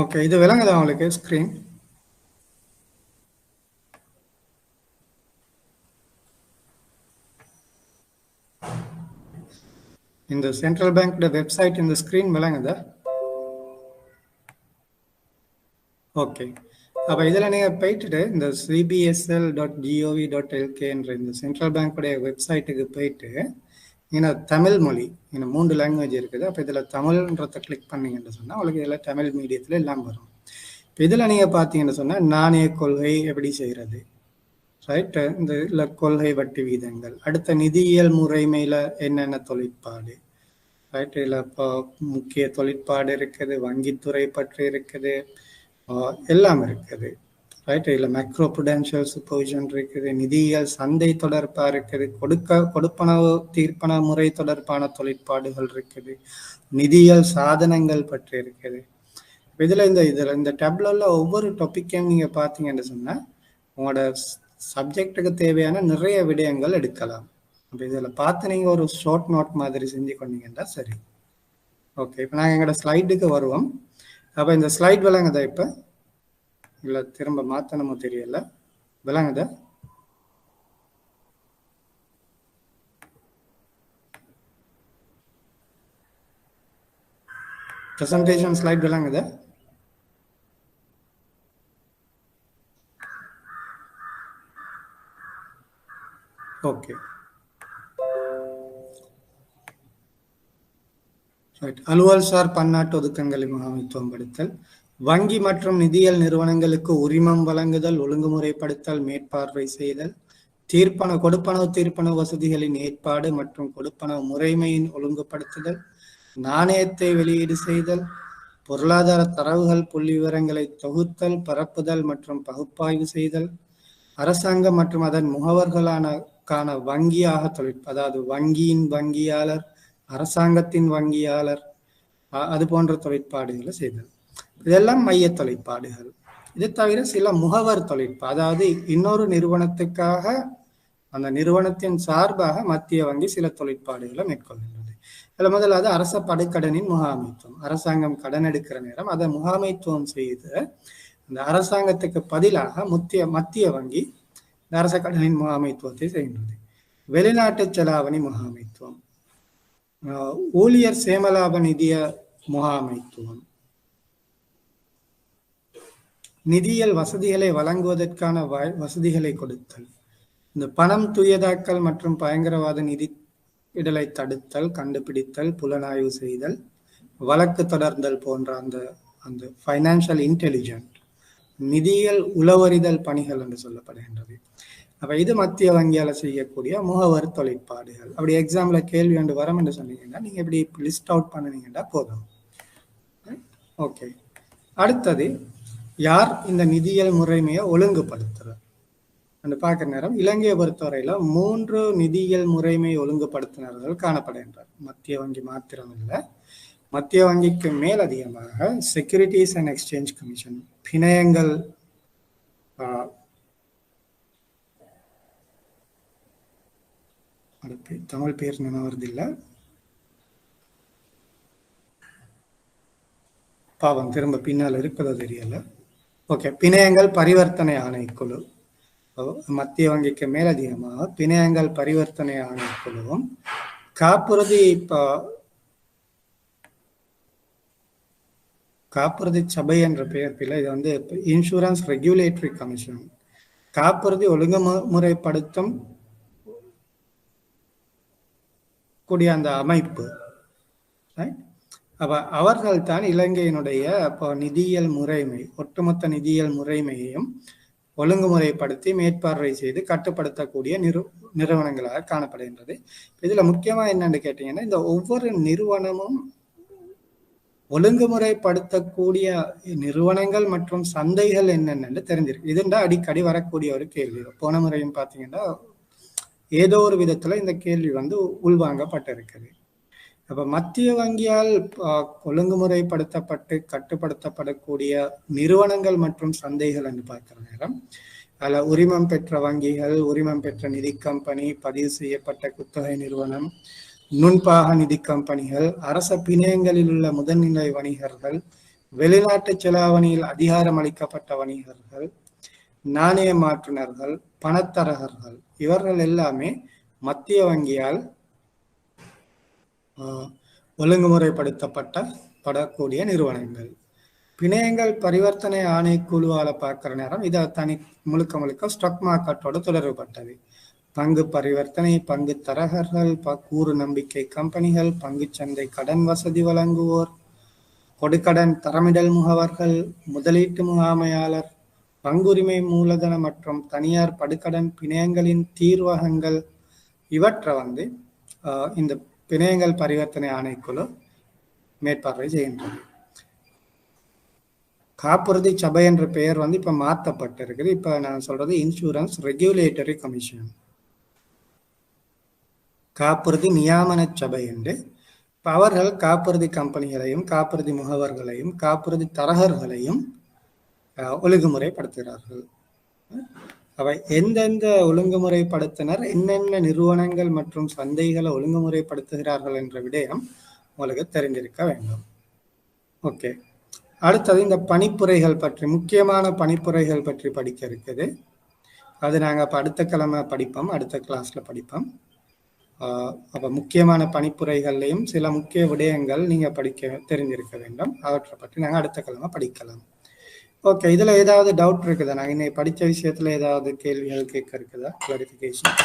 ஓகே, இது விளங்குதா உங்களுக்கு ஸ்க்ரீன்? இந்த சென்ட்ரல் பேங்க் வெப்சைட் இந்த ஸ்க்ரீன் விளங்குதா? ஓகே, அப்போ இதில் நீங்கள் போயிட்டுட்டு இந்த cbsl.gov.lk என்ற இந்த சென்ட்ரல் பேங்க்குடைய வெப்சைட்டுக்கு போயிட்டு ஏன்னா தமிழ் மொழி இன்னும் 3 லாங்குவேஜ் இருக்குது. அப்போ இதில் தமிழ்ன்றதை கிளிக் பண்ணீங்கன்னு சொன்னால் உங்களுக்கு இதில் தமிழ் மீடியத்தில் எல்லாம் வரும். இப்போ இதில் நீங்கள் பார்த்தீங்கன்னு சொன்னால் நாணய கொள்கை எப்படி செய்கிறது, ரைட், இந்த இல்லை கொள்கை வட்டி வீதங்கள், அடுத்த நிதியியல் முறைமையில் என்னென்ன தொழிற்பாடு, ரைட், இதில் இப்போ முக்கிய தொழிற்பாடு இருக்குது, வங்கித்துறை பற்றி இருக்குது, எல்லாம் இருக்குது, ரைட். இதில் மேக்ரோ ப்ருடென்ஷியல் சூப்பர்விஷன் இருக்குது, நிதியியல் சந்தை தொடர்பாக இருக்குது, கொடுப்பனவு தீர்ப்பன முறை தொடர்பான தொழிற்பாடுகள் இருக்குது, நிதியியல் சாதனங்கள் பற்றி இருக்குது. இதில் இந்த டேப்ல ஒவ்வொரு டாப்பிக்கையும் நீங்கள் பார்த்தீங்கன்னு சொன்னால் உங்களோட சப்ஜெக்டுக்கு தேவையான நிறைய விடயங்கள் எடுக்கலாம். அப்போ இதில் பார்த்து நீங்கள் ஒரு ஷார்ட் நோட் மாதிரி செஞ்சு கொண்டீங்கன்னா சரி. ஓகே, இப்போ நாங்கள் எங்களோட ஸ்லைடுக்கு வருவோம். அப்போ இந்த ஸ்லைட் விளங்குதா? இப்போ இல்லை திரும்ப மாற்றணுமோ தெரியல, விளங்குதா? ப்ரெசன்டேஷன் ஸ்லைட் விளங்குதா? Okay, right. அலுவல்சார் பன்னாட்டு ஒதுக்கங்களை முகாமைத்துவம் படுத்தல், வங்கி மற்றும் நிதியியல் நிறுவனங்களுக்கு உரிமம் வழங்குதல், ஒழுங்குமுறைப்படுத்தல், மேற்பார்வை செய்தல், கொடுப்பனவு தீர்ப்பனவு வசதிகளின் ஏற்பாடு மற்றும் கொடுப்பனவு முறைமையின் ஒழுங்குபடுத்துதல், நாணயத்தை வெளியீடு செய்தல், பொருளாதார தரவுகள் புள்ளி விவரங்களை தொகுத்தல், பரப்புதல் மற்றும் பகுப்பாய்வு செய்தல், அரசாங்கம் மற்றும் அதன் முகவர்களுக்கான வங்கியாக அதாவது வங்கியின் வங்கியாளர், அரசாங்கத்தின் வங்கியாளர், அது போன்ற தொழிற்பாடுகளை செய்தல். இதெல்லாம் மைய தொழிற்பாடுகள். இது தவிர சில முகவர் தொழிற்பாடு, அதாவது இன்னொரு நிறுவனத்துக்காக அந்த நிறுவனத்தின் சார்பாக மத்திய வங்கி சில தொழிற்பாடுகளை மேற்கொள்கின்றது. இதில் முதலாவது அரச படுகடனின் முகாமைத்துவம். அரசாங்கம் கடன் எடுக்கிற நேரம் அதை முகாமைத்துவம் செய்து அந்த அரசாங்கத்துக்கு பதிலாக மத்திய வங்கி இந்த அரச கடனின் முகாமைத்துவத்தை செய்கின்றது. வெளிநாட்டு செலாவணி முகாமைத்துவம், ஊழியர் சேமலாப நிதிய முகாமைத்துவம், நிதியியல் வசதிகளை வழங்குவதற்கான வசதிகளை கொடுத்தல், இந்த பணம் துயதாக்கல் மற்றும் பயங்கரவாத நிதி இடலை தடுத்தல், கண்டுபிடித்தல், புலனாய்வு செய்தல், வழக்கு தொடர்ந்தல் போன்ற அந்த ஃபைனான்சியல் இன்டெலிஜென்ட் நிதியியல் உளவறிதல் பணிகள் என்று சொல்லப்படுகின்றது. அப்ப இது மத்திய வங்கியால செய்யக்கூடிய முகவர் தொழிற்பாடுகள். அப்படி எக்ஸாம்ல கேள்வி ஒன்று வரும் என்று சொன்னீங்கன்னா நீங்க இப்படி லிஸ்ட் அவுட் பண்ணினீங்கன்னா போதும். ஓகே, அடுத்தது யார் இந்த நிதியியல் முறைமையை ஒழுங்குபடுத்துறார் என்று பார்க்குற நேரம் இலங்கையை பொறுத்தவரையில 3 நிதியியல் முறைமை ஒழுங்குபடுத்தினர்கள் காணப்படுகின்றார். மத்திய வங்கி மாத்திரம் இல்லை, மத்திய வங்கிக்கு மேல் அதிகமாக செக்யூரிட்டிஸ் அண்ட் எக்ஸ்சேஞ்ச் கமிஷன், பிணையங்கள், தமிழ் பேர் நினைவதில்லை, பாவம் திரும்ப பின்னால் இருப்பதோ தெரியல. ஓகே, பிணையங்கள் பரிவர்த்தனை ஆணைக்குழு, மத்திய வங்கிக்கு மேலதிகமாக பிணையங்கள் பரிவர்த்தனை ஆணைக்குழுவும், காப்புறுதி சபை என்ற பெயர்ப்பில் இது வந்து இன்சூரன்ஸ் ரெகுலேட்டரி கமிஷன், காப்புறுதி ஒழுங்குமுறைப்படுத்தும் கூடிய அந்த அமைப்பு. அப்ப அவர்கள் தான் இலங்கையினுடைய நிதியியல் முறைமை, ஒட்டுமொத்த நிதியியல் முறைமையையும் ஒழுங்குமுறைப்படுத்தி மேற்பார்வை செய்து கட்டுப்படுத்தக்கூடிய நிறுவனங்களாக காணப்படுகின்றது. இதுல முக்கியமா என்னன்னு கேட்டீங்கன்னா, இந்த ஒவ்வொரு நிறுவனமும் ஒழுங்குமுறைப்படுத்தக்கூடிய நிறுவனங்கள் மற்றும் சந்தைகள் என்னென்னு தெரிஞ்சிருக்கு. இதுண்டா அடிக்கடி வரக்கூடிய ஒரு கேள்வி. போன முறையும் பார்த்தீங்கன்னா ஏதோ ஒரு விதத்துல இந்த கேள்வி வந்து உள்வாங்கப்பட்டிருக்குது. அப்ப மத்திய வங்கியால் ஒழுங்குமுறைப்படுத்தப்பட்டு கட்டுப்படுத்தப்படக்கூடிய நிறுவனங்கள் மற்றும் சந்தைகள் என்று பார்க்கிற நேரம் அதுல உரிமம் பெற்ற வங்கிகள், உரிமம் பெற்ற நிதி கம்பெனி, பதிவு செய்யப்பட்ட குத்தகை நிறுவனம், நுண்பாக நிதி கம்பெனிகள், அரச பிணையங்களில் உள்ள முதல்நிலை வணிகர்கள், வெளிநாட்டு செலாவணியில் அதிகாரம் அளிக்கப்பட்ட வணிகர்கள், நாணய மாற்றுனர்கள், பணத்தரகர்கள் இவர்கள் எல்லாமே மத்திய வங்கியால் ஒழுங்குமுறைப்படுத்தப்படக்கூடிய நிறுவனங்கள். பிணையங்கள் பரிவர்த்தனை ஆணைக்குழுவால பார்க்கிற நேரம் இதை தனி முழுக்க ஸ்டாக் மார்க்கெட்டோடு தொடர்புபட்டது. பங்கு பரிவர்த்தனை, பங்கு தரகர்கள், கூறு நம்பிக்கை கம்பெனிகள், பங்குச்சந்தை கடன் வசதி வழங்குவோர், கொடுக்கடன் தரமிடல் முகவர்கள், முதலீட்டு முகாமையாளர், பங்குரிமை மூலதன மற்றும் தனியார் படுகடன் பிணையங்களின் தீர்வகங்கள் இவற்றை இந்த பிணையங்கள் பரிவர்த்தனை ஆணைக்குழு மேற்பார்வை செய்கின்றது. காப்புறுதி சபை என்ற பெயர் இப்ப மாற்றப்பட்டிருக்குது. இப்ப நான் சொல்றது இன்சூரன்ஸ் ரெகுலேட்டரி கமிஷன், காப்புறுதி நியாமன சபை என்று. அவர்கள் காப்புறுதி கம்பெனிகளையும் காப்புறுதி முகவர்களையும் காப்புறுதி தரகர்களையும் ஒழுங்குமுறைப்படுத்துகிறார்கள். அவை எந்தெந்த ஒழுங்குமுறைப்படுத்தினர், என்னென்ன நிறுவனங்கள் மற்றும் சந்தைகளை ஒழுங்குமுறைப்படுத்துகிறார்கள் என்ற விடயம் உங்களுக்கு தெரிஞ்சிருக்க வேண்டும். ஓகே, அடுத்தது இந்த பணிப்புரைகள் பற்றி, முக்கியமான பணிப்புரைகள் பற்றி படிக்க இருக்குது. அது நாங்கள் இப்போ அடுத்த கிழமை படிப்போம், அடுத்த கிளாஸ்ல படிப்போம். அப்போ முக்கியமான பணிப்புரைகள்லையும் சில முக்கிய விடயங்கள் நீங்கள் தெரிஞ்சிருக்க வேண்டும். அவற்றை பற்றி நாங்கள் அடுத்த கிழமை படிக்கலாம். ஓகே, இதில் ஏதாவது டவுட் இருக்குதா? நாங்கள் இன்னைக்கு படித்த விஷயத்தில் ஏதாவது கேள்விகள் கேட்க இருக்குதா? கிளாரிஃபிகேஷன்?